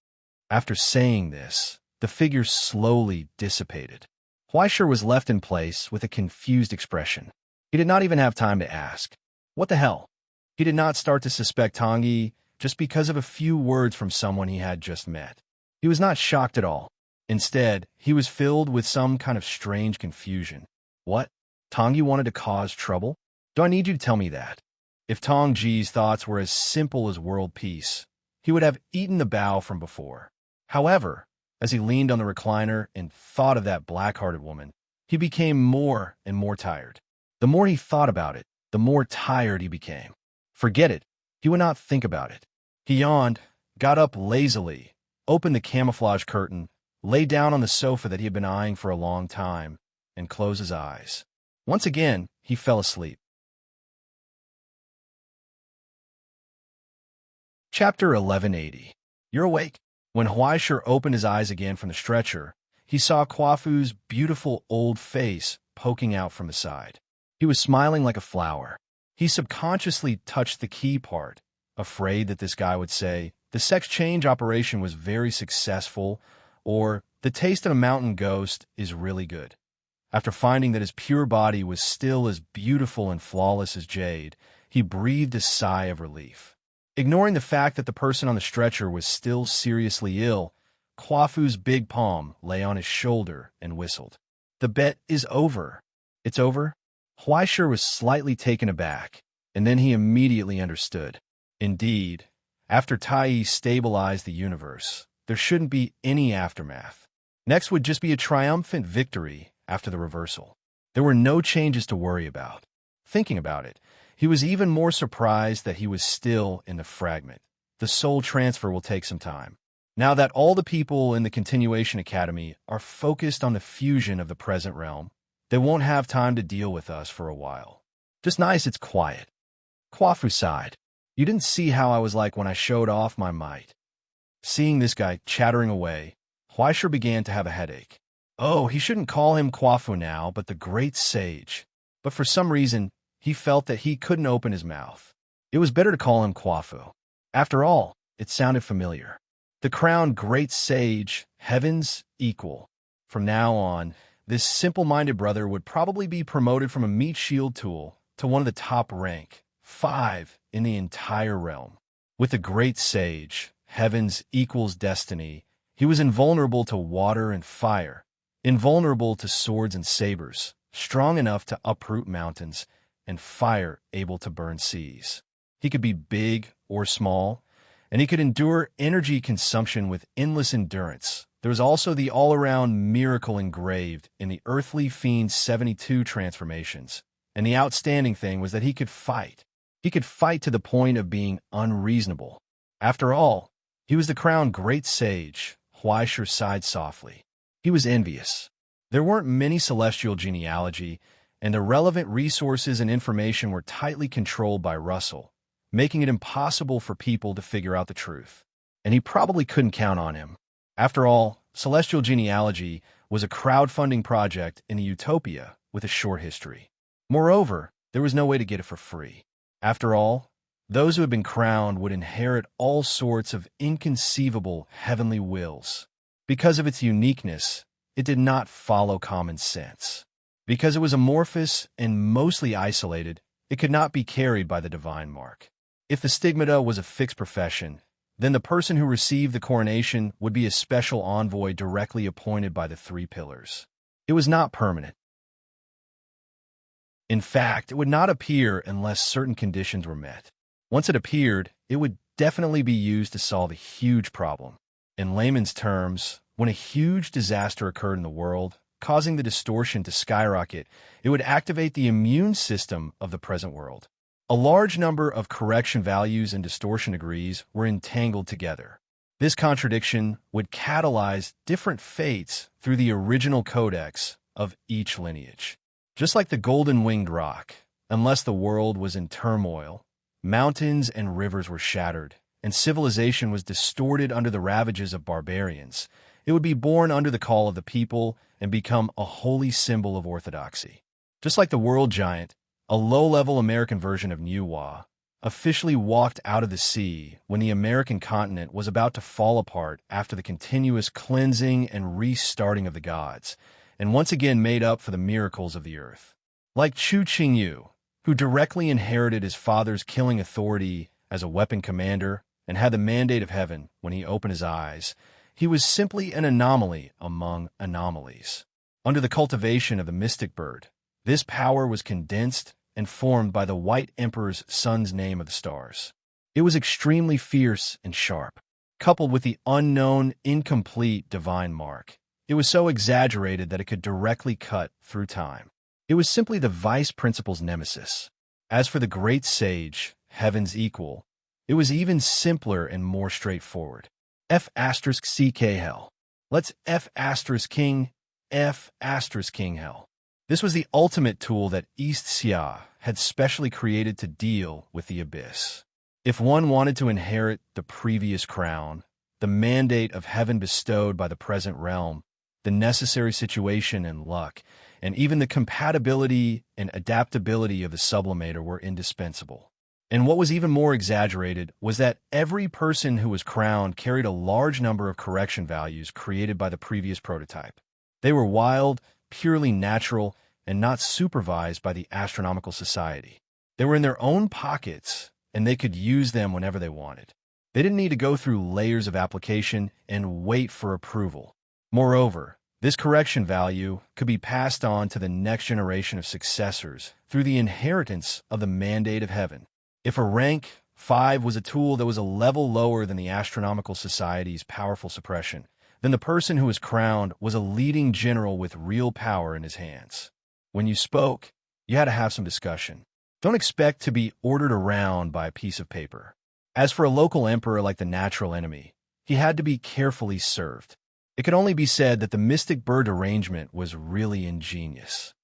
A: After saying this, the figure slowly dissipated. Huaishir was left in place with a confused expression. He did not even have time to ask, what the hell? He did not start to suspect Tongi just because of a few words from someone he had just met. He was not shocked at all. Instead, he was filled with some kind of strange confusion. What? Tongi wanted to cause trouble? Do I need you to tell me that? If Tongji's thoughts were as simple as world peace, he would have eaten the bow from before. However, as he leaned on the recliner and thought of that black-hearted woman, he became more and more tired. The more he thought about it, the more tired he became. Forget it. He would not think about it. He yawned, got up lazily, opened the camouflage curtain, lay down on the sofa that he had been eyeing for a long time, and closed his eyes. Once again, he fell asleep. Chapter 1180. You're awake. When Huaishir opened his eyes again from the stretcher, he saw Kwafu's beautiful old face poking out from the side. He was smiling like a flower. He subconsciously touched the key part, afraid that this guy would say, the sex change operation was very successful, or the taste of a mountain ghost is really good. After finding that his pure body was still as beautiful and flawless as jade, he breathed a sigh of relief. Ignoring the fact that the person on the stretcher was still seriously ill, Kwafu's big palm lay on his shoulder and whistled. The bet is over. It's over? Huaishir was slightly taken aback, and then he immediately understood. Indeed, after Tai stabilized the universe, there shouldn't be any aftermath. Next would just be a triumphant victory after the reversal. There were no changes to worry about. Thinking about it, he was even more surprised that he was still in the fragment. The soul transfer will take some time. Now that all the people in the Continuation Academy are focused on the fusion of the present realm, they won't have time to deal with us for a while. Just nice it's quiet. Kwafu sighed. You didn't see how I was like when I showed off my might. Seeing this guy chattering away, Huaishir began to have a headache. Oh, he shouldn't call him Kwafu now, but the great sage. But for some reason, he felt that he couldn't open his mouth. It was better to call him Kwafu. After all, it sounded familiar. The crowned great sage, heaven's equal. From now on, this simple-minded brother would probably be promoted from a meat shield tool to one of the top rank, 5 in the entire realm. With the great sage, heaven's equals destiny, he was invulnerable to water and fire, invulnerable to swords and sabers, strong enough to uproot mountains, and fire able to burn seas. He could be big or small, and he could endure energy consumption with endless endurance. There was also the all-around miracle engraved in the earthly fiend's 72 transformations, and the outstanding thing was that he could fight. He could fight to the point of being unreasonable. After all, he was the crowned great sage. Huaishir sighed softly. He was envious. There weren't many celestial genealogy, and the relevant resources and information were tightly controlled by Russell, making it impossible for people to figure out the truth. And he probably couldn't count on him. After all, celestial genealogy was a crowdfunding project in a utopia with a short history. Moreover, there was no way to get it for free. After all, those who had been crowned would inherit all sorts of inconceivable heavenly wills. Because of its uniqueness, it did not follow common sense. Because it was amorphous and mostly isolated, it could not be carried by the divine mark. If the stigmata was a fixed profession, then the person who received the coronation would be a special envoy directly appointed by the three pillars. It was not permanent. In fact, it would not appear unless certain conditions were met. Once it appeared, it would definitely be used to solve a huge problem. In layman's terms, when a huge disaster occurred in the world, causing the distortion to skyrocket, it would activate the immune system of the present world. A large number of correction values and distortion degrees were entangled together. This contradiction would catalyze different fates through the original codex of each lineage. Just like the golden-winged rock, unless the world was in turmoil, mountains and rivers were shattered, and civilization was distorted under the ravages of barbarians, it would be born under the call of the people and become a holy symbol of orthodoxy. Just like the world giant, a low-level American version of Nuwa, officially walked out of the sea when the American continent was about to fall apart after the continuous cleansing and restarting of the gods, and once again made up for the miracles of the earth. Like Chu Qingyu, who directly inherited his father's killing authority as a weapon commander and had the mandate of heaven when he opened his eyes, he was simply an anomaly among anomalies. Under the cultivation of the mystic bird, this power was condensed and formed by the White Emperor's son's name of the stars. It was extremely fierce and sharp. Coupled with the unknown, incomplete divine mark, it was so exaggerated that it could directly cut through time. It was simply the vice principal's nemesis. As for the great sage, heaven's equal, it was even simpler and more straightforward. F***ck hell. Let's F***king F***king hell. This was the ultimate tool that East Xia had specially created to deal with the abyss. If one wanted to inherit the previous crown, the mandate of heaven bestowed by the present realm, the necessary situation and luck, and even the compatibility and adaptability of the sublimator were indispensable. And what was even more exaggerated was that every person who was crowned carried a large number of correction values created by the previous prototype. They were wild, purely natural, and not supervised by the Astronomical Society. They were in their own pockets, and they could use them whenever they wanted. They didn't need to go through layers of application and wait for approval. Moreover, this correction value could be passed on to the next generation of successors through the inheritance of the mandate of heaven. If a rank 5 was a tool that was a level lower than the Astronomical Society's powerful suppression, then the person who was crowned was a leading general with real power in his hands. When you spoke, you had to have some discussion. Don't expect to be ordered around by a piece of paper. As for a local emperor like the natural enemy, he had to be carefully served. It could only be said that the mystic bird arrangement was really ingenious.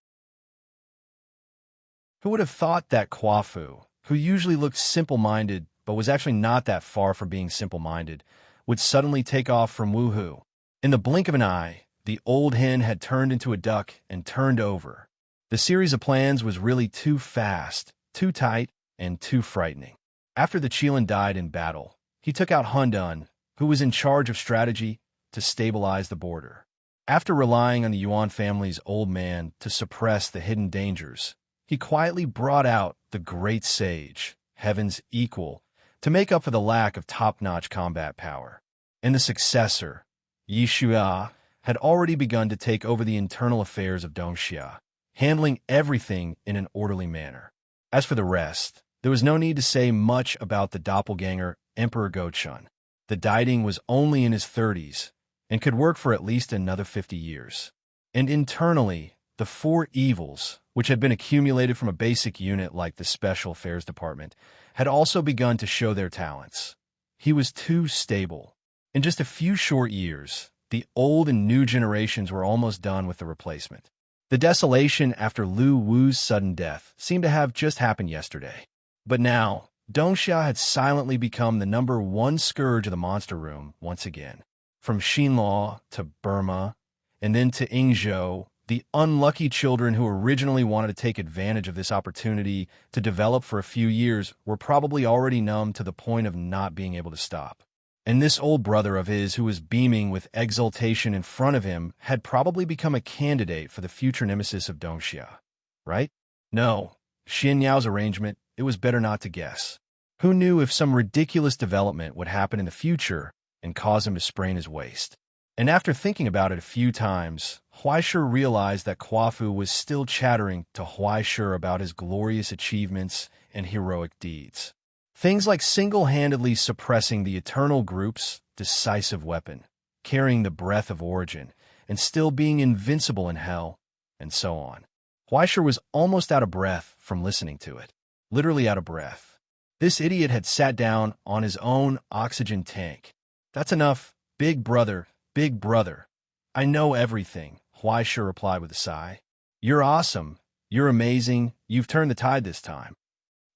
A: Who would have thought that Kwafu, who usually looked simple-minded but was actually not that far from being simple-minded, would suddenly take off from Wuhu? In the blink of an eye, the old hen had turned into a duck and turned over. The series of plans was really too fast, too tight, and too frightening. After the Qilin died in battle, he took out Hundun, who was in charge of strategy, to stabilize the border. After relying on the Yuan family's old man to suppress the hidden dangers, he quietly brought out the great sage, heaven's equal, to make up for the lack of top-notch combat power. And the successor, Yixia, had already begun to take over the internal affairs of Dongxia, handling everything in an orderly manner. As for the rest, there was no need to say much about the doppelganger Emperor Gochun. The Daiding was only in his 30s and could work for at least another 50 years. And internally, the four evils, which had been accumulated from a basic unit like the Special Affairs Department, had also begun to show their talents. He was too stable. In just a few short years, the old and new generations were almost done with the replacement. The desolation after Lu Wu's sudden death seemed to have just happened yesterday. But now, Dongxia had silently become the #1 scourge of the monster room once again. From Xinlaw to Burma, and then to Ingzhou, the unlucky children who originally wanted to take advantage of this opportunity to develop for a few years were probably already numb to the point of not being able to stop. And this old brother of his, who was beaming with exultation in front of him, had probably become a candidate for the future nemesis of Dongxia. Right? No. Xin Yao's arrangement, it was better not to guess. Who knew if some ridiculous development would happen in the future and cause him to sprain his waist? And after thinking about it a few times, Huaishe realized that Quafu was still chattering to Huaishe about his glorious achievements and heroic deeds. Things like single-handedly suppressing the Eternal Group's decisive weapon, carrying the breath of origin, and still being invincible in hell, and so on. Huaishe was almost out of breath from listening to it. Literally out of breath. This idiot had sat down on his own oxygen tank. That's enough, big brother, big brother. I know everything, Huaishe replied with a sigh. You're awesome. You're amazing. You've turned the tide this time.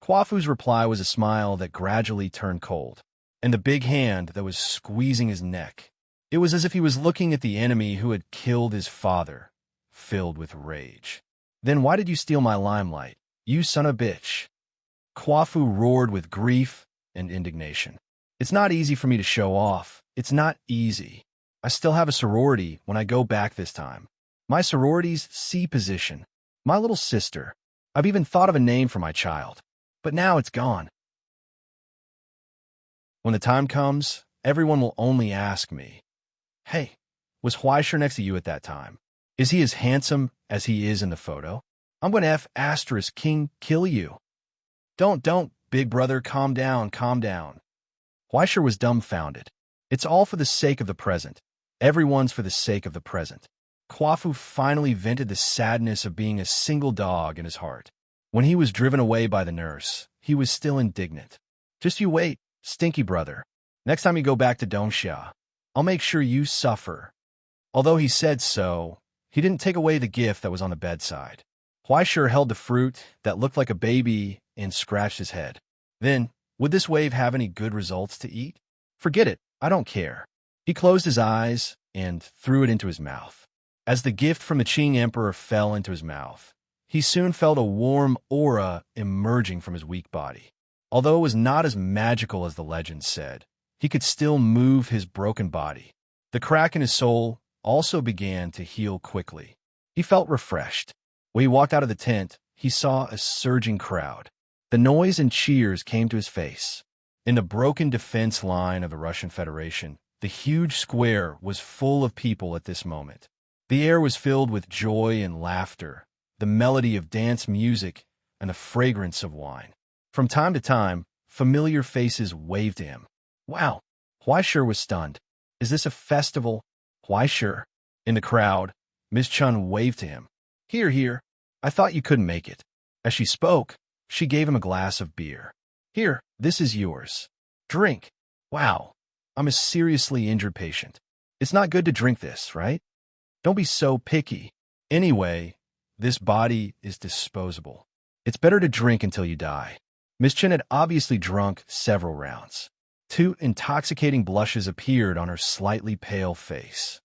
A: Quafu's reply was a smile that gradually turned cold, and the big hand that was squeezing his neck. It was as if he was looking at the enemy who had killed his father, filled with rage. Then why did you steal my limelight, you son of a bitch? Quafu roared with grief and indignation. It's not easy for me to show off. It's not easy. I still have a sorority when I go back this time. My sorority's C position. My little sister. I've even thought of a name for my child. But now it's gone. When the time comes, everyone will only ask me, hey, was Huaishe next to you at that time? Is he as handsome as he is in the photo? I'm going to King kill you. Don't, big brother, calm down, calm down. Huaishe was dumbfounded. It's all for the sake of the present. Everyone's for the sake of the present. Quafu finally vented the sadness of being a single dog in his heart. When he was driven away by the nurse, he was still indignant. Just you wait, stinky brother. Next time you go back to Dongxia, I'll make sure you suffer. Although he said so, he didn't take away the gift that was on the bedside. Huaishe held the fruit that looked like a baby and scratched his head. Then, would this wave have any good results to eat? Forget it, I don't care. He closed his eyes and threw it into his mouth. As the gift from the Qing Emperor fell into his mouth, he soon felt a warm aura emerging from his weak body. Although it was not as magical as the legend said, he could still move his broken body. The crack in his soul also began to heal quickly. He felt refreshed. When he walked out of the tent, he saw a surging crowd. The noise and cheers came to his face. In the broken defense line of the Russian Federation, the huge square was full of people at this moment. The air was filled with joy and laughter, the melody of dance music, and the fragrance of wine. From time to time, familiar faces waved to him. Wow, Huaishe was stunned. Is this a festival? Huaishe. In the crowd, Miss Chun waved to him. Here, I thought you couldn't make it. As she spoke, she gave him a glass of beer. Here, this is yours. Drink. Wow, I'm a seriously injured patient. It's not good to drink this, right? Don't be so picky. Anyway, this body is disposable. It's better to drink until you die. Miss Chen had obviously drunk several rounds. 2 intoxicating blushes appeared on her slightly pale face.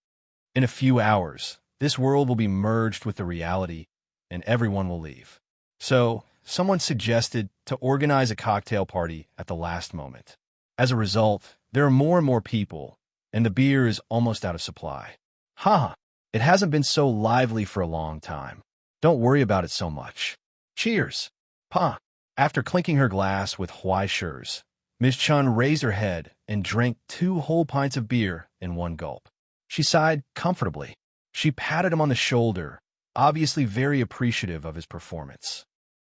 A: In a few hours, this world will be merged with the reality, and everyone will leave. So, someone suggested to organize a cocktail party at the last moment. As a result, there are more and more people, and the beer is almost out of supply. It hasn't been so lively for a long time. Don't worry about it so much. Cheers. Pa. After clinking her glass with Huaishe's, Miss Chun raised her head and drank 2 whole pints of beer in one gulp. She sighed comfortably. She patted him on the shoulder, obviously very appreciative of his performance.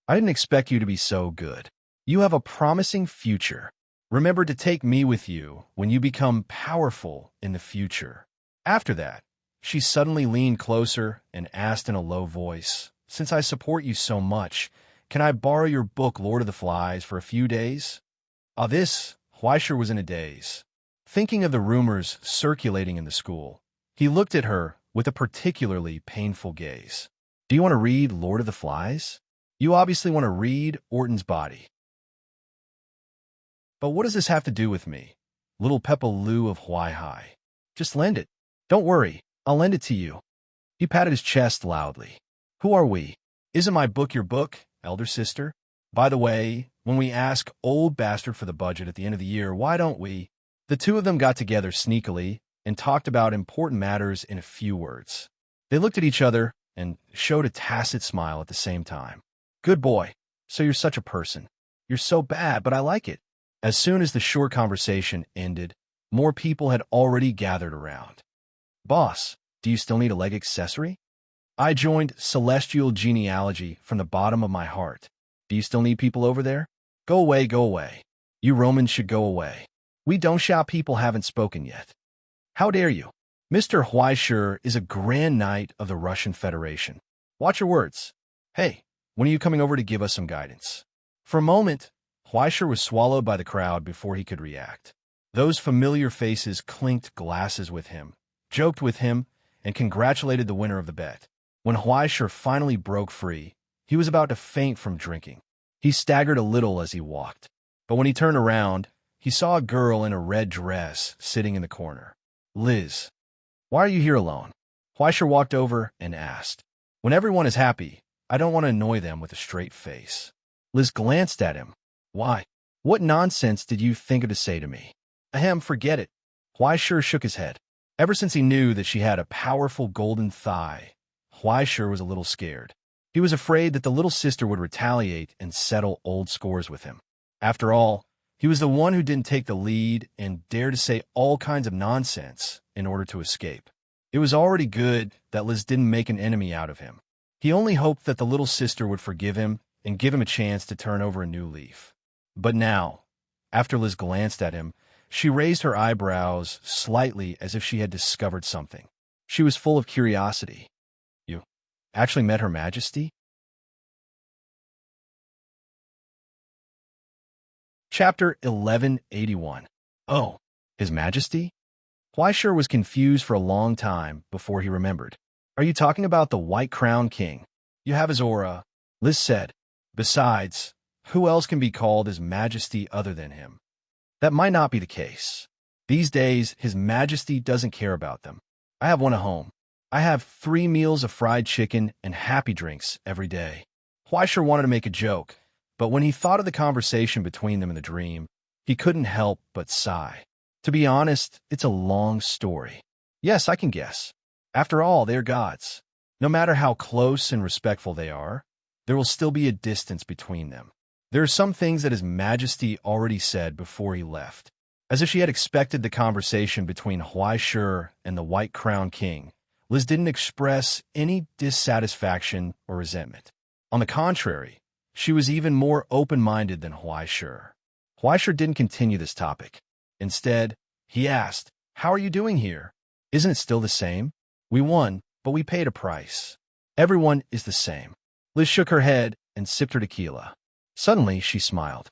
A: I didn't expect you to be so good. You have a promising future. Remember to take me with you when you become powerful in the future. After that, she suddenly leaned closer and asked in a low voice, since I support you so much, can I borrow your book Lord of the Flies for a few days? Huaishe was in a daze. Thinking of the rumors circulating in the school, he looked at her with a particularly painful gaze. Do you want to read Lord of the Flies? You obviously want to read Orton's Body. But what does this have to do with me? Little Peppa Lou of Huai Hai. Just lend it. Don't worry, I'll lend it to you. He patted his chest loudly. Who are we? Isn't my book your book, elder sister? By the way, when we ask old bastard for the budget at the end of the year, why don't we? The two of them got together sneakily and talked about important matters in a few words. They looked at each other and showed a tacit smile at the same time. Good boy. So you're such a person. You're so bad, but I like it. As soon as the short conversation ended, more people had already gathered around. Boss, do you still need a leg accessory? I joined Celestial Genealogy from the bottom of my heart. Do you still need people over there? Go away, go away. You Romans should go away. We don't shout people haven't spoken yet. How dare you? Mr. Huaishur is a grand knight of the Russian Federation. Watch your words. Hey, when are you coming over to give us some guidance? For a moment, Huaishur was swallowed by the crowd before he could react. Those familiar faces clinked glasses with him, joked with him, and congratulated the winner of the bet. When Huaishur finally broke free, he was about to faint from drinking. He staggered a little as he walked, but when he turned around, he saw a girl in a red dress sitting in the corner. Liz, why are you here alone? Huaishur walked over and asked. When everyone is happy, I don't want to annoy them with a straight face. Liz glanced at him. Why? What nonsense did you think of to say to me? Ahem, forget it. Huaishur shook his head. Ever since he knew that she had a powerful golden thigh, Huaishur was a little scared. He was afraid that the little sister would retaliate and settle old scores with him. After all, he was the one who didn't take the lead and dared to say all kinds of nonsense in order to escape. It was already good that Liz didn't make an enemy out of him. He only hoped that the little sister would forgive him and give him a chance to turn over a new leaf. But now, after Liz glanced at him, she raised her eyebrows slightly as if she had discovered something. She was full of curiosity. You actually met Her Majesty? Chapter 1181. Oh, His Majesty? Huaishur was confused for a long time before he remembered. Are you talking about the White Crown King? You have his aura, Liz said. Besides, who else can be called His Majesty other than him? That might not be the case. These days, His Majesty doesn't care about them. I have one at home. I have 3 meals of fried chicken and happy drinks every day. Huaishur wanted to make a joke, but when he thought of the conversation between them in the dream, he couldn't help but sigh. To be honest, it's a long story. Yes, I can guess. After all, they are gods. No matter how close and respectful they are, there will still be a distance between them. There are some things that His Majesty already said before he left. As if she had expected the conversation between Huaishur and the White Crown King, Liz didn't express any dissatisfaction or resentment. On the contrary, she was even more open-minded than Huaishur. Huaishur didn't continue this topic. Instead, he asked, How are you doing here? Isn't it still the same? We won, but we paid a price. Everyone is the same. Liz shook her head and sipped her tequila. Suddenly, she smiled.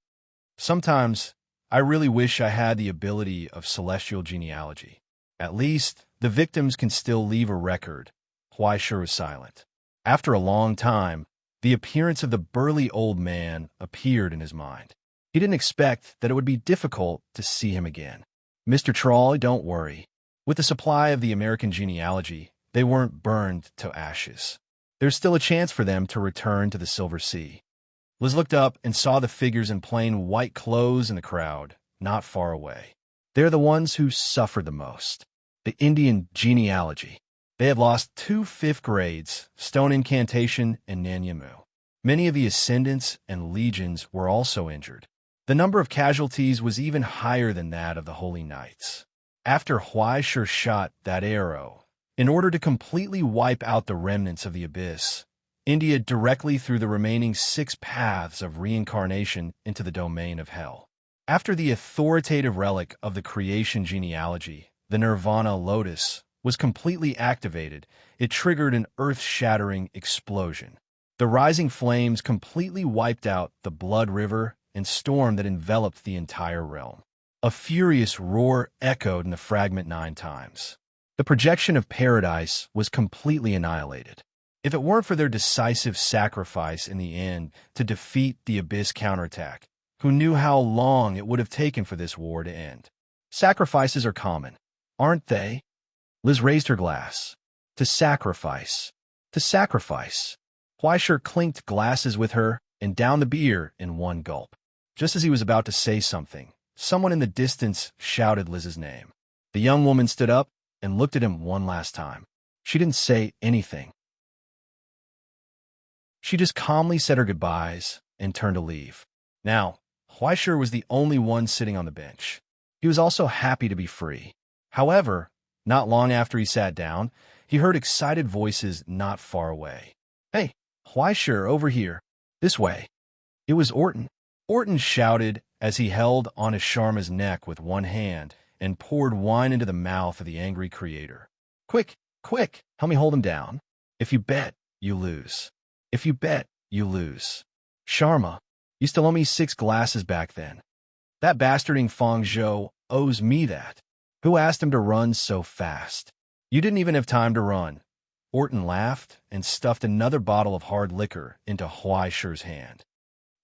A: Sometimes, I really wish I had the ability of celestial genealogy. At least, the victims can still leave a record. Huaishur was silent. After a long time, the appearance of the burly old man appeared in his mind. He didn't expect that it would be difficult to see him again. Mr. Troll, don't worry. With the supply of the American genealogy, they weren't burned to ashes. There's still a chance for them to return to the Silver Sea. Liz looked up and saw the figures in plain white clothes in the crowd, not far away. They're the ones who suffered the most. The Indian genealogy. They had lost 2 5th grades, Stone Incantation and Nanyamu. Many of the Ascendants and Legions were also injured. The number of casualties was even higher than that of the Holy Knights. After Huaishur shot that arrow, in order to completely wipe out the remnants of the Abyss, India directly threw the remaining 6 paths of reincarnation into the domain of hell. After the authoritative relic of the creation genealogy, the Nirvana Lotus, was completely activated, it triggered an earth-shattering explosion. The rising flames completely wiped out the blood river and storm that enveloped the entire realm. A furious roar echoed in the fragment 9 times. The projection of paradise was completely annihilated. If it weren't for their decisive sacrifice in the end to defeat the Abyss counterattack, who knew how long it would have taken for this war to end? Sacrifices are common, aren't they? Liz raised her glass. To sacrifice. To sacrifice. Huaisher clinked glasses with her and downed the beer in one gulp. Just as he was about to say something, someone in the distance shouted Liz's name. The young woman stood up and looked at him one last time. She didn't say anything. She just calmly said her goodbyes and turned to leave. Now, Huaisher was the only one sitting on the bench. He was also happy to be free. However, not long after he sat down, he heard excited voices not far away. "Hey, Huaisher, over here. This way." It was Orton. Orton shouted as he held on Sharma's neck with one hand and poured wine into the mouth of the angry creator. "Quick, quick, help me hold him down. If you bet, you lose. If you bet, you lose. Sharma, you still owe me 6 glasses back then. That bastarding Feng Zhou owes me that. Who asked him to run so fast? You didn't even have time to run." Orton laughed and stuffed another bottle of hard liquor into Huaisher's hand.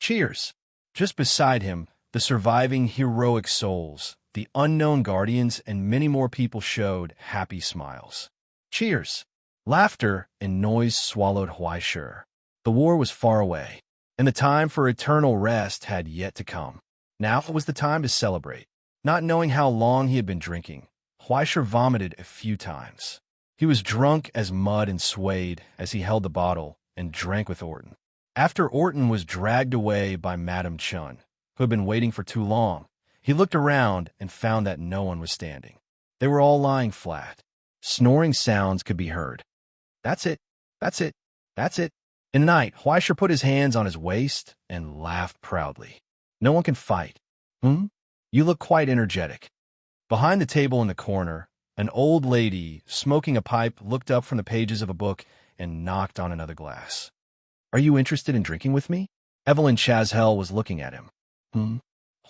A: "Cheers." Just beside him, the surviving heroic souls, the unknown guardians, and many more people showed happy smiles. Cheers. Laughter and noise swallowed Huaisher. The war was far away, and the time for eternal rest had yet to come. Now was the time to celebrate. Not knowing how long he had been drinking, Huaisher vomited a few times. He was drunk as mud and swayed as he held the bottle and drank with Orton. After Orton was dragged away by Madame Chun, who had been waiting for too long, he looked around and found that no one was standing. They were all lying flat. Snoring sounds could be heard. "That's it. That's it. That's it." In the night, Huaisher put his hands on his waist and laughed proudly. "No one can fight. You look quite energetic." Behind the table in the corner, an old lady smoking a pipe looked up from the pages of a book and knocked on another glass. "Are you interested in drinking with me?" Evelyn Chazhel was looking at him.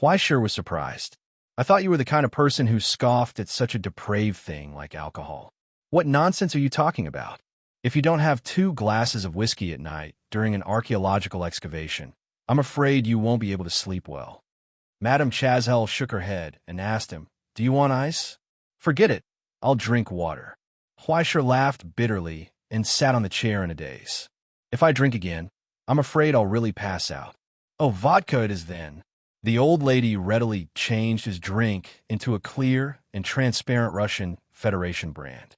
A: Huaisher was surprised. "I thought you were the kind of person who scoffed at such a depraved thing like alcohol. What nonsense are you talking about? If you don't have 2 glasses of whiskey at night during an archaeological excavation, I'm afraid you won't be able to sleep well." Madame Chazhel shook her head and asked him, "Do you want ice?" "Forget it. I'll drink water." Huaisher laughed bitterly and sat on the chair in a daze. "If I drink again, I'm afraid I'll really pass out." "Oh, vodka it is then." The old lady readily changed his drink into a clear and transparent Russian Federation brand.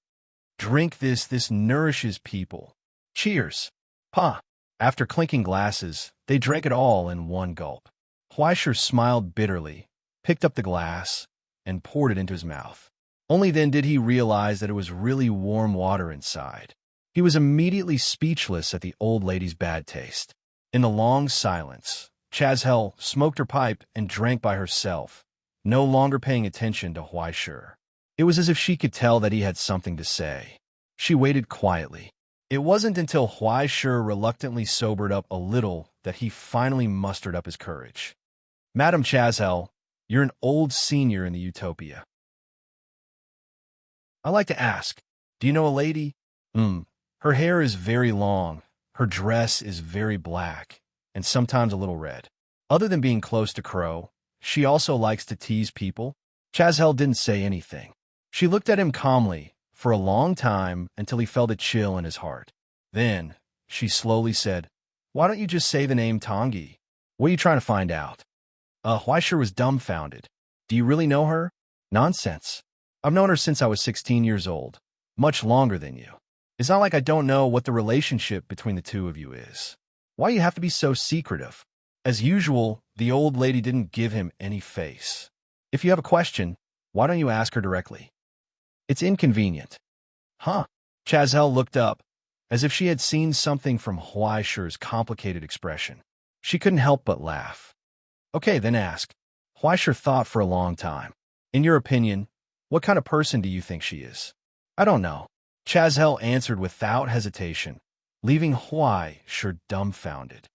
A: "Drink this. This nourishes people. Cheers." "Pa." After clinking glasses, they drank it all in one gulp. Huaisher smiled bitterly, picked up the glass, and poured it into his mouth. Only then did he realize that it was really warm water inside. He was immediately speechless at the old lady's bad taste. In the long silence, Chazhel smoked her pipe and drank by herself, no longer paying attention to Huaisher. It was as if she could tell that he had something to say. She waited quietly. It wasn't until Huaisher reluctantly sobered up a little that he finally mustered up his courage. "Madame Chazhel, you're an old senior in the Utopia. I like to ask, do you know a lady? Her hair is very long, her dress is very black, and sometimes a little red. Other than being close to Crow, she also likes to tease people." Chazhel didn't say anything. She looked at him calmly for a long time until he felt a chill in his heart. Then, she slowly said, "Why don't you just say the name Tangi? What are you trying to find out?" Huaisher was dumbfounded. "Do you really know her?" "Nonsense. I've known her since I was 16 years old. Much longer than you. It's not like I don't know what the relationship between the two of you is. Why do you have to be so secretive?" As usual, the old lady didn't give him any face. "If you have a question, why don't you ask her directly? It's inconvenient." "Huh?" Chazhel looked up, as if she had seen something from Huaisher's complicated expression. She couldn't help but laugh. "Okay, then ask." Huaisher thought for a long time. "In your opinion, what kind of person do you think she is?" "I don't know," Chazhel answered without hesitation, leaving Huaisher dumbfounded.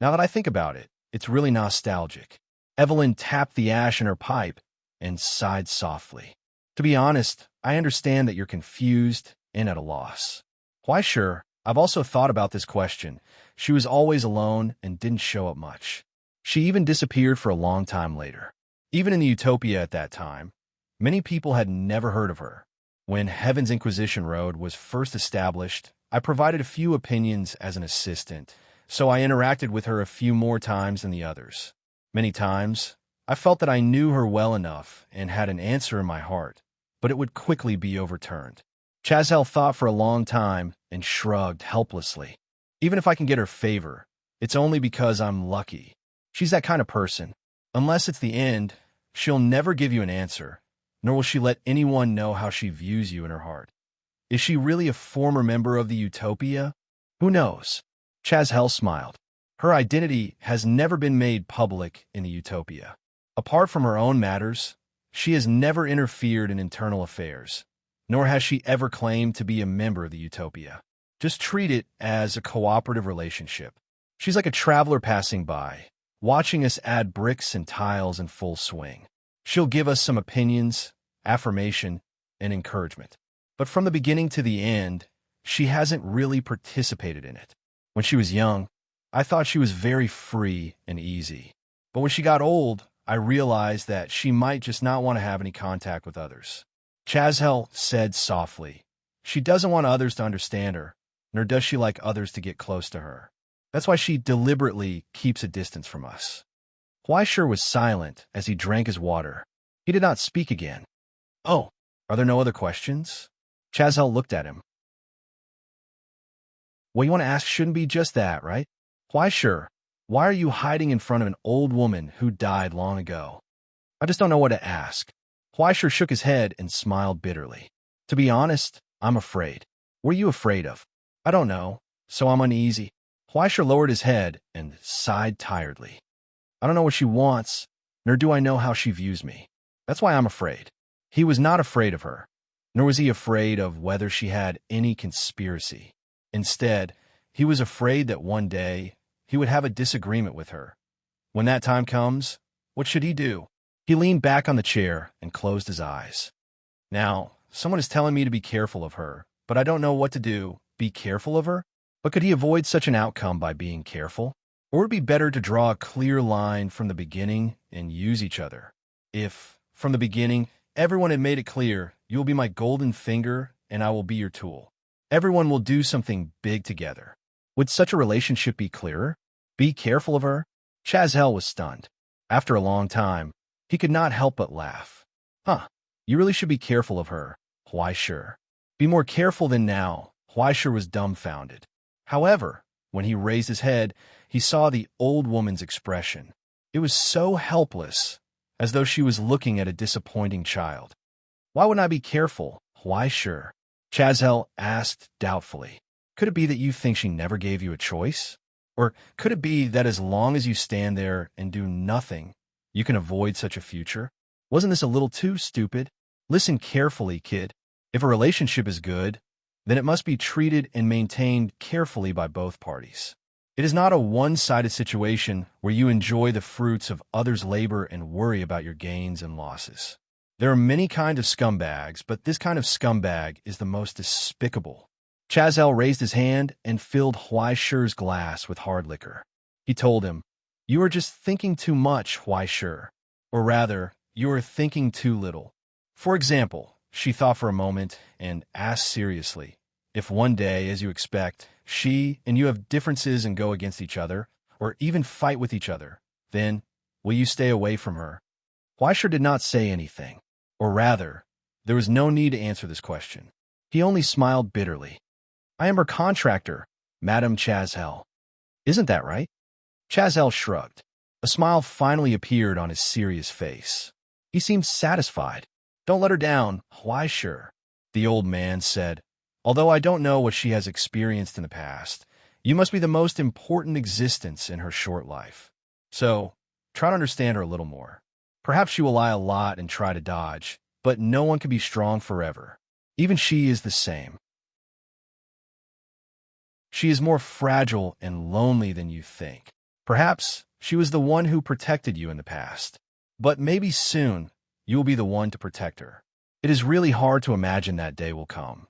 A: "Now that I think about it, it's really nostalgic." Evelyn tapped the ash in her pipe and sighed softly. "To be honest, I understand that you're confused and at a loss." "Huaisher, I've also thought about this question. She was always alone and didn't show up much. She even disappeared for a long time later. Even in the Utopia at that time, many people had never heard of her. When Heaven's Inquisition Road was first established, I provided a few opinions as an assistant, so I interacted with her a few more times than the others. Many times, I felt that I knew her well enough and had an answer in my heart, but it would quickly be overturned. Chazelle thought for a long time and shrugged helplessly. Even if I can get her favor, it's only because I'm lucky. She's that kind of person. Unless it's the end, she'll never give you an answer, nor will she let anyone know how she views you in her heart. Is she really a former member of the Utopia? Who knows? Chazelle smiled. Her identity has never been made public in the Utopia. Apart from her own matters, she has never interfered in internal affairs, nor has she ever claimed to be a member of the Utopia. Just treat it as a cooperative relationship. She's like a traveler passing by, watching us add bricks and tiles in full swing. She'll give us some opinions, affirmation, and encouragement. But from the beginning to the end, she hasn't really participated in it. When she was young, I thought she was very free and easy. But when she got old, I realized that she might just not want to have any contact with others. Chazelle said softly, she doesn't want others to understand her, nor does she like others to get close to her. That's why she deliberately keeps a distance from us. Huaishur was silent as he drank his water. He did not speak again. Oh, are there no other questions? Chazelle looked at him. What you want to ask shouldn't be just that, right? Huaishur, why are you hiding in front of an old woman who died long ago? I just don't know what to ask. Huaishur shook his head and smiled bitterly. To be honest, I'm afraid. What are you afraid of? I don't know, so I'm uneasy. Huaishur lowered his head and sighed tiredly. I don't know what she wants, nor do I know how she views me. That's why I'm afraid. He was not afraid of her, nor was he afraid of whether she had any conspiracy. Instead, he was afraid that one day he would have a disagreement with her. When that time comes, what should he do? He leaned back on the chair and closed his eyes. Now, someone is telling me to be careful of her, but I don't know what to do. Be careful of her? But could he avoid such an outcome by being careful? Or would it be better to draw a clear line from the beginning and use each other? If, from the beginning, everyone had made it clear, you will be my golden finger and I will be your tool. Everyone will do something big together. Would such a relationship be clearer? Be careful of her? Chazelle was stunned. After a long time, he could not help but laugh. You really should be careful of her, Huaishur. Be more careful than now. Huaishur was dumbfounded. However, when he raised his head, he saw the old woman's expression. It was so helpless, as though she was looking at a disappointing child. Why wouldn't I be careful, Huaishur? Chazelle asked doubtfully. Could it be that you think she never gave you a choice? Or could it be that as long as you stand there and do nothing, you can avoid such a future? Wasn't this a little too stupid? Listen carefully, kid. If a relationship is good, then it must be treated and maintained carefully by both parties. It is not a one-sided situation where you enjoy the fruits of others' labor and worry about your gains and losses. There are many kinds of scumbags, but this kind of scumbag is the most despicable. Chazelle raised his hand and filled Huaishur's glass with hard liquor. He told him, You are just thinking too much, Huaishur. Or rather, you are thinking too little. For example, she thought for a moment and asked seriously, if one day, as you expect, she and you have differences and go against each other, or even fight with each other, then will you stay away from her? Huaishur did not say anything. Or rather, there was no need to answer this question. He only smiled bitterly. I am her contractor, Madame Chazelle. Isn't that right? Chazelle shrugged. A smile finally appeared on his serious face. He seemed satisfied. Don't let her down, Huaishur, the old man said. Although I don't know what she has experienced in the past, you must be the most important existence in her short life. So, try to understand her a little more. Perhaps she will lie a lot and try to dodge, but no one can be strong forever. Even she is the same. She is more fragile and lonely than you think. Perhaps she was the one who protected you in the past. But maybe soon you will be the one to protect her. It is really hard to imagine that day will come.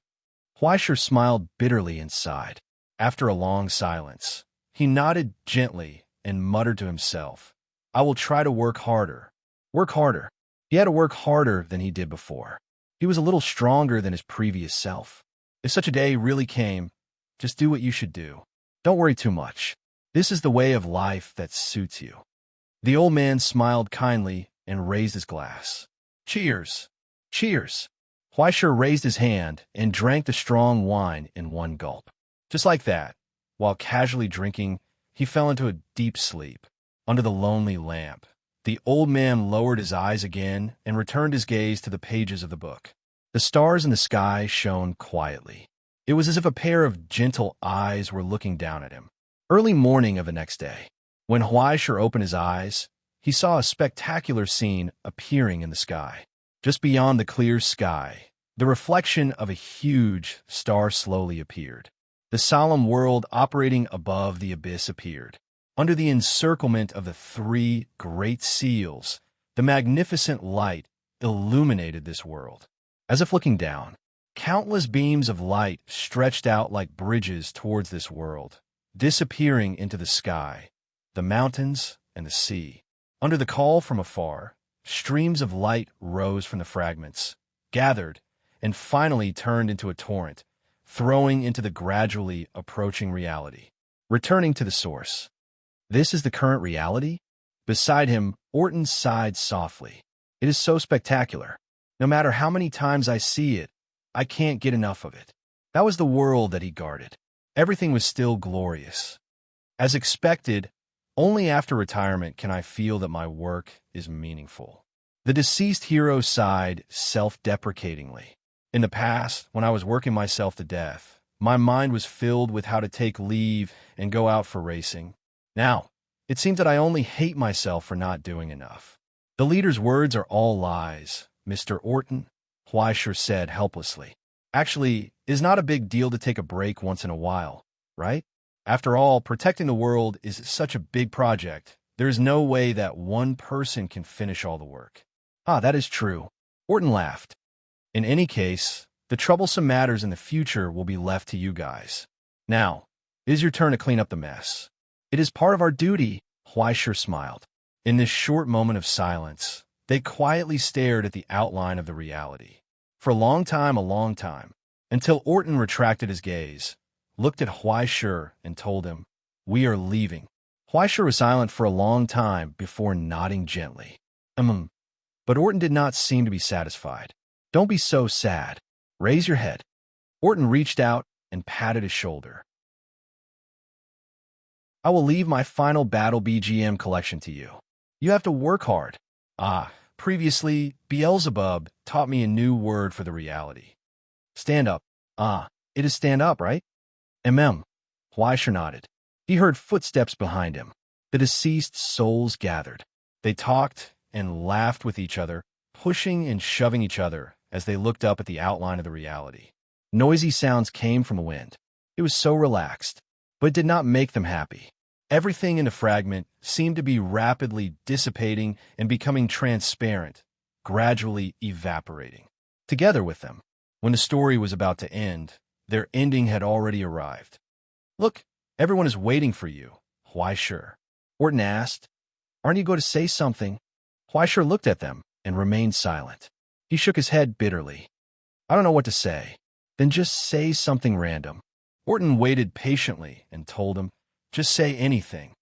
A: Huaishur smiled bitterly and sighed. After a long silence, he nodded gently and muttered to himself, I will try to work harder. Work harder. He had to work harder than he did before. He was a little stronger than his previous self. If such a day really came, just do what you should do. Don't worry too much. This is the way of life that suits you. The old man smiled kindly and raised his glass. Cheers! Cheers! Huaisher raised his hand and drank the strong wine in one gulp. Just like that, while casually drinking, he fell into a deep sleep. Under the lonely lamp, the old man lowered his eyes again and returned his gaze to the pages of the book. The stars in the sky shone quietly. It was as if a pair of gentle eyes were looking down at him. Early morning of the next day, when Huaisher opened his eyes, he saw a spectacular scene appearing in the sky. Just beyond the clear sky, the reflection of a huge star slowly appeared. The solemn world operating above the abyss appeared. Under the encirclement of the three great seals, the magnificent light illuminated this world. As if looking down, countless beams of light stretched out like bridges towards this world, disappearing into the sky, the mountains, and the sea. Under the call from afar, streams of light rose from the fragments, gathered, and finally turned into a torrent, throwing into the gradually approaching reality. Returning to the source. This is the current reality? Beside him, Orton sighed softly. It is so spectacular. No matter how many times I see it, I can't get enough of it. That was the world that he guarded. Everything was still glorious. As expected, only after retirement can I feel that my work is meaningful. The deceased hero sighed self-deprecatingly. In the past, when I was working myself to death, my mind was filled with how to take leave and go out for racing. Now, it seems that I only hate myself for not doing enough. The leader's words are all lies, Mr. Orton, Huaisher said helplessly. Actually, it is not a big deal to take a break once in a while, right? After all, protecting the world is such a big project. There is no way that one person can finish all the work. Ah, that is true. Orton laughed. In any case, the troublesome matters in the future will be left to you guys. Now, it is your turn to clean up the mess. It is part of our duty, Huaisher smiled. In this short moment of silence, they quietly stared at the outline of the reality. For a long time, until Orton retracted his gaze, looked at Huaisher and told him, "We are leaving." Huaisher was silent for a long time before nodding gently. But Orton did not seem to be satisfied. Don't be so sad. Raise your head. Orton reached out and patted his shoulder. I will leave my final battle BGM collection to you. You have to work hard. Previously, Beelzebub taught me a new word for the reality. Stand up. It is stand up, right? Huaisher nodded. He heard footsteps behind him. The deceased souls gathered. They talked and laughed with each other, pushing and shoving each other as they looked up at the outline of the reality. Noisy sounds came from the wind. It was so relaxed, but it did not make them happy. Everything in the fragment seemed to be rapidly dissipating and becoming transparent, gradually evaporating. Together with them, when the story was about to end, their ending had already arrived. Look, everyone is waiting for you, Huaisher. Orton asked, Aren't you going to say something? Huaisher looked at them and remained silent. He shook his head bitterly. I don't know what to say. Then just say something random. Orton waited patiently and told him, just say anything.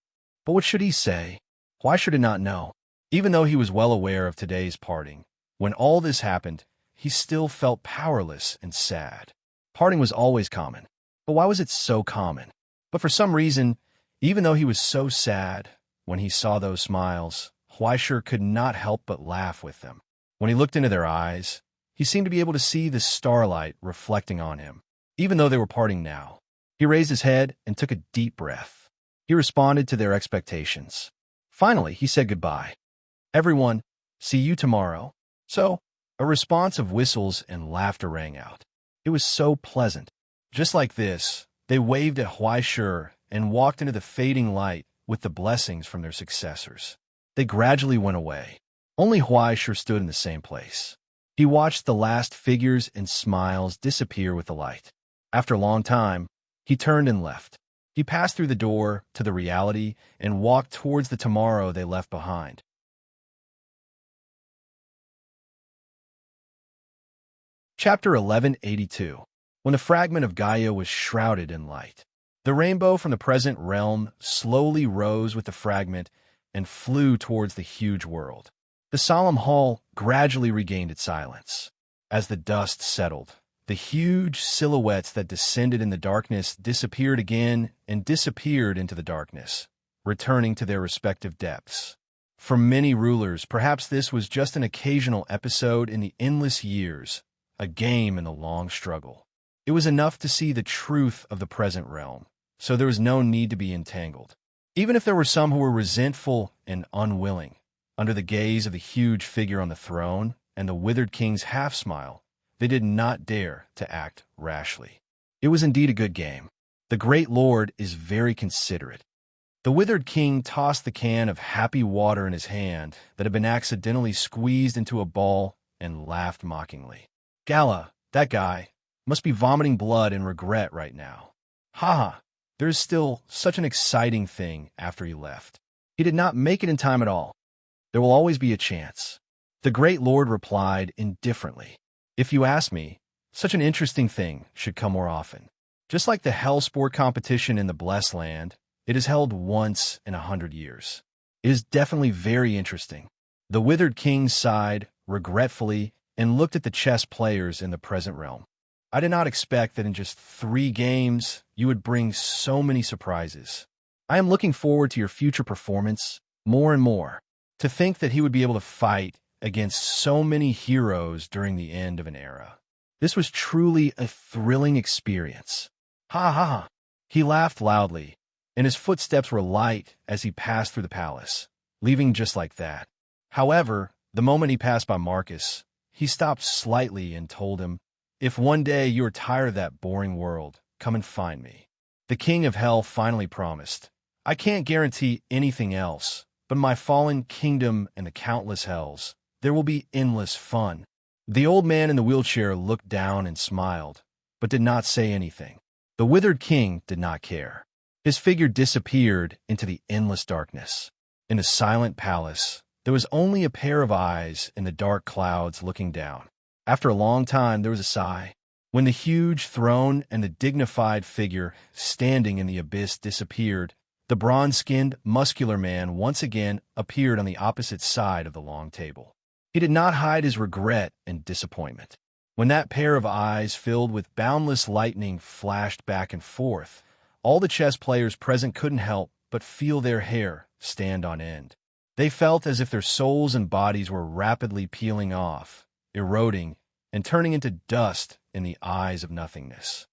A: But what should he say? Huaisher did not know. Even though he was well aware of today's parting, when all this happened, he still felt powerless and sad. Parting was always common. But why was it so common? But for some reason, even though he was so sad, when he saw those smiles, Huaisher could not help but laugh with them. When he looked into their eyes, he seemed to be able to see the starlight reflecting on him, even though they were parting now. He raised his head and took a deep breath. He responded to their expectations. Finally, he said goodbye. Everyone, see you tomorrow. So, a response of whistles and laughter rang out. It was so pleasant. Just like this, they waved at Huaisher and walked into the fading light with the blessings from their successors. They gradually went away. Only Huaisher stood in the same place. He watched the last figures and smiles disappear with the light. After a long time, he turned and left. He passed through the door to the reality and walked towards the tomorrow they left behind. Chapter 1182. When the fragment of Gaia was shrouded in light. The rainbow from the present realm slowly rose with the fragment and flew towards the huge world. The solemn hall gradually regained its silence. As the dust settled, the huge silhouettes that descended in the darkness disappeared again and disappeared into the darkness, returning to their respective depths. For many rulers, perhaps this was just an occasional episode in the endless years, a game in the long struggle. It was enough to see the truth of the present realm, so there was no need to be entangled. Even if there were some who were resentful and unwilling, under the gaze of the huge figure on the throne and the withered king's half-smile, they did not dare to act rashly. It was indeed a good game. The great lord is very considerate. The withered king tossed the can of happy water in his hand that had been accidentally squeezed into a ball and laughed mockingly. Gala, that guy, must be vomiting blood in regret right now. Ha! There's still such an exciting thing after he left. He did not make it in time at all. There will always be a chance. The great lord replied indifferently. If you ask me, such an interesting thing should come more often. Just like the hell sport competition in the Blessed Land, it is held once in 100 years. It is definitely very interesting. The withered king sighed regretfully and looked at the chess players in the present realm. I did not expect that in just 3 games you would bring so many surprises. I am looking forward to your future performance more and more. To think that he would be able to fight against so many heroes during the end of an era. This was truly a thrilling experience. Ha ha ha! He laughed loudly, and his footsteps were light as he passed through the palace, leaving just like that. However, the moment he passed by Marcus, he stopped slightly and told him, "If one day you are tired of that boring world, come and find me." The king of hell finally promised, "I can't guarantee anything else, but my fallen kingdom and the countless hells, there will be endless fun." The old man in the wheelchair looked down and smiled, but did not say anything. The withered king did not care. His figure disappeared into the endless darkness. In the silent palace, there was only a pair of eyes in the dark clouds looking down. After a long time, there was a sigh. When the huge throne and the dignified figure standing in the abyss disappeared, the bronze-skinned, muscular man once again appeared on the opposite side of the long table. He did not hide his regret and disappointment. When that pair of eyes filled with boundless lightning flashed back and forth, all the chess players present couldn't help but feel their hair stand on end. They felt as if their souls and bodies were rapidly peeling off, eroding, and turning into dust in the eyes of nothingness.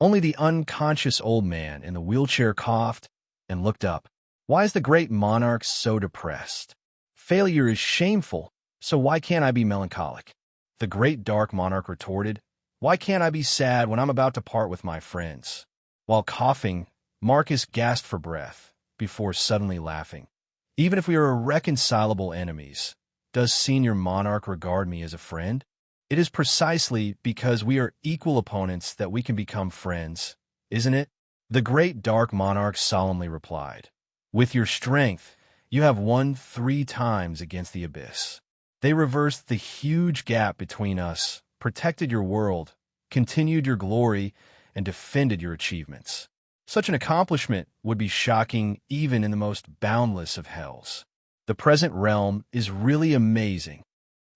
A: Only the unconscious old man in the wheelchair coughed and looked up. Why is the great monarch so depressed? Failure is shameful, so why can't I be melancholic? The great dark monarch retorted, why can't I be sad when I'm about to part with my friends? While coughing, Marcus gasped for breath before suddenly laughing. Even if we are irreconcilable enemies, does Senior Monarch regard me as a friend? It is precisely because we are equal opponents that we can become friends, isn't it? The great dark monarch solemnly replied, with your strength, you have won 3 times against the abyss. They reversed the huge gap between us, protected your world, continued your glory, and defended your achievements. Such an accomplishment would be shocking even in the most boundless of hells. The present realm is really amazing.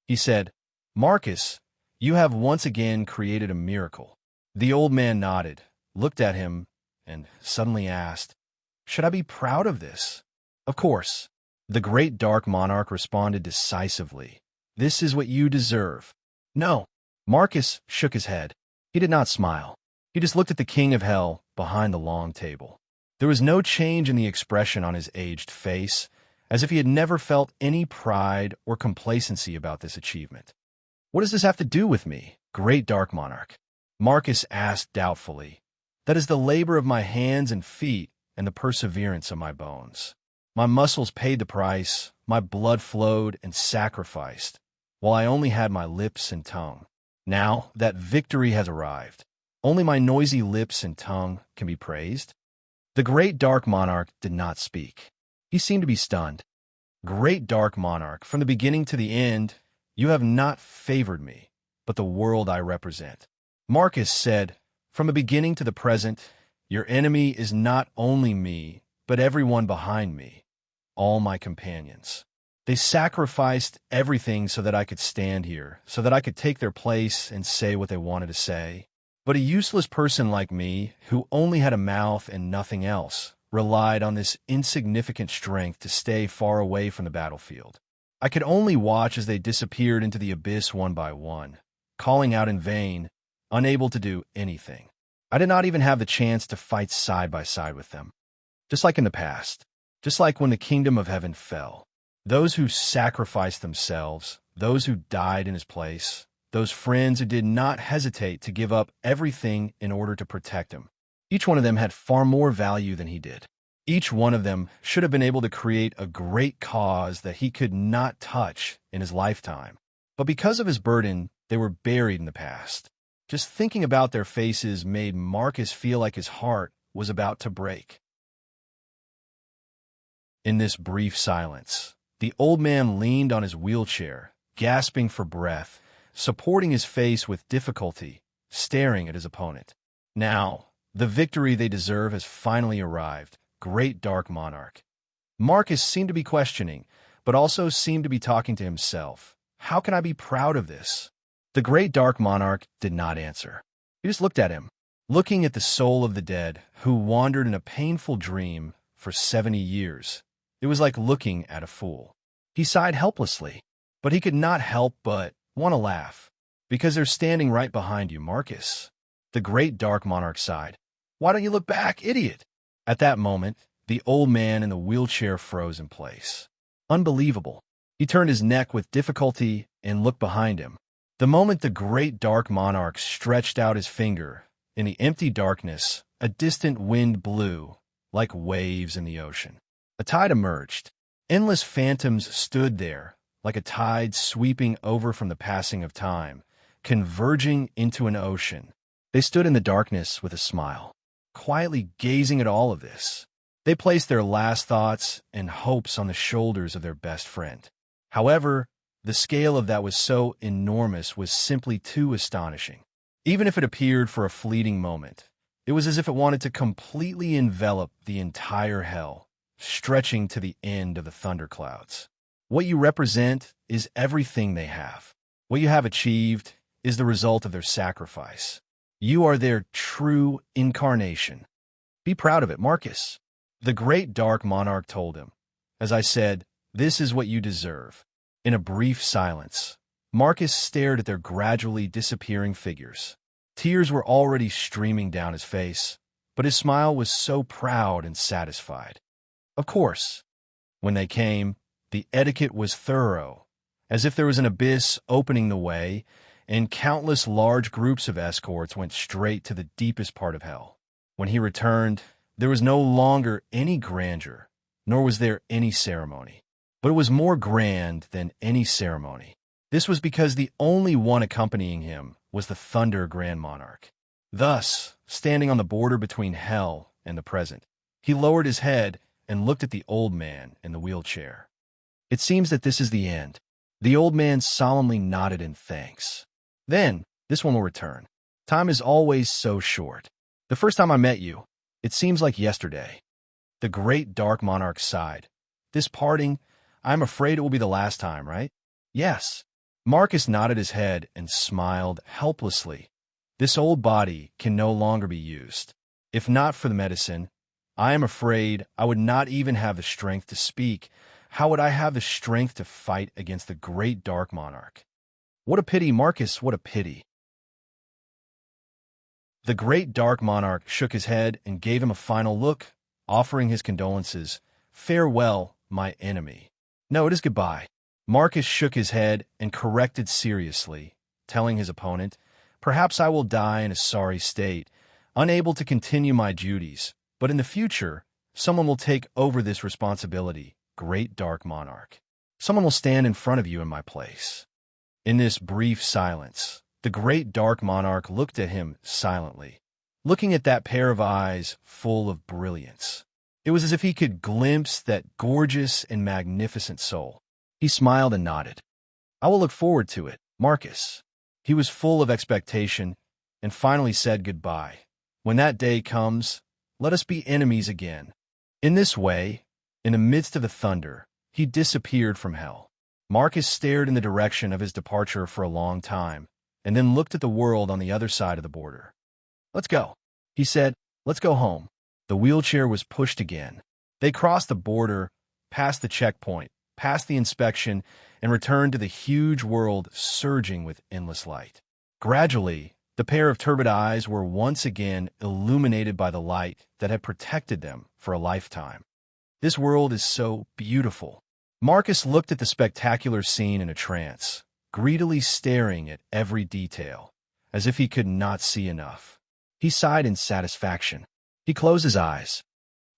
A: He said, Marcus, you have once again created a miracle. The old man nodded, looked at him, and suddenly asked, should I be proud of this? Of course. The great dark monarch responded decisively. This is what you deserve. No. Marcus shook his head. He did not smile. He just looked at the king of hell behind the long table. There was no change in the expression on his aged face, as if he had never felt any pride or complacency about this achievement. What does this have to do with me, great dark monarch? Marcus asked doubtfully. That is the labor of my hands and feet and the perseverance of my bones. My muscles paid the price, my blood flowed and sacrificed, while I only had my lips and tongue. Now that victory has arrived, only my noisy lips and tongue can be praised. The great dark monarch did not speak. He seemed to be stunned. Great dark monarch, from the beginning to the end, You have not favored me, but the world I represent. Marcus said, from the beginning to the present, your enemy is not only me, but everyone behind me, all my companions. They sacrificed everything so that I could stand here, so that I could take their place and say what they wanted to say. But a useless person like me, who only had a mouth and nothing else, relied on this insignificant strength to stay far away from the battlefield. I could only watch as they disappeared into the abyss one by one, calling out in vain, unable to do anything. I did not even have the chance to fight side by side with them. Just like in the past, just like when the kingdom of heaven fell, those who sacrificed themselves, those who died in his place, those friends who did not hesitate to give up everything in order to protect him. Each one of them had far more value than he did. Each one of them should have been able to create a great cause that he could not touch in his lifetime. But because of his burden, they were buried in the past. Just thinking about their faces made Marcus feel like his heart was about to break. In this brief silence, the old man leaned on his wheelchair, gasping for breath, supporting his face with difficulty, staring at his opponent. Now, the victory they deserve has finally arrived, great dark monarch. Marcus seemed to be questioning, but also seemed to be talking to himself. How can I be proud of this? The great dark monarch did not answer. He just looked at him, looking at the soul of the dead who wandered in a painful dream for 70 years. It was like looking at a fool. He sighed helplessly, but he could not help but want to laugh. Because they're standing right behind you, Marcus. The great dark monarch sighed. Why don't you look back, idiot? At that moment, the old man in the wheelchair froze in place. Unbelievable. He turned his neck with difficulty and looked behind him. The moment the great dark monarch stretched out his finger, in the empty darkness, a distant wind blew, like waves in the ocean. A tide emerged. Endless phantoms stood there, like a tide sweeping over from the passing of time, converging into an ocean. They stood in the darkness with a smile, quietly gazing at all of this. They placed their last thoughts and hopes on the shoulders of their best friend. However, the scale of that was so enormous was simply too astonishing. Even if it appeared for a fleeting moment, it was as if it wanted to completely envelop the entire hell, stretching to the end of the thunderclouds. What you represent is everything they have. What you have achieved is the result of their sacrifice. You are their true incarnation. Be proud of it, Marcus. The great dark monarch told him. As I said, this is what you deserve. In a brief silence, Marcus stared at their gradually disappearing figures. Tears were already streaming down his face, but his smile was so proud and satisfied. Of course, when they came, the etiquette was thorough, as if there was an abyss opening the way, and countless large groups of escorts went straight to the deepest part of hell. When he returned, there was no longer any grandeur, nor was there any ceremony. But it was more grand than any ceremony. This was because the only one accompanying him was the Thunder Grand Monarch. Thus, standing on the border between hell and the present, he lowered his head and looked at the old man in the wheelchair. It seems that this is the end. The old man solemnly nodded in thanks. Then, this one will return. Time is always so short. The first time I met you, it seems like yesterday. The great dark monarch sighed. This parting, I'm afraid it will be the last time, right? Yes. Marcus nodded his head and smiled helplessly. This old body can no longer be used. If not for the medicine, I am afraid I would not even have the strength to speak. How would I have the strength to fight against the great dark monarch? What a pity, Marcus, what a pity. The great dark monarch shook his head and gave him a final look, offering his condolences. Farewell, my enemy. No, it is goodbye. Marcus shook his head and corrected seriously, telling his opponent, perhaps I will die in a sorry state, unable to continue my duties, but in the future, someone will take over this responsibility, great dark monarch. Someone will stand in front of you in my place. In this brief silence, the great dark monarch looked at him silently, looking at that pair of eyes full of brilliance. It was as if he could glimpse that gorgeous and magnificent soul. He smiled and nodded. I will look forward to it, Marcus. He was full of expectation and finally said goodbye. When that day comes, let us be enemies again. In this way, in the midst of the thunder, he disappeared from hell. Marcus stared in the direction of his departure for a long time, and then looked at the world on the other side of the border. Let's go, he said. Let's go home. The wheelchair was pushed again. They crossed the border, past the checkpoint, past the inspection, and returned to the huge world surging with endless light. Gradually, the pair of turbid eyes were once again illuminated by the light that had protected them for a lifetime. This world is so beautiful. Marcus looked at the spectacular scene in a trance, greedily staring at every detail, as if he could not see enough. He sighed in satisfaction. He closed his eyes.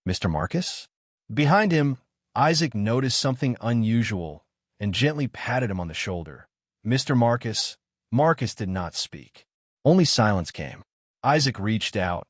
A: Mr. Marcus? Behind him, Isaac noticed something unusual and gently patted him on the shoulder. Mr. Marcus. Marcus did not speak. Only silence came. Isaac reached out,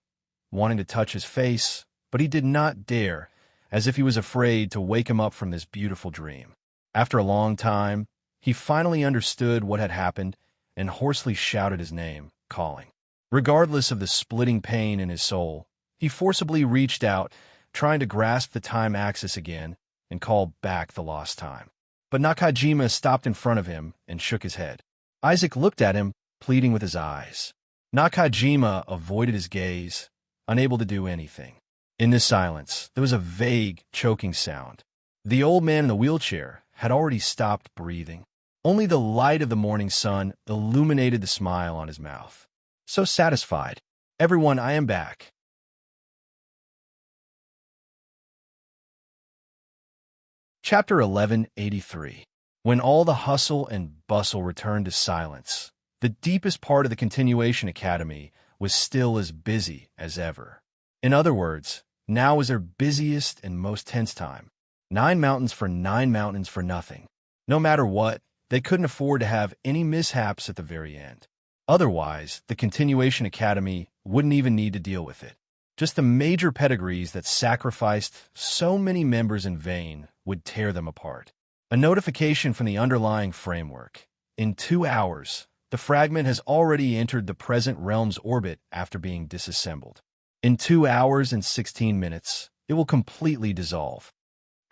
A: wanting to touch his face, but he did not dare, as if he was afraid to wake him up from this beautiful dream. After a long time, he finally understood what had happened and hoarsely shouted his name, calling. Regardless of the splitting pain in his soul, he forcibly reached out, trying to grasp the time axis again and call back the lost time. But Nakajima stopped in front of him and shook his head. Isaac looked at him, pleading with his eyes. Nakajima avoided his gaze, unable to do anything. In this silence, there was a vague, choking sound. The old man in the wheelchair had already stopped breathing. Only the light of the morning sun illuminated the smile on his mouth. So satisfied. Everyone, I am back. Chapter 1183. When all the hustle and bustle returned to silence, the deepest part of the Continuation Academy was still as busy as ever. In other words, now was their busiest and most tense time. 9 mountains for 9 mountains for nothing. No matter what, they couldn't afford to have any mishaps at the very end. Otherwise, the Continuation Academy wouldn't even need to deal with it. Just the major pedigrees that sacrificed so many members in vain would tear them apart. A notification from the underlying framework. In 2 hours, the fragment has already entered the present realm's orbit after being disassembled. In 2 hours and 16 minutes, it will completely dissolve.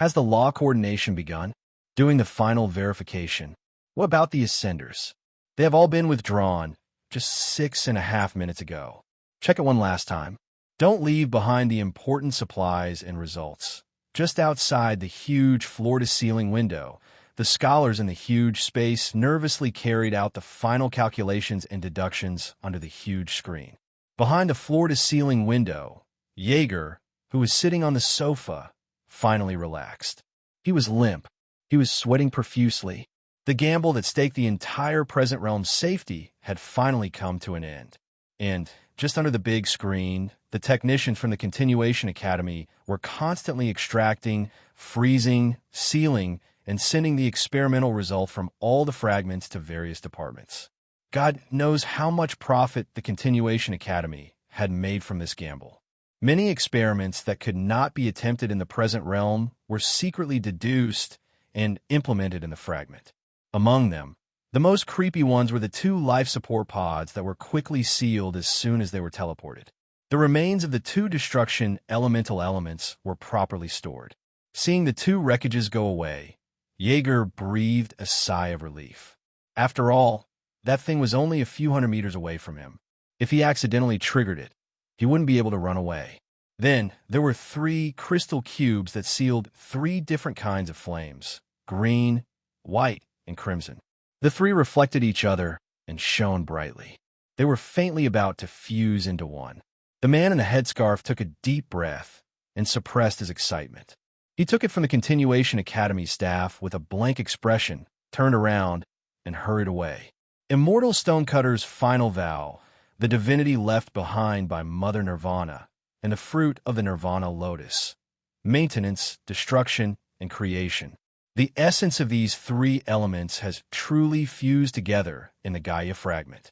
A: Has the law coordination begun? Doing the final verification. What about the ascenders? They have all been withdrawn just 6.5 minutes ago. Check it one last time. Don't leave behind the important supplies and results. Just outside the huge floor-to-ceiling window, the scholars in the huge space nervously carried out the final calculations and deductions under the huge screen. Behind the floor-to-ceiling window, Jaeger, who was sitting on the sofa, finally relaxed. He was limp. He was sweating profusely. The gamble that staked the entire present realm's safety had finally come to an end. And, just under the big screen, the technicians from the Continuation Academy were constantly extracting, freezing, sealing, and sending the experimental result from all the fragments to various departments. God knows how much profit the Continuation Academy had made from this gamble. Many experiments that could not be attempted in the present realm were secretly deduced and implemented in the fragment. Among them, the most creepy ones were the 2 life support pods that were quickly sealed as soon as they were teleported. The remains of the 2 destruction elemental elements were properly stored. Seeing the 2 wreckages go away, Jaeger breathed a sigh of relief. After all, that thing was only a few hundred meters away from him. If he accidentally triggered it, he wouldn't be able to run away. Then, there were 3 crystal cubes that sealed 3 different kinds of flames: green, white, and crimson. The 3 reflected each other and shone brightly. They were faintly about to fuse into one. The man in the headscarf took a deep breath and suppressed his excitement. He took it from the Continuation Academy staff with a blank expression, turned around, and hurried away. Immortal Stonecutter's final vow, the divinity left behind by Mother Nirvana, and the fruit of the Nirvana lotus. Maintenance, destruction, and creation. The essence of these 3 elements has truly fused together in the Gaia fragment.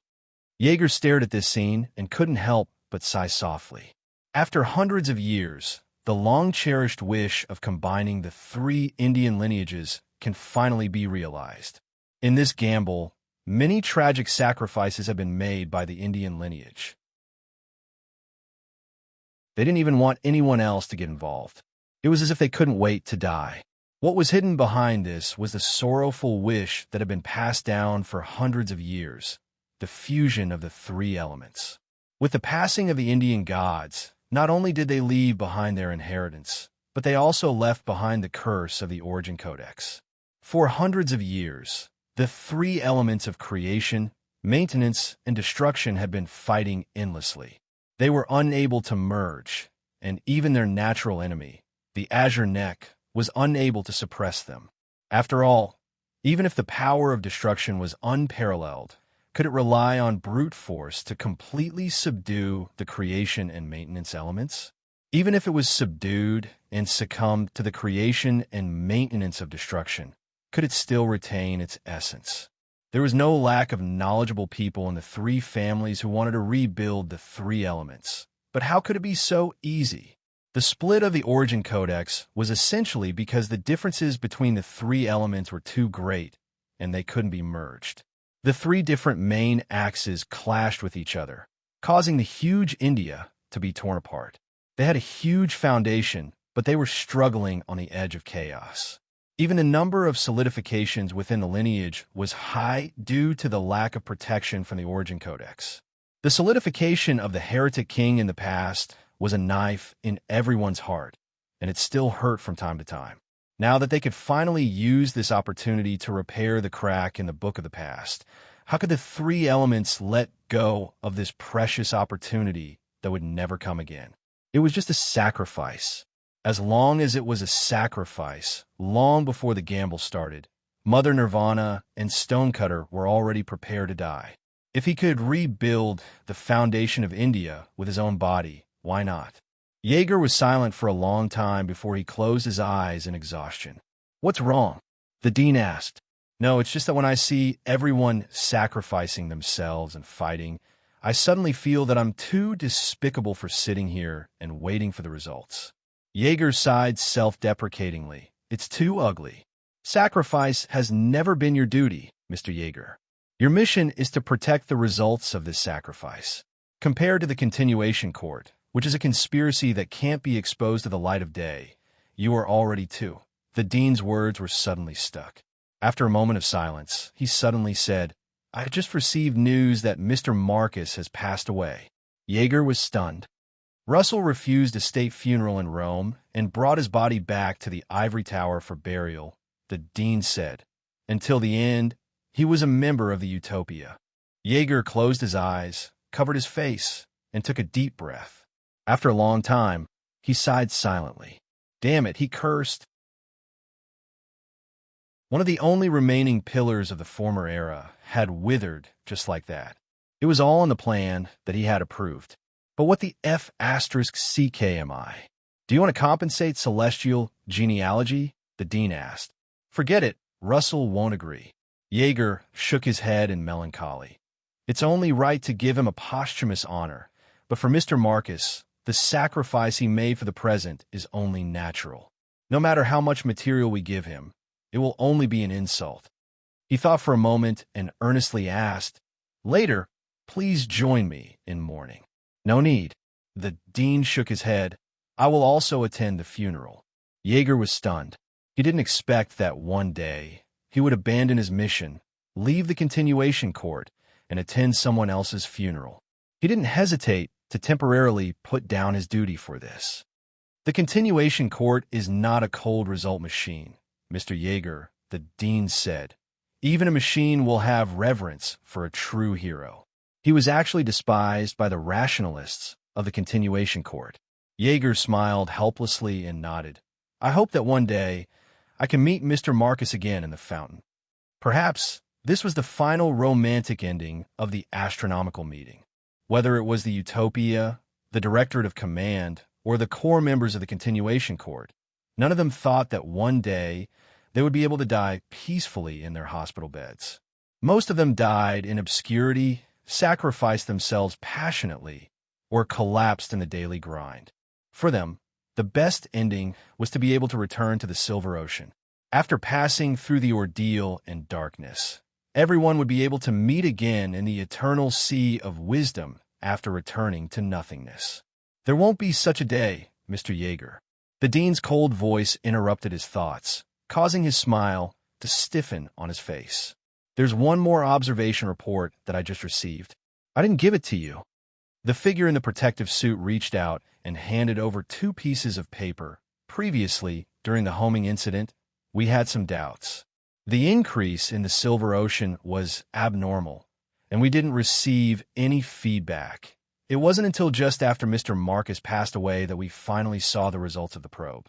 A: Jaeger stared at this scene and couldn't help but sigh softly. After hundreds of years, the long-cherished wish of combining the 3 Indian lineages can finally be realized. In this gamble, many tragic sacrifices have been made by the Indian lineage. They didn't even want anyone else to get involved. It was as if they couldn't wait to die. What was hidden behind this was the sorrowful wish that had been passed down for hundreds of years, the fusion of the three elements. With the passing of the Indian gods, not only did they leave behind their inheritance, but they also left behind the curse of the Origin Codex. For hundreds of years, the three elements of creation, maintenance, and destruction had been fighting endlessly. They were unable to merge, and even their natural enemy, the Azure Neck, was unable to suppress them. After all, even if the power of destruction was unparalleled, could it rely on brute force to completely subdue the creation and maintenance elements? Even if it was subdued and succumbed to the creation and maintenance of destruction, could it still retain its essence? There was no lack of knowledgeable people in the three families who wanted to rebuild the three elements. But how could it be so easy? The split of the Origin Codex was essentially because the differences between the three elements were too great, and they couldn't be merged. The three different main axes clashed with each other, causing the huge India to be torn apart. They had a huge foundation, but they were struggling on the edge of chaos. Even the number of solidifications within the lineage was high due to the lack of protection from the Origin Codex. The solidification of the heretic king in the past was a knife in everyone's heart, and it still hurt from time to time. Now that they could finally use this opportunity to repair the crack in the book of the past, how could the three elements let go of this precious opportunity that would never come again? It was just a sacrifice. As long as it was a sacrifice, long before the gamble started, Mother Nirvana and Stonecutter were already prepared to die. If he could rebuild the foundation of India with his own body, why not? Jaeger was silent for a long time before he closed his eyes in exhaustion. "What's wrong?" the dean asked. "No, it's just that when I see everyone sacrificing themselves and fighting, I suddenly feel that I'm too despicable for sitting here and waiting for the results." Jaeger sighed self-deprecatingly. "It's too ugly. Sacrifice has never been your duty, Mr. Jaeger. Your mission is to protect the results of this sacrifice. Compared to the Continuation Court, which is a conspiracy that can't be exposed to the light of day, you are already too." The dean's words were suddenly stuck. After a moment of silence, he suddenly said, "I have just received news that Mr. Marcus has passed away." Jaeger was stunned. Russell refused a state funeral in Rome and brought his body back to the ivory tower for burial, the dean said. Until the end, he was a member of the Utopia. Jaeger closed his eyes, covered his face, and took a deep breath. After a long time, he sighed silently. Damn it, he cursed. One of the only remaining pillars of the former era had withered just like that. It was all in the plan that he had approved. But what the F***ck am I? "Do you want to compensate celestial genealogy?" the dean asked. "Forget it, Russell won't agree." Jaeger shook his head in melancholy. "It's only right to give him a posthumous honor, but for Mr. Marcus, the sacrifice he made for the present is only natural. No matter how much material we give him, it will only be an insult." He thought for a moment and earnestly asked, "Later, please join me in mourning." "No need." The dean shook his head. "I will also attend the funeral." Jaeger was stunned. He didn't expect that one day he would abandon his mission, leave the Continuation Court, and attend someone else's funeral. He didn't hesitate to temporarily put down his duty for this. "The Continuation Court is not a cold result machine, Mr. Jaeger," the dean said. "Even a machine will have reverence for a true hero." He was actually despised by the rationalists of the Continuation Court. Jaeger smiled helplessly and nodded. "I hope that one day I can meet Mr. Marcus again in the fountain." Perhaps this was the final romantic ending of the astronomical meeting. Whether it was the Utopia, the Directorate of Command, or the core members of the Continuation Court, none of them thought that one day they would be able to die peacefully in their hospital beds. Most of them died in obscurity, sacrificed themselves passionately, or collapsed in the daily grind. For them, the best ending was to be able to return to the Silver Ocean. After passing through the ordeal and darkness, Everyone would be able to meet again in the eternal sea of wisdom after returning to nothingness. There won't be such a day, Mr. Yeager. The dean's cold voice interrupted his thoughts, causing his smile to stiffen on his face. There's one more observation report that I just received. I didn't give it to you. The figure in the protective suit reached out and handed over 2 pieces of paper. Previously, during the homing incident, we had some doubts. The increase in the Silver Ocean was abnormal, and we didn't receive any feedback. It wasn't until just after Mr. Marcus passed away that we finally saw the results of the probe.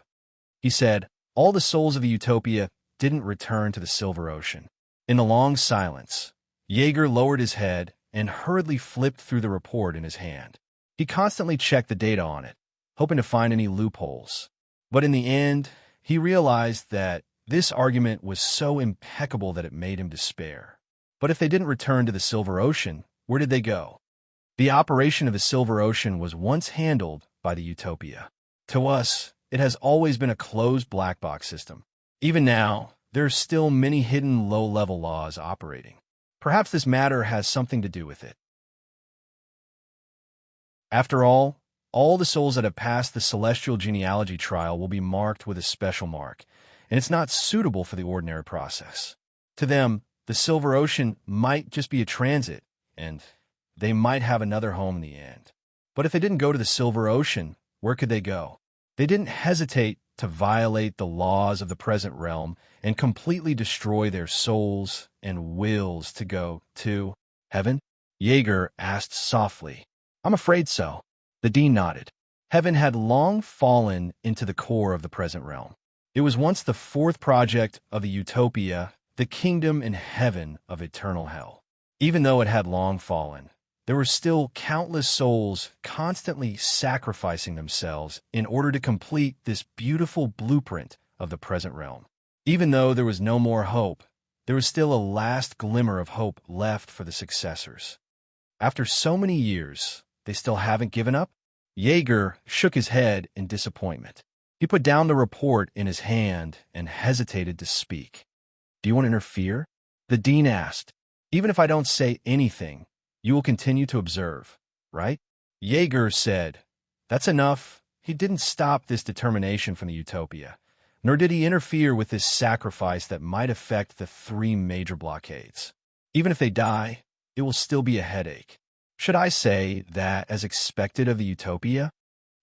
A: He said, all the souls of the Utopia didn't return to the Silver Ocean. In the long silence, Yeager lowered his head and hurriedly flipped through the report in his hand. He constantly checked the data on it, hoping to find any loopholes. But in the end, he realized that this argument was so impeccable that it made him despair. But if they didn't return to the Silver Ocean, where did they go? The operation of the Silver Ocean was once handled by the Utopia. To us, it has always been a closed black box system. Even now, there are still many hidden low-level laws operating. Perhaps this matter has something to do with it. After all the souls that have passed the celestial genealogy trial will be marked with a special mark, and it's not suitable for the ordinary process. To them, the Silver Ocean might just be a transit, and they might have another home in the end. But if they didn't go to the Silver Ocean, where could they go? They didn't hesitate to violate the laws of the present realm and completely destroy their souls and wills to go to heaven? Yeager asked softly. I'm afraid so. The dean nodded. Heaven had long fallen into the core of the present realm. It was once the 4th project of the Utopia, the kingdom in heaven of eternal hell. Even though it had long fallen, there were still countless souls constantly sacrificing themselves in order to complete this beautiful blueprint of the present realm. Even though there was no more hope, there was still a last glimmer of hope left for the successors. After so many years, they still haven't given up? Yeager shook his head in disappointment. He put down the report in his hand and hesitated to speak. Do you want to interfere? The dean asked. Even if I don't say anything, you will continue to observe, right? Yeager said, that's enough. He didn't stop this determination from the Utopia, nor did he interfere with this sacrifice that might affect the 3 major blockades. Even if they die, it will still be a headache. Should I say that as expected of the Utopia?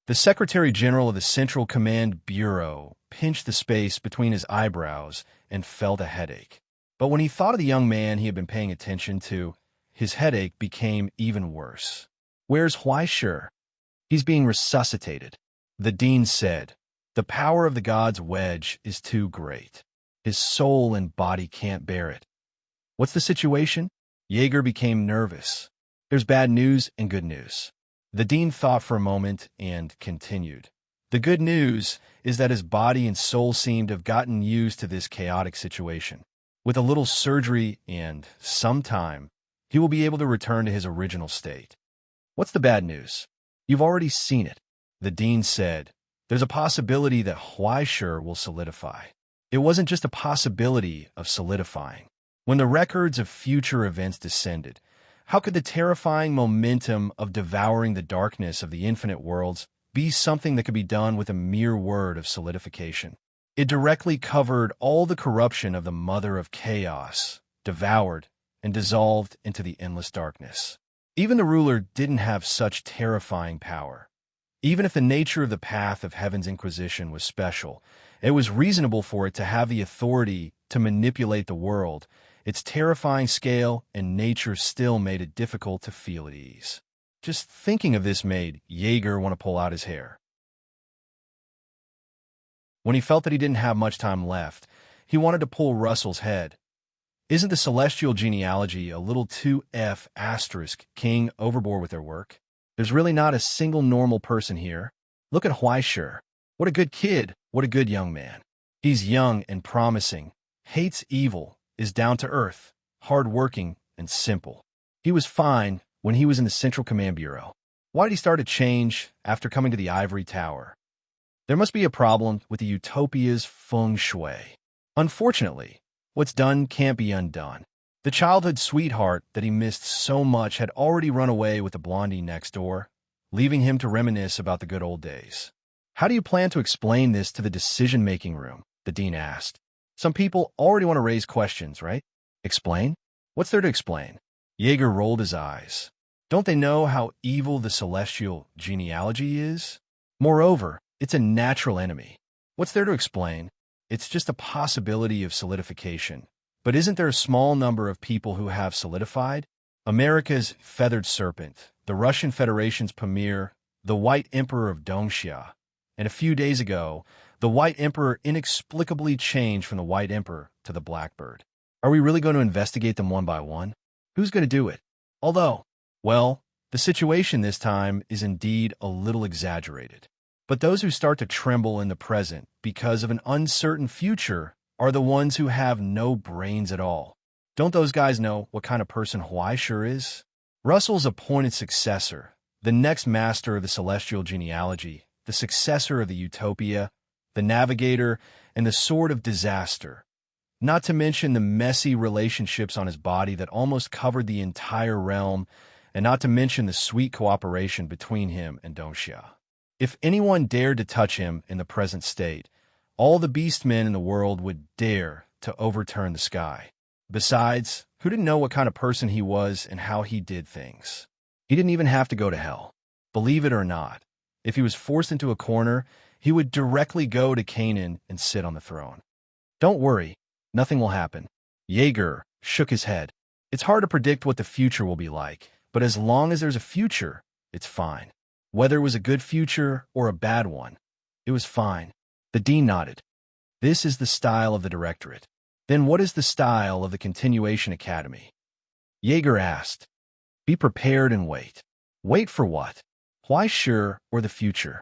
A: The Secretary General of the Central Command Bureau pinched the space between his eyebrows and felt a headache. But when he thought of the young man he had been paying attention to, his headache became even worse. Where's Huaishur? He's being resuscitated. The dean said, the power of the god's wedge is too great. His soul and body can't bear it. What's the situation? Yeager became nervous. There's bad news and good news. The dean thought for a moment and continued. The good news is that his body and soul seem to have gotten used to this chaotic situation. With a little surgery and some time, he will be able to return to his original state. What's the bad news? You've already seen it. The dean said, there's a possibility that Huaishur will solidify. It wasn't just a possibility of solidifying. When the records of future events descended, how could the terrifying momentum of devouring the darkness of the infinite worlds be something that could be done with a mere word of solidification? It directly covered all the corruption of the mother of chaos, devoured and dissolved into the endless darkness. Even the ruler didn't have such terrifying power. Even if the nature of the path of Heaven's Inquisition was special, it was reasonable for it to have the authority to manipulate the world. Its terrifying scale and nature still made it difficult to feel at ease. Just thinking of this made Yeager want to pull out his hair. When he felt that he didn't have much time left, he wanted to pull Russell's head. Isn't the celestial genealogy a little too king overboard with their work? There's really not a single normal person here. Look at Huaishur. What a good kid. What a good young man. He's young and promising, hates evil, is down to earth, hard-working, and simple. He was fine when he was in the Central Command Bureau. Why did he start to change after coming to the Ivory Tower? There must be a problem with the Utopia's feng shui. Unfortunately, what's done can't be undone. The childhood sweetheart that he missed so much had already run away with the blondie next door, leaving him to reminisce about the good old days. How do you plan to explain this to the decision-making room? The dean asked. Some people already want to raise questions, right? Explain? What's there to explain? Jaeger rolled his eyes. Don't they know how evil the celestial genealogy is? Moreover, it's a natural enemy. What's there to explain? It's just a possibility of solidification. But isn't there a small number of people who have solidified? America's feathered serpent, the Russian Federation's Pamir, the White Emperor of Dongxia, and a few days ago, the White Emperor inexplicably changed from the White Emperor to the Blackbird. Are we really going to investigate them one by one? Who's going to do it? Although, well, the situation this time is indeed a little exaggerated. But those who start to tremble in the present because of an uncertain future are the ones who have no brains at all. Don't those guys know what kind of person Huai sure is? Russell's appointed successor, the next master of the celestial genealogy, the successor of the utopia, the navigator, and the sword of disaster. Not to mention the messy relationships on his body that almost covered the entire realm, and not to mention the sweet cooperation between him and Dongxia. If anyone dared to touch him in the present state, all the beastmen in the world would dare to overturn the sky. Besides, who didn't know what kind of person he was and how he did things? He didn't even have to go to hell. Believe it or not, if he was forced into a corner, he would directly go to Canaan and sit on the throne. Don't worry, nothing will happen. Jaeger shook his head. It's hard to predict what the future will be like, but as long as there's a future, it's fine. Whether it was a good future or a bad one, it was fine. The dean nodded. This is the style of the directorate. Then what is the style of the Continuation Academy? Jaeger asked. Be prepared and wait. Wait for what? Why sure or the future?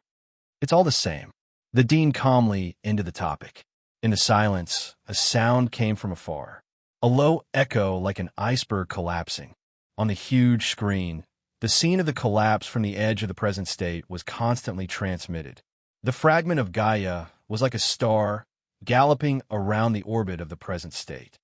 A: It's all the same. The dean calmly ended the topic. In the silence, a sound came from afar. A low echo like an iceberg collapsing. On the huge screen, the scene of the collapse from the edge of the present state was constantly transmitted. The fragment of Gaia was like a star galloping around the orbit of the present state.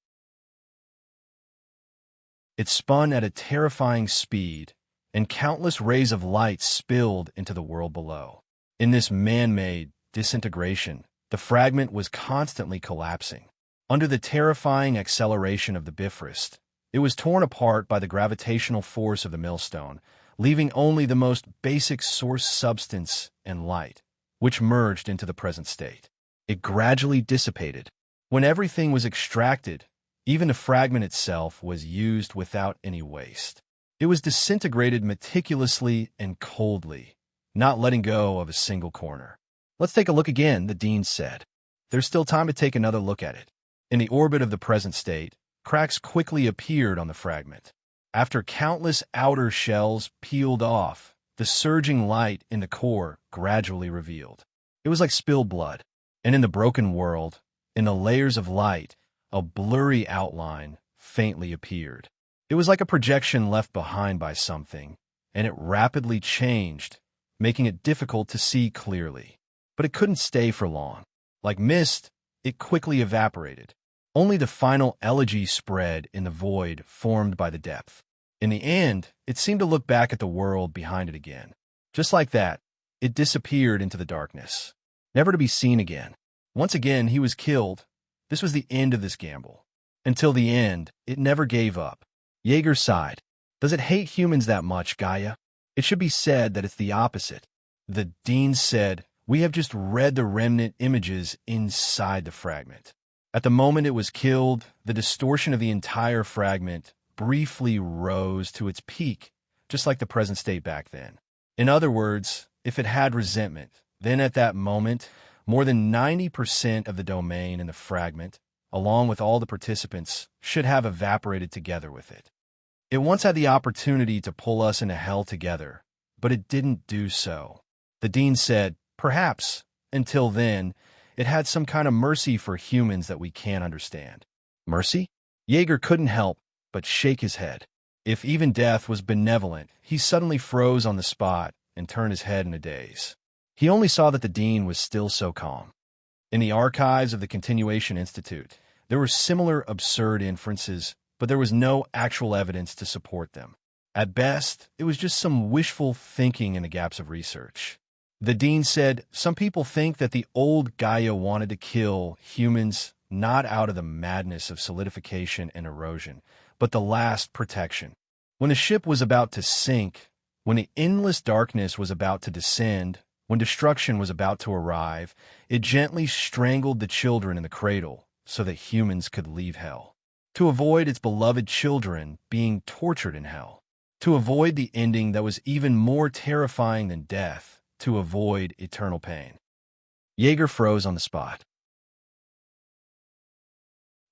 A: It spun at a terrifying speed, and countless rays of light spilled into the world below. In this man-made disintegration, the fragment was constantly collapsing. Under the terrifying acceleration of the Bifrost, it was torn apart by the gravitational force of the millstone, leaving only the most basic source substance and light, which merged into the present state. It gradually dissipated. When everything was extracted, even the fragment itself was used without any waste. It was disintegrated meticulously and coldly, not letting go of a single corner. Let's take a look again, the dean said. There's still time to take another look at it. In the orbit of the present state, cracks quickly appeared on the fragment. After countless outer shells peeled off, the surging light in the core gradually revealed. It was like spilled blood. And in the broken world, in the layers of light, a blurry outline faintly appeared. It was like a projection left behind by something, and it rapidly changed, making it difficult to see clearly. But it couldn't stay for long. Like mist, it quickly evaporated. Only the final elegy spread in the void formed by the depth. In the end, it seemed to look back at the world behind it again. Just like that, it disappeared into the darkness, never to be seen again. Once again, he was killed. This was the end of this gamble. Until the end, it never gave up. Jaeger sighed. Does it hate humans that much, Gaia? It should be said that it's the opposite. The dean said, we have just read the remnant images inside the fragment. At the moment it was killed, the distortion of the entire fragment briefly rose to its peak, just like the present state back then. In other words, if it had resentment, then at that moment, more than 90% of the domain in the fragment, along with all the participants, should have evaporated together with it. It once had the opportunity to pull us into hell together, but it didn't do so. The dean said, perhaps, until then, it had some kind of mercy for humans that we can't understand. Mercy? Jaeger couldn't help but shake his head. If even death was benevolent, he suddenly froze on the spot and turned his head in a daze. He only saw that the dean was still so calm. In the archives of the Continuation Institute, there were similar absurd inferences but there was no actual evidence to support them. At best, it was just some wishful thinking in the gaps of research. The dean said, "Some people think that the old Gaia wanted to kill humans not out of the madness of solidification and erosion, but the last protection. When the ship was about to sink, when the endless darkness was about to descend, when destruction was about to arrive, it gently strangled the children in the cradle so that humans could leave hell. To avoid its beloved children being tortured in hell. To avoid the ending that was even more terrifying than death. To avoid eternal pain." Jaeger froze on the spot.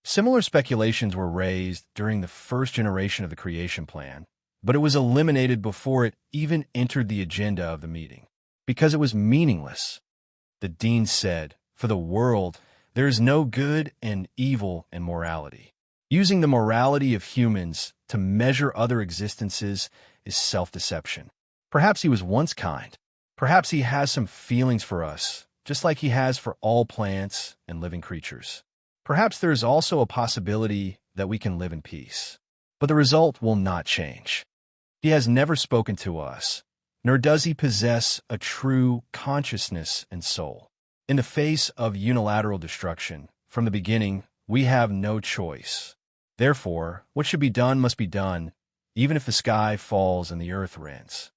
A: Similar speculations were raised during the first generation of the creation plan, but it was eliminated before it even entered the agenda of the meeting. Because it was meaningless. The dean said, "For the world, there is no good and evil in morality. Using the morality of humans to measure other existences is self-deception. Perhaps he was once kind. Perhaps he has some feelings for us, just like he has for all plants and living creatures. Perhaps there is also a possibility that we can live in peace. But the result will not change. He has never spoken to us, nor does he possess a true consciousness and soul. In the face of unilateral destruction, from the beginning, we have no choice. Therefore, what should be done must be done, even if the sky falls and the earth rends."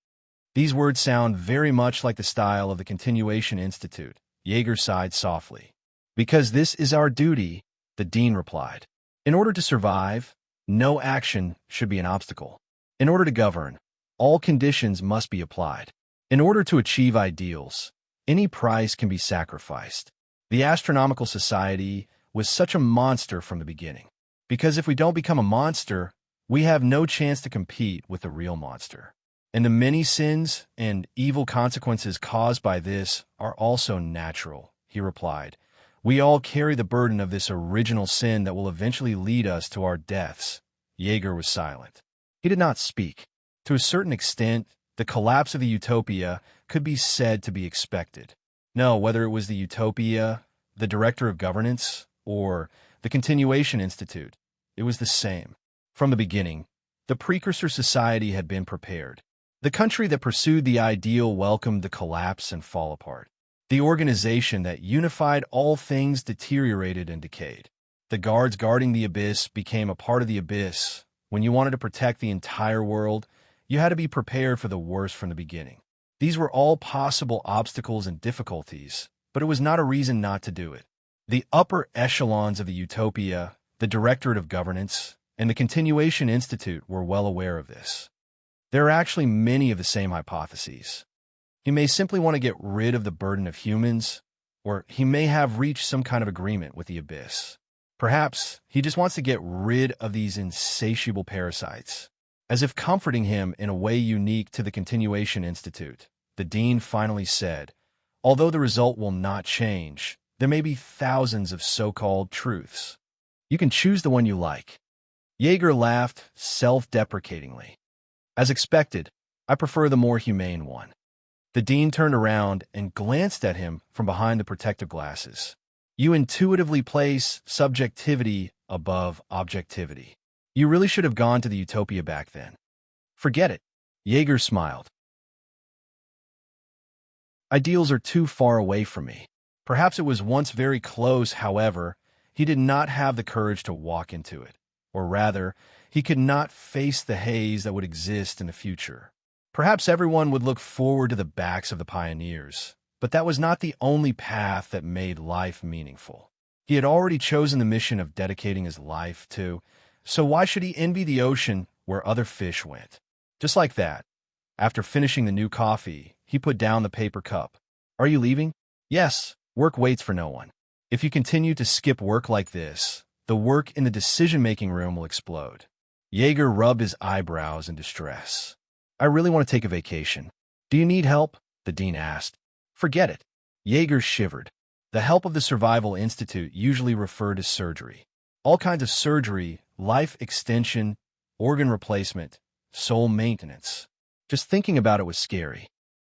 A: These words sound very much like the style of the Continuation Institute. Jaeger sighed softly. "Because this is our duty," the dean replied. "In order to survive, no action should be an obstacle. In order to govern, all conditions must be applied. In order to achieve ideals, any price can be sacrificed. The Astronomical Society was such a monster from the beginning. Because if we don't become a monster, we have no chance to compete with the real monster. And the many sins and evil consequences caused by this are also natural," he replied. "We all carry the burden of this original sin that will eventually lead us to our deaths." Jaeger was silent. He did not speak. To a certain extent, the collapse of the utopia could be said to be expected. No, whether it was the utopia, the director of governance, or the Continuation Institute, it was the same. From the beginning, the precursor society had been prepared. The country that pursued the ideal welcomed the collapse and fall apart. The organization that unified all things deteriorated and decayed. The guards guarding the abyss became a part of the abyss. When you wanted to protect the entire world, you had to be prepared for the worst from the beginning. These were all possible obstacles and difficulties, but it was not a reason not to do it. The upper echelons of the utopia, the Directorate of Governance, and the Continuation Institute were well aware of this. There are actually many of the same hypotheses. He may simply want to get rid of the burden of humans, or he may have reached some kind of agreement with the abyss. Perhaps he just wants to get rid of these insatiable parasites. As if comforting him in a way unique to the Continuation Institute, the dean finally said, "Although the result will not change, there may be thousands of so-called truths. You can choose the one you like." Jaeger laughed self-deprecatingly. "As expected, I prefer the more humane one." The dean turned around and glanced at him from behind the protective glasses. "You intuitively place subjectivity above objectivity. You really should have gone to the utopia back then." "Forget it." Jaeger smiled. "Ideals are too far away from me. Perhaps it was once very close, however, he did not have the courage to walk into it. Or rather, he could not face the haze that would exist in the future. Perhaps everyone would look forward to the backs of the pioneers, but that was not the only path that made life meaningful. He had already chosen the mission of dedicating his life to, so why should he envy the ocean where other fish went?" Just like that, after finishing the new coffee, he put down the paper cup. "Are you leaving?" "Yes, work waits for no one. If you continue to skip work like this, the work in the decision-making room will explode." Jaeger rubbed his eyebrows in distress. "I really want to take a vacation." "Do you need help?" the dean asked. "Forget it." Jaeger shivered. The help of the Survival Institute usually referred to surgery. All kinds of surgery, life extension, organ replacement, soul maintenance. Just thinking about it was scary.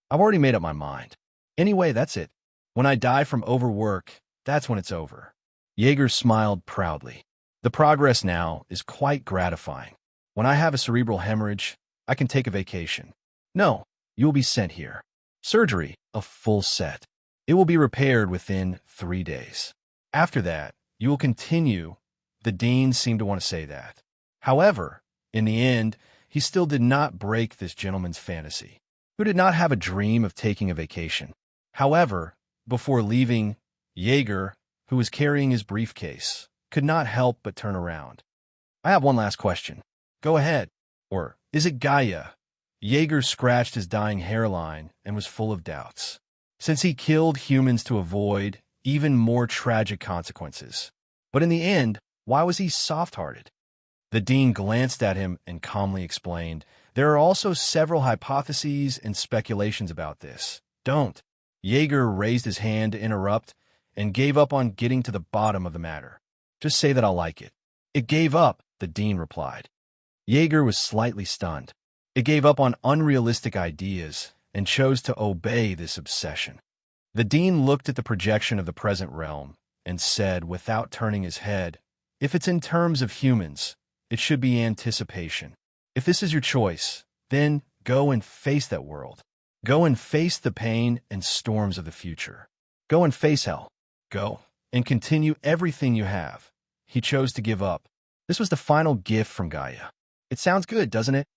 A: "I've already made up my mind. Anyway, that's it. When I die from overwork, that's when it's over." Jaeger smiled proudly. The progress now is quite gratifying. When I have a cerebral hemorrhage, I can take a vacation. No, you will be sent here. Surgery, a full set. It will be repaired within 3 days. After that, you will continue. The dean seemed to want to say that. However, in the end, he still did not break this gentleman's fantasy, who did not have a dream of taking a vacation. However, before leaving, Jaeger, who was carrying his briefcase, could not help but turn around. I have one last question. Go ahead. Or is it Gaia? Jaeger scratched his dying hairline and was full of doubts, since he killed humans to avoid even more tragic consequences. But in the end, why was he soft-hearted? The dean glanced at him and calmly explained, there are also several hypotheses and speculations about this. Don't. Jaeger raised his hand to interrupt and gave up on getting to the bottom of the matter. Just say that I'll like it. It gave up, the dean replied. Jaeger was slightly stunned. It gave up on unrealistic ideas and chose to obey this obsession. The dean looked at the projection of the present realm and said, without turning his head, if it's in terms of humans, it should be anticipation. If this is your choice, then go and face that world. Go and face the pain and storms of the future. Go and face hell. Go and continue everything you have. He chose to give up. This was the final gift from Gaia. It sounds good, doesn't it?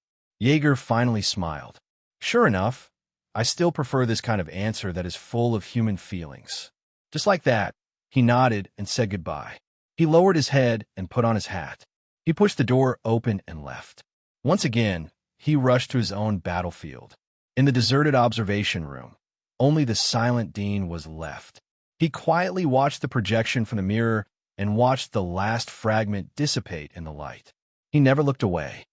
A: Jaeger finally smiled. Sure enough, I still prefer this kind of answer that is full of human feelings. Just like that, he nodded and said goodbye. He lowered his head and put on his hat. He pushed the door open and left. Once again, he rushed to his own battlefield. In the deserted observation room, only the silent dean was left. He quietly watched the projection from the mirror and watched the last fragment dissipate in the light. He never looked away.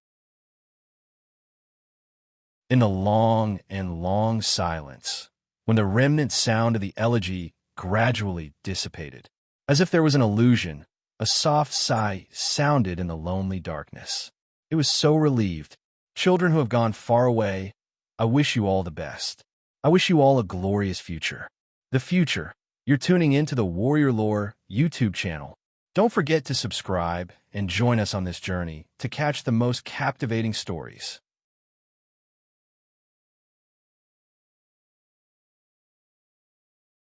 A: In the long and long silence, when the remnant sound of the elegy gradually dissipated, as if there was an illusion, a soft sigh sounded in the lonely darkness. It was so relieved. Children who have gone far away, I wish you all the best. I wish you all a glorious future. The future. You're tuning into the Warrior Lore YouTube channel. Don't forget to subscribe and join us on this journey to catch the most captivating stories.